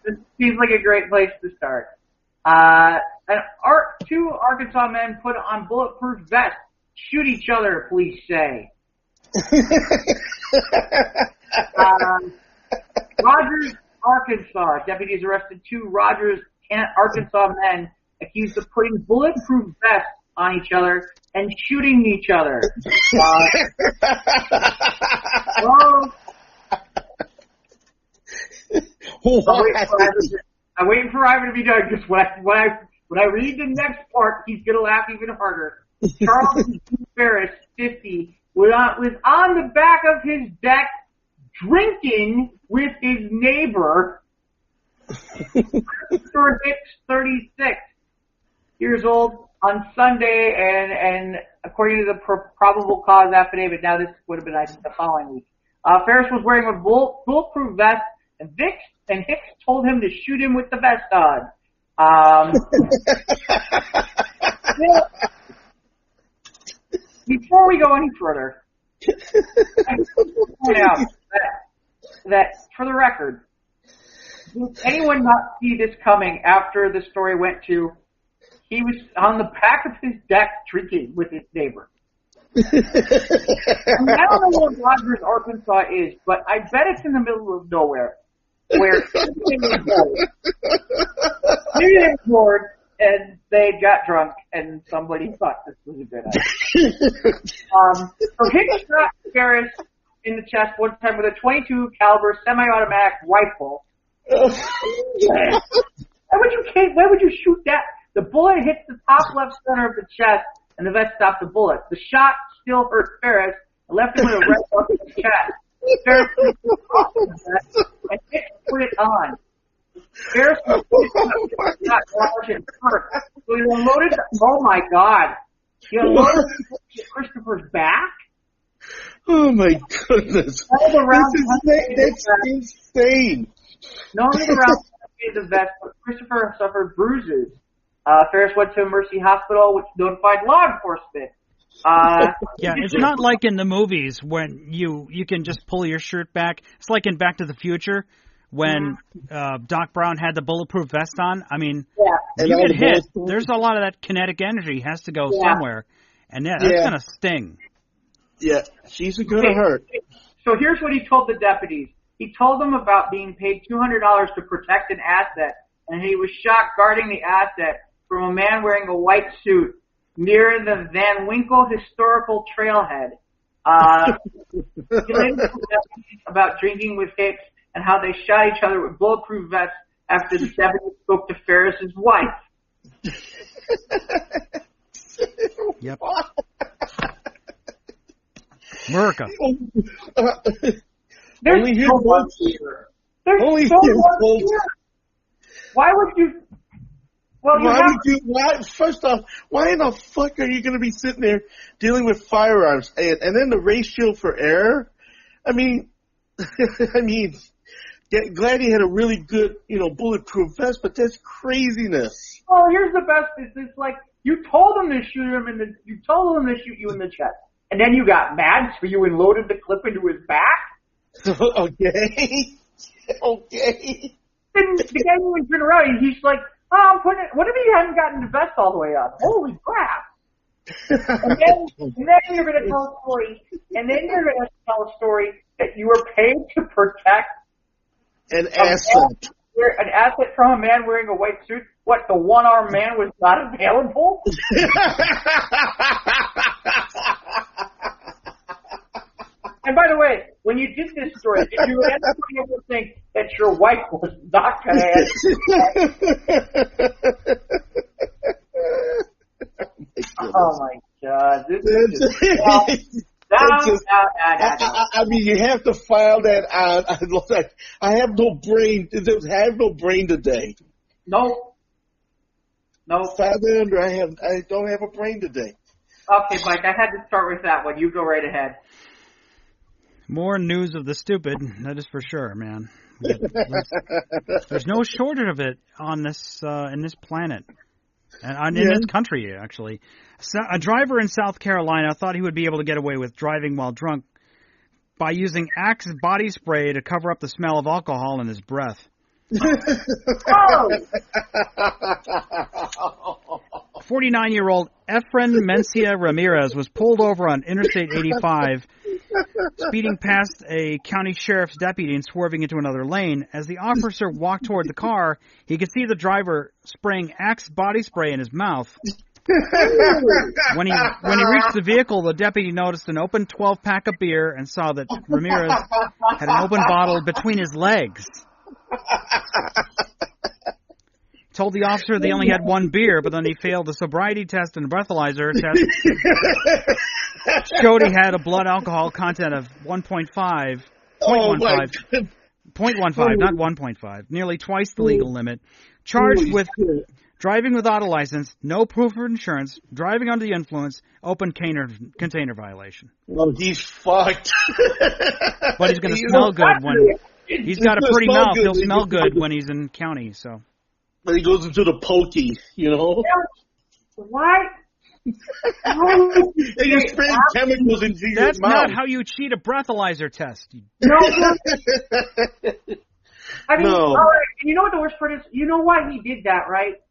This seems like a great place to start. Two Arkansas men put on bulletproof vests, shoot each other, police say. Rogers, Arkansas. Deputies arrested two Rogers, Arkansas men accused of putting bulletproof vests on each other and shooting each other. I'm waiting for Ivan to be done, because when I read the next part, he's going to laugh even harder. Charles Ferris, 50, was on the back of his deck drinking with his neighbor, Christopher Hicks, 36 years old, on Sunday, and according to the probable cause affidavit, now this would have been, I think, the following week. Ferris was wearing a bulletproof vest, and Hicks told him to shoot him with the vest on. before we go any further, I just want to point out that, for the record, did anyone not see this coming after the story went to, he was on the back of his deck drinking with his neighbor? I don't know what Rogers, Arkansas is, but I bet it's in the middle of nowhere, where everything was bored, and they got drunk, and somebody thought this was a good idea. So Hicks shot Ferris in the chest one time with a .22 caliber semi-automatic rifle. Why would you shoot that? The bullet hits the top left center of the chest, and the vet stopped the bullet. The shot still hurt Ferris and left him with a red mark in his chest. Ferris and Hicks put it on. Ferris was not large and hurt. So he unloaded. Oh my God! He unloaded Christopher's back. Oh my goodness! That's insane. Not only the round the vet, but Christopher suffered bruises. Ferris went to Mercy Hospital, which notified law enforcement. Yeah, it's not like in the movies when you can just pull your shirt back. It's like in Back to the Future when Doc Brown had the bulletproof vest on. I mean, you get hit. There's a lot of that kinetic energy has to go somewhere, and that's gonna sting. Yeah, she's gonna hurt. So here's what he told the deputies. He told them about being paid $200 to protect an asset, and he was shot guarding the asset from a man wearing a white suit near the Van Winkle Historical Trailhead. He later told deputies about drinking with Hicks and how they shot each other with bulletproof vests after the deputies spoke to Ferris's wife. Yep. America. There's so much here. There's so much here. Why would you? Well, First off, why in the fuck are you going to be sitting there dealing with firearms and then the ratio for error? I mean, glad he had a really good, bulletproof vest, but that's craziness. Oh, here's the best. It's like you told him to shoot him you told him to shoot you in the chest, and then you got mad, so you unloaded the clip into his back. Okay. Then the guy even turned around and he's like, I'm putting it, what if he hadn't gotten the vest all the way up? Holy crap. and then you're going to tell a story, that you were paid to protect an asset. An asset from a man wearing a white suit. What, the one-armed man was not available? And by the way, when you did this story, did you ever think that your wife was not going to Oh my God! This is I mean, you have to file that out. I have no brain. I have no brain today. No. File that under. I don't have a brain today. Okay, Mike. I had to start with that one. You go right ahead. More news of the stupid, that is for sure, man. There's no shortage of it on this in this planet, and in this country, actually. A driver in South Carolina thought he would be able to get away with driving while drunk by using Axe body spray to cover up the smell of alcohol in his breath. 49-year-old Efren Mencia Ramirez was pulled over on Interstate 85, speeding past a county sheriff's deputy and swerving into another lane. As the officer walked toward the car, he could see the driver spraying Axe body spray in his mouth. When he reached the vehicle, the deputy noticed an open 12-pack of beer and saw that Ramirez had an open bottle between his legs. He told the officer they only had one beer, but then he failed a sobriety test and a breathalyzer test. Showed he had a blood alcohol content of 1.5, 0.15, not 1.5, nearly twice the legal limit. Charged with driving without a license, no proof of insurance, driving under the influence, open container violation. Well, he's fucked. But he's going to smell good when he's got a pretty mouth. He'll smell good when he's in county. So. But he goes into the pokey, Why? And you're spraying chemicals into your That's mouth. not how you cheat a breathalyzer test. No. I mean, No. all right, you know what the worst part is? You know why he did that, right?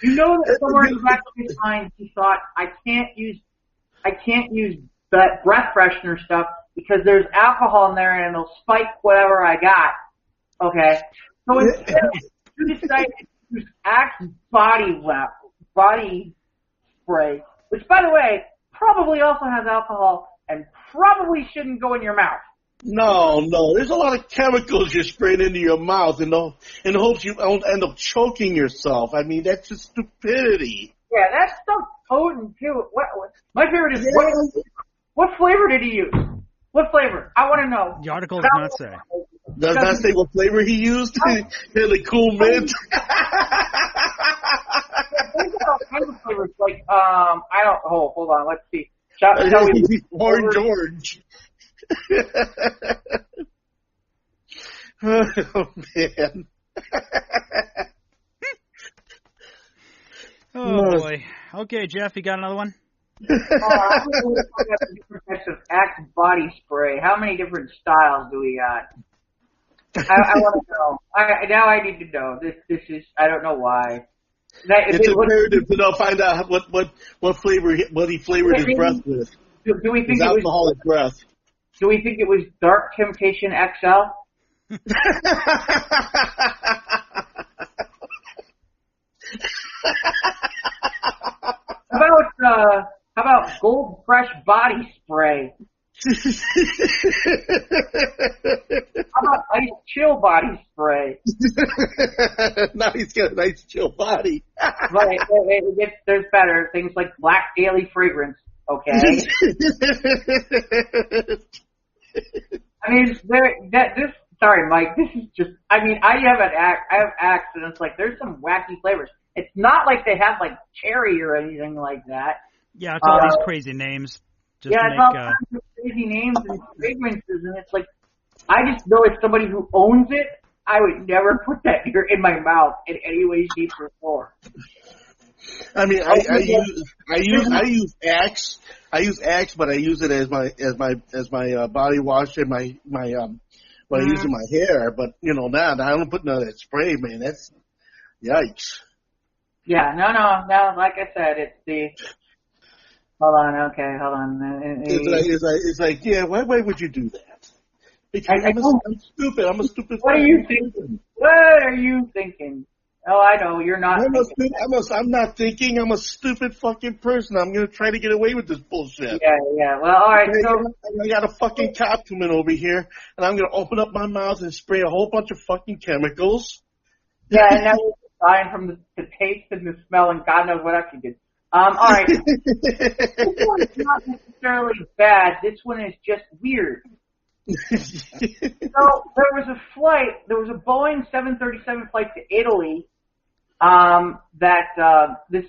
You know that somewhere in the back of his mind he thought, I can't use that breath freshener stuff because there's alcohol in there and it'll spike whatever I got. Okay? So instead, you decided to use Axe body spray, which, by the way, probably also has alcohol and probably shouldn't go in your mouth. No. There's a lot of chemicals you're spraying into your mouth in the hopes you don't end up choking yourself. I mean, that's just stupidity. Yeah, that stuff's potent, too. My favorite is, what flavor did he use? What flavor? I want to know. The article does not say. Does not say what flavor he used? Really cool mint. There's all kinds of flavors, like, hold on, let's see. Orange. Oh, man. Oh, boy. Okay, Jeff, you got another one? I'm going to look at the different types of Axe body spray. How many different styles do we got? I want to know. Now I need to know. This is, I don't know why. It's imperative to find out what flavor, what he flavored his breath with. Do we think his alcoholic breath. Do we think it was Dark Temptation XL? How about Gold Fresh Body Spray? How about Ice Chill Body Spray? Now he's got a nice chill body. Right, there's better things like Black Daily Fragrance. Okay. I mean, sorry, Mike. This is just. I mean, I have Axe, and it's like there's some wacky flavors. It's not like they have like cherry or anything like that. Yeah, it's all these crazy names. It's all kinds of crazy names and fragrances, and it's like I just know as somebody who owns it, I would never put that in my mouth in any way, shape, or form. I mean, I use Axe. I use Axe, but I use it as my body wash and my what I use in my hair. But I don't put none of that spray, man. That's yikes. Yeah, no. Like I said, it's the. Hold on. It's like, yeah. Why would you do that? Because I'm stupid. I'm a stupid. What are you thinking? What are you thinking? Oh, I know you're not. I'm not thinking. I'm a stupid fucking person. I'm gonna try to get away with this bullshit. Yeah. Well, all right. So I got a fucking cop coming over here, and I'm gonna open up my mouth and spray a whole bunch of fucking chemicals. Yeah, and now you're dying from the taste and the smell, and God knows what else you did. All right. This one is not necessarily bad. This one is just weird. So there was a Boeing 737 flight to Italy that this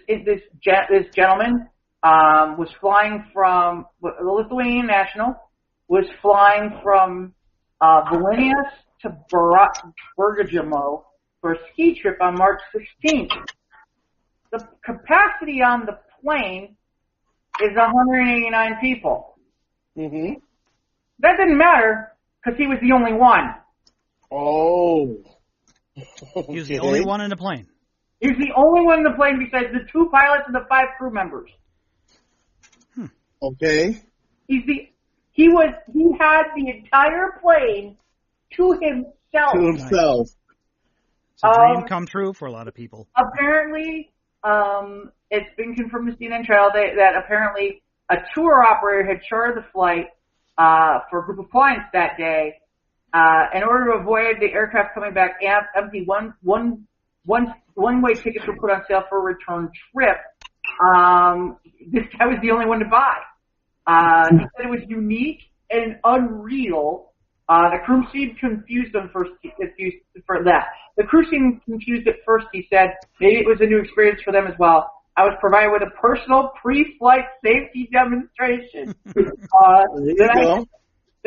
gentleman was flying from the Lithuanian national was flying from Vilnius to Bergamo for a ski trip on March 16th. The capacity on the plane is 189 people. Mm-hmm. That didn't matter because he was the only one. Oh. He was the only one in the plane. He was the only one in the plane besides the 2 pilots and the 5 crew members. Okay. He had the entire plane to himself. It's a dream come true for a lot of people. Apparently, it's been confirmed to CNN Trail that apparently a tour operator had chartered the flight for a group of clients that day in order to avoid the aircraft coming back empty. One-way tickets were put on sale for a return trip. This guy was the only one to buy. He said it was unique and unreal. The crew seemed confused at first. The crew seemed confused at first. He said maybe it was a new experience for them as well. I was provided with a personal pre-flight safety demonstration. Then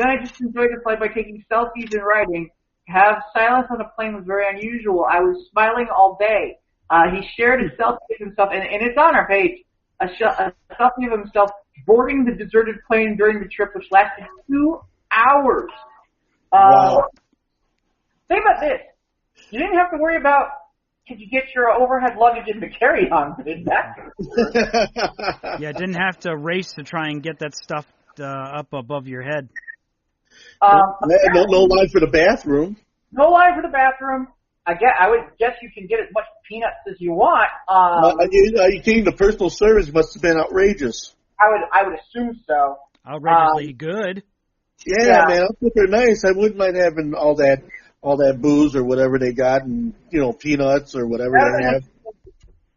I just enjoyed the flight by taking selfies and writing. Have silence on the plane was very unusual. I was smiling all day. He shared his selfie with himself, and it's on our page. a selfie of himself boarding the deserted plane during the trip, which lasted 2 hours. Wow. Think about this. You didn't have to worry about could you get your overhead luggage in the carry-on, did that? Yeah, didn't have to race to try and get that stuff up above your head. No line for the bathroom. No line for the bathroom. I would guess you can get as much peanuts as you want. You think the personal service must have been outrageous. I would assume so. Outrageously good. Yeah, man, I'm super nice. I wouldn't mind having all that booze or whatever they got, and peanuts or whatever they have.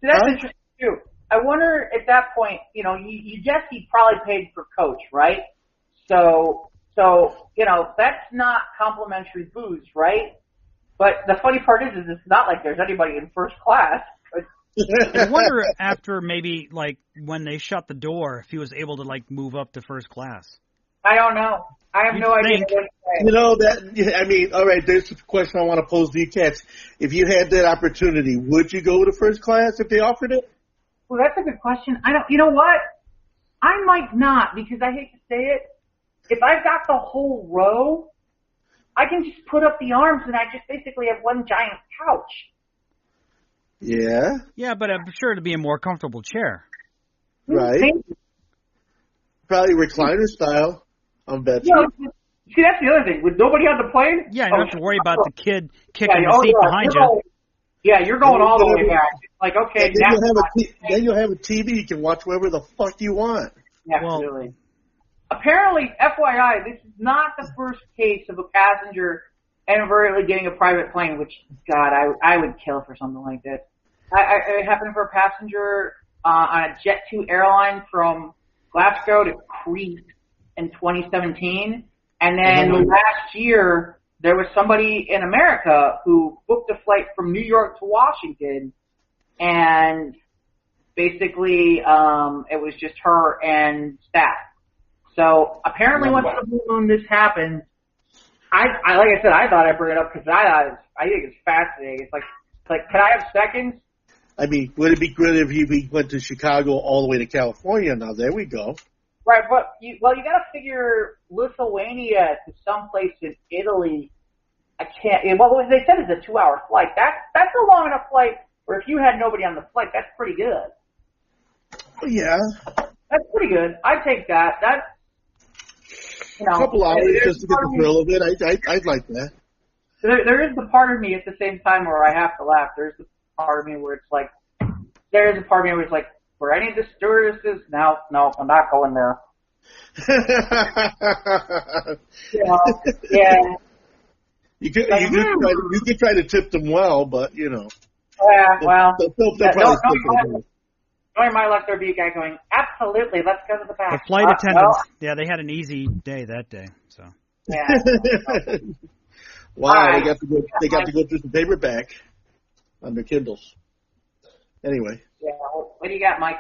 That's interesting too. I wonder at that point, you guess he probably paid for coach, right? So that's not complimentary booze, right? But the funny part is it's not like there's anybody in first class. I wonder after maybe when they shut the door, if he was able to move up to first class. I don't know. I have no idea. All right, there's a question I want to pose to you cats. If you had that opportunity, would you go to first class if they offered it? Well, that's a good question. You know what? I might not, because I hate to say it. If I've got the whole row, I can just put up the arms and I just basically have one giant couch. Yeah. Yeah, but I'm sure it'd be a more comfortable chair. Right. Probably recliner style, I'll bet you. See, that's the other thing. With nobody on the plane? Yeah, you don't have to worry about the kid kicking the seat behind you. Yeah, you're going all the way back. Okay, then you'll have a TV. You can watch wherever the fuck you want. Absolutely. Apparently, FYI, this is not the first case of a passenger inadvertently getting a private plane, which, God, I would kill for something like this. It happened for a passenger on a Jet2 airline from Glasgow to Crete in 2017. And then last year, there was somebody in America who booked a flight from New York to Washington, and basically it was just her and staff. So apparently once the blue moon this happened, like I said, I thought I'd bring it up because I think it's fascinating. It's like, can I have seconds? I mean, would it be good if we went to Chicago all the way to California? Now, there we go. Right, but you got to figure Lithuania to someplace in Italy. I can't. Well, they said it's a 2-hour flight. That's a long enough flight where if you had nobody on the flight, that's pretty good. Yeah. That's pretty good. I take that. That's a couple hours just to get the thrill of it. I'd like that. There is the part of me at the same time where I have to laugh. There's the part of me where it's like, there's a part of me where it's like, were any of the stewardesses? No, I'm not going there. Yeah. You could try to tip them well, but Yeah, well. They'll probably Knowing my luck, there'd be a guy going, absolutely, let's go to the back. The flight attendants, yeah, they had an easy day that day, so. Yeah. Wow, they got to go through the paperback on their Kindles. Anyway. Yeah, what do you got, Mike?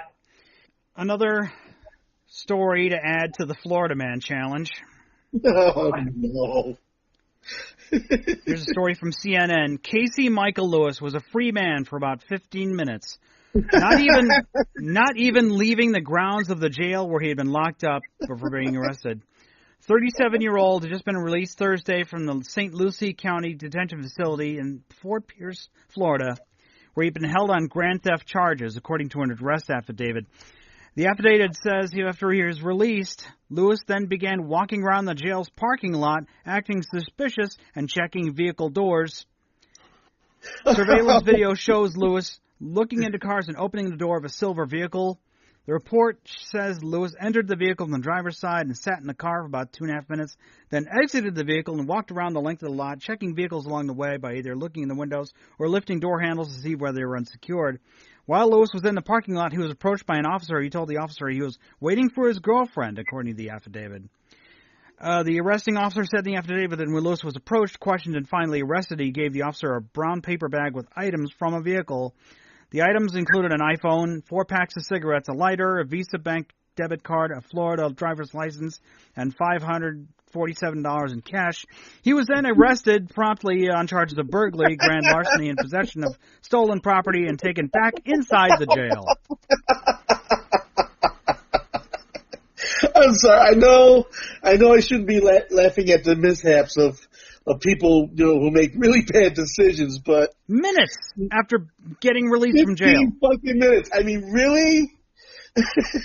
Another story to add to the Florida Man Challenge. Oh, no. Here's a story from CNN. Casey Michael Lewis was a free man for about 15 minutes. Not even leaving the grounds of the jail where he had been locked up before being arrested. 37-year-old had just been released Thursday from the St. Lucie County Detention Facility in Fort Pierce, Florida, where he'd been held on grand theft charges, according to an arrest affidavit. The affidavit says after he was released, Lewis then began walking around the jail's parking lot, acting suspicious and checking vehicle doors. Surveillance video shows Lewis looking into cars and opening the door of a silver vehicle. The report says Lewis entered the vehicle from the driver's side and sat in the car for about 2.5 minutes, then exited the vehicle and walked around the length of the lot, checking vehicles along the way by either looking in the windows or lifting door handles to see whether they were unsecured. While Lewis was in the parking lot, he was approached by an officer. He told the officer he was waiting for his girlfriend, according to the affidavit. The arresting officer said in the affidavit that when Lewis was approached, questioned, and finally arrested, he gave the officer a brown paper bag with items from a vehicle. The items included an iPhone, 4 packs of cigarettes, a lighter, a Visa bank debit card, a Florida driver's license, and $547 in cash. He was then arrested promptly on charges of burglary, grand larceny, and possession of stolen property and taken back inside the jail. I'm sorry. I know I shouldn't be laughing at the mishaps of people, who make really bad decisions, but minutes after getting released from jail. 15 fucking minutes. I mean, really?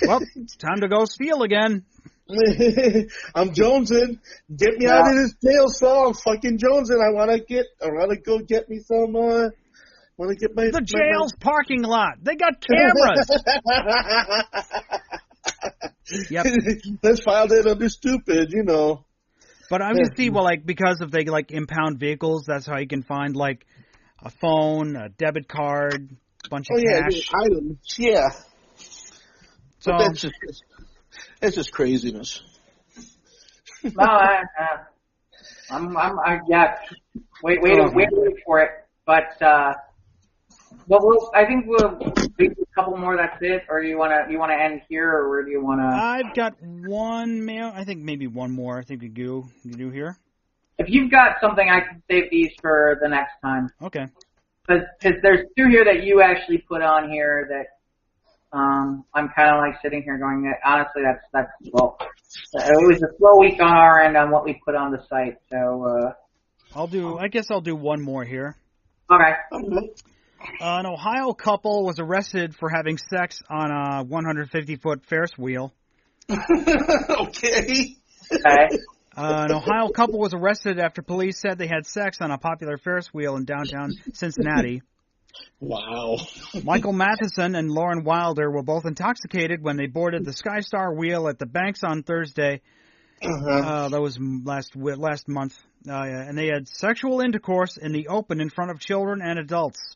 Well, it's time to go steal again. I'm jonesing. Get me out of this jail cell. I'm fucking jonesing. I want to go get me some. Want to get the jail's parking lot. They got cameras. Yep. Let's file that under stupid, But I'm gonna see, because if they impound vehicles, that's how you can find a phone, a debit card, a bunch of cash. Items. Yeah. So but that's just craziness. No, wait for it. But I think we'll do a couple more. That's it. Or you wanna end here, or where do you wanna? I've got one mail. I think maybe one more. I think you do here. If you've got something, I can save these for the next time. Okay. Because there's two here that you actually put on here that I'm kind of sitting here going, honestly, that's slow. It was a slow week on our end on what we put on the site. So I guess I'll do one more here. Okay. An Ohio couple was arrested for having sex on a 150-foot Ferris wheel. Okay. An Ohio couple was arrested after police said they had sex on a popular Ferris wheel in downtown Cincinnati. Wow. Michael Matheson and Lauren Wilder were both intoxicated when they boarded the Skystar wheel at the Banks on Thursday. That was last month. And they had sexual intercourse in the open in front of children and adults.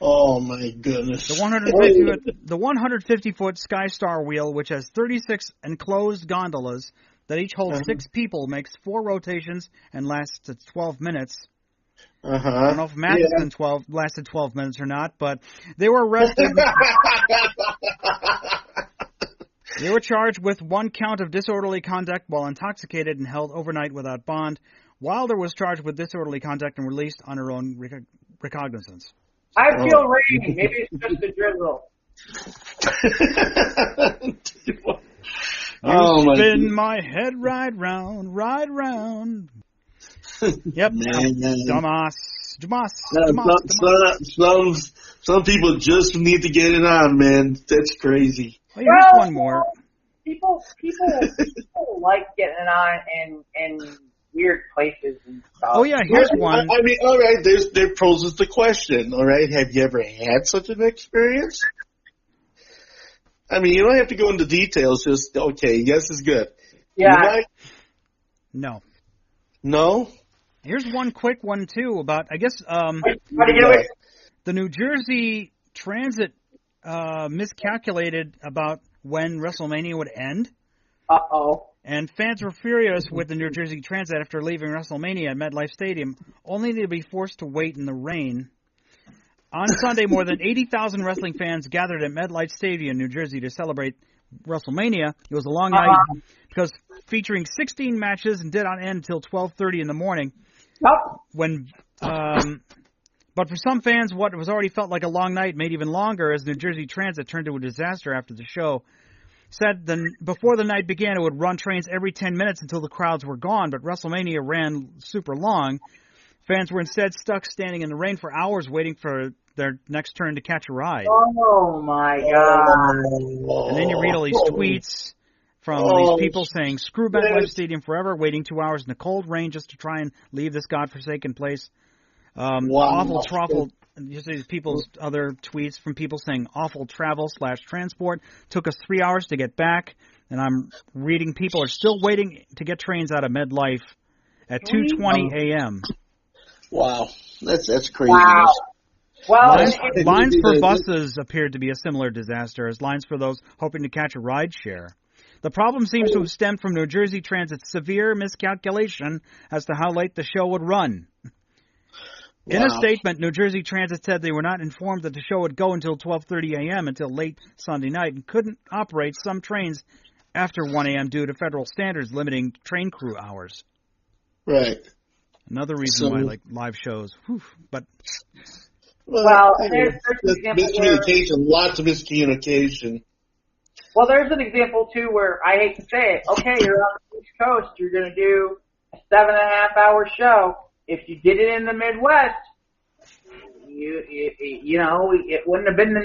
Oh, my goodness. The 150-foot Skystar wheel, which has 36 enclosed gondolas that each hold 6 people, makes 4 rotations and lasts 12 minutes. I don't know if Matheson lasted 12 minutes or not, but they were arrested. They were charged with 1 count of disorderly conduct while intoxicated and held overnight without bond. Wilder was charged with disorderly conduct and released on her own recognizance. I feel rain. Maybe it's just a drizzle. You spin my head right round. Yep. Dumbass. Some people just need to get it on, man. That's crazy. Oh, here's one more. People like getting it on in weird places and stuff. Oh, yeah, here's one. I mean, all right, there poses the question, all right? Have you ever had such an experience? I mean, you don't have to go into details, just, okay, yes is good. Yeah. No. No? Here's one quick one, too, about, I guess, the New Jersey Transit miscalculated about when WrestleMania would end. Uh-oh. And fans were furious with the New Jersey Transit after leaving WrestleMania at MetLife Stadium, only to be forced to wait in the rain. On Sunday, more than 80,000 wrestling fans gathered at MetLife Stadium, New Jersey, to celebrate WrestleMania. It was a long night because featuring 16 matches and did not end until 12:30 in the morning. But for some fans, what was already felt like a long night made even longer as New Jersey Transit turned to a disaster after the show. Said before the night began, it would run trains every 10 minutes until the crowds were gone, but WrestleMania ran super long. Fans were instead stuck standing in the rain for hours waiting for their next turn to catch a ride. Oh, my God. And then you read all these tweets from these people saying, screw MetLife Stadium forever, waiting 2 hours in the cold rain just to try and leave this godforsaken place. Awful travel. Just these people's other tweets from people saying awful travel/transport. Took us 3 hours to get back. And I'm reading people are still waiting to get trains out of MetLife at 2:20 a.m. Wow. That's crazy. Wow. Well, lines for buses appeared to be a similar disaster as lines for those hoping to catch a ride share. The problem seems to have stemmed from New Jersey Transit's severe miscalculation as to how late the show would run. Wow. In a statement, New Jersey Transit said they were not informed that the show would go until 12:30 a.m. until late Sunday night and couldn't operate some trains after 1 a.m. due to federal standards limiting train crew hours. Right. Another reason why, live shows. Whew, but well, there's miscommunication, lots of miscommunication. Well, there's an example, too, where I hate to say it. Okay, you're on the East Coast. You're going to do a 7.5-hour show. If you did it in the Midwest, you know, it wouldn't have been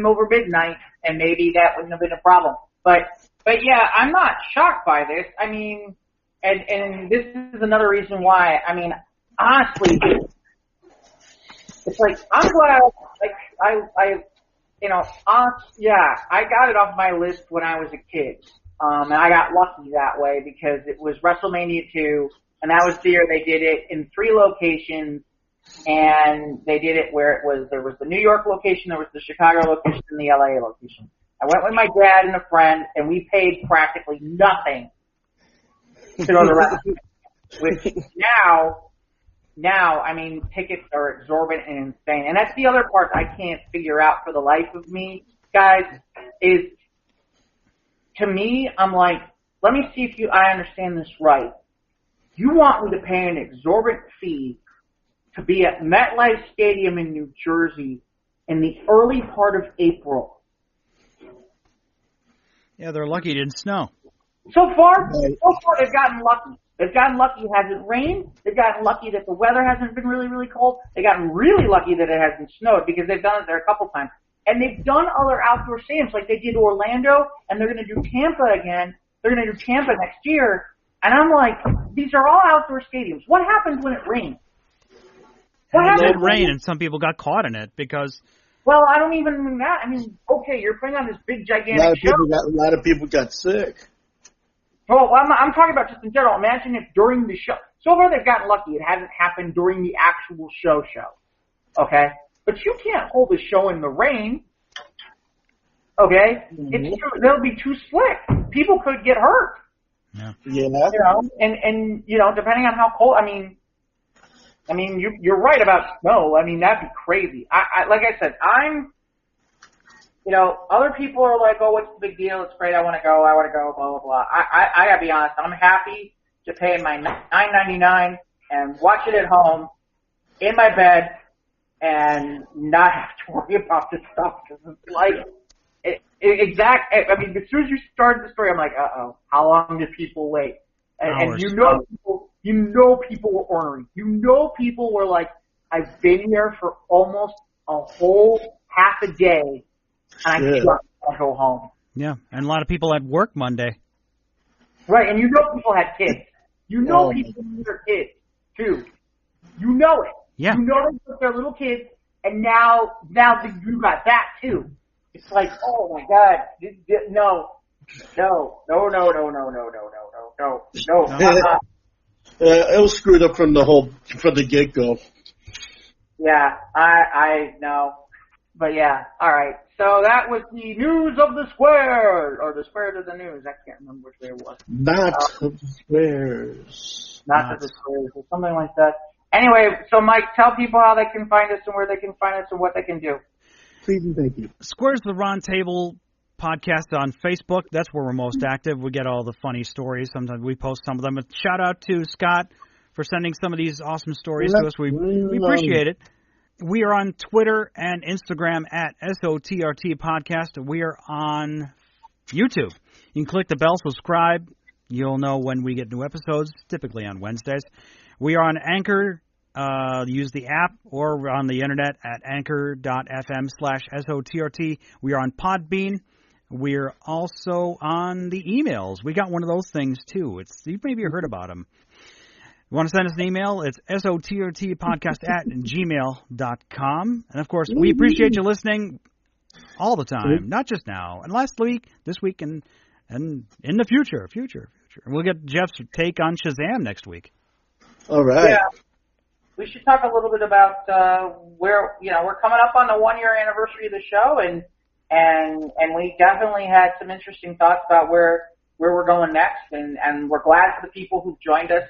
over midnight, and maybe that wouldn't have been a problem. But yeah, I'm not shocked by this. I mean, and this is another reason why. I mean, honestly, it's like I'm glad. I got it off my list when I was a kid. And I got lucky that way because it was WrestleMania 2, and that was the year they did it in 3 locations, and they did it where there was the New York location, there was the Chicago location, and the LA location. I went with my dad and a friend, and we paid practically nothing to go to WrestleMania, which now, I mean, tickets are exorbitant and insane. And that's the other part I can't figure out for the life of me, guys, is, to me, I'm like, let me see if I understand this right. You want me to pay an exorbitant fee to be at MetLife Stadium in New Jersey in the early part of April. Yeah, they're lucky it didn't snow. So far, they've gotten lucky. They've gotten lucky it hasn't rained. They've gotten lucky that the weather hasn't been really, really cold. They've gotten really lucky that it hasn't snowed because they've done it there a couple times. And they've done other outdoor stadiums, like they did Orlando, and they're going to do Tampa again. They're going to do Tampa next year. And I'm like, these are all outdoor stadiums. What happens when it rains? It did rain, and some people got caught in it because... Well, I don't even mean that. I mean, okay, you're putting on this big, gigantic show. A lot of people got sick. Well, I'm talking about just in general. Imagine if during the show... So far, they've gotten lucky. It hasn't happened during the actual show. Okay? But you can't hold a show in the rain. Okay? It's true. They'll be too slick. People could get hurt. Yeah. You know, and you know, depending on how cold, I mean, you're right about snow. I mean, that'd be crazy. I like I said, you know, other people are like, oh, what's the big deal? It's great. I want to go, blah, blah, blah. I gotta be honest. I'm happy to pay my $9.99 and watch it at home in my bed and not have to worry about this stuff because it's like, I mean, as soon as you started the story, I'm like, uh-oh, how long did people wait? And you know people were ornery. You know people were like, I've been here for almost a whole half a day, and I just want to go home. Yeah, and a lot of people had work Monday. Right, and you know people had kids. You know people with their kids, too. You know it. Yeah. You know they took their little kids, and now you got that, too. It's like, oh my God, no. It was screwed up from the get-go. Yeah, I know. But yeah, alright. So that was the news of the square, or the square to the news. I can't remember which way it was. Not of the squares. Not of the squares, or something like that. Anyway, so Mike, tell people how they can find us and where they can find us and what they can do. Please and thank you. Squares the Round Table podcast on Facebook. That's where we're most active. We get all the funny stories. Sometimes we post some of them. But shout out to Scott for sending some of these awesome stories to us. We appreciate it. We are on Twitter and Instagram at SOTRT Podcast. We are on YouTube. You can click the bell, subscribe. You'll know when we get new episodes, typically on Wednesdays. We are on Anchor. Use the app, or we're on the internet at anchor.fm/SOTRT. We are on Podbean. We're also on the emails. We got one of those things, too. You've maybe heard about them. You want to send us an email? It's sotrtpodcast@gmail.com. And, of course, we appreciate you listening all the time, not just now. And last week, this week, and in the future. We'll get Jeff's take on Shazam next week. All right. Yeah. We should talk a little bit about where, you know, we're coming up on the 1-year anniversary of the show, and we definitely had some interesting thoughts about where we're going next, and we're glad for the people who've joined us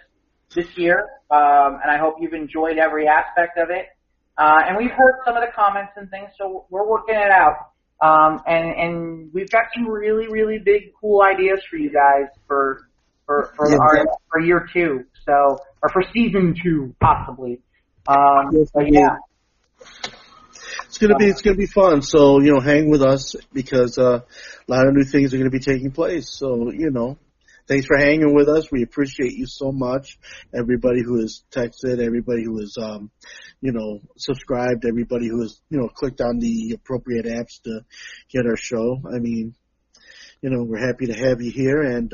this year, and I hope you've enjoyed every aspect of it. And we've heard some of the comments and things, so we're working it out. And we've got some really, really big, cool ideas for you guys for year 2, or for season 2, possibly. But yeah. it's gonna be fun. So hang with us because a lot of new things are gonna be taking place. So thanks for hanging with us. We appreciate you so much. Everybody who has texted, everybody who has subscribed, everybody who has clicked on the appropriate apps to get our show. I mean, we're happy to have you here, and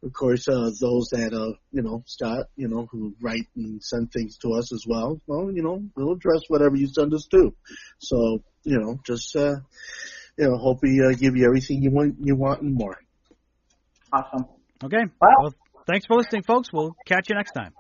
of course, those that, Scott, who write and send things to us as well, well, we'll address whatever you send us to. So, just, hope we give you everything you want and more. Awesome. Okay. Well, thanks for listening, folks. We'll catch you next time.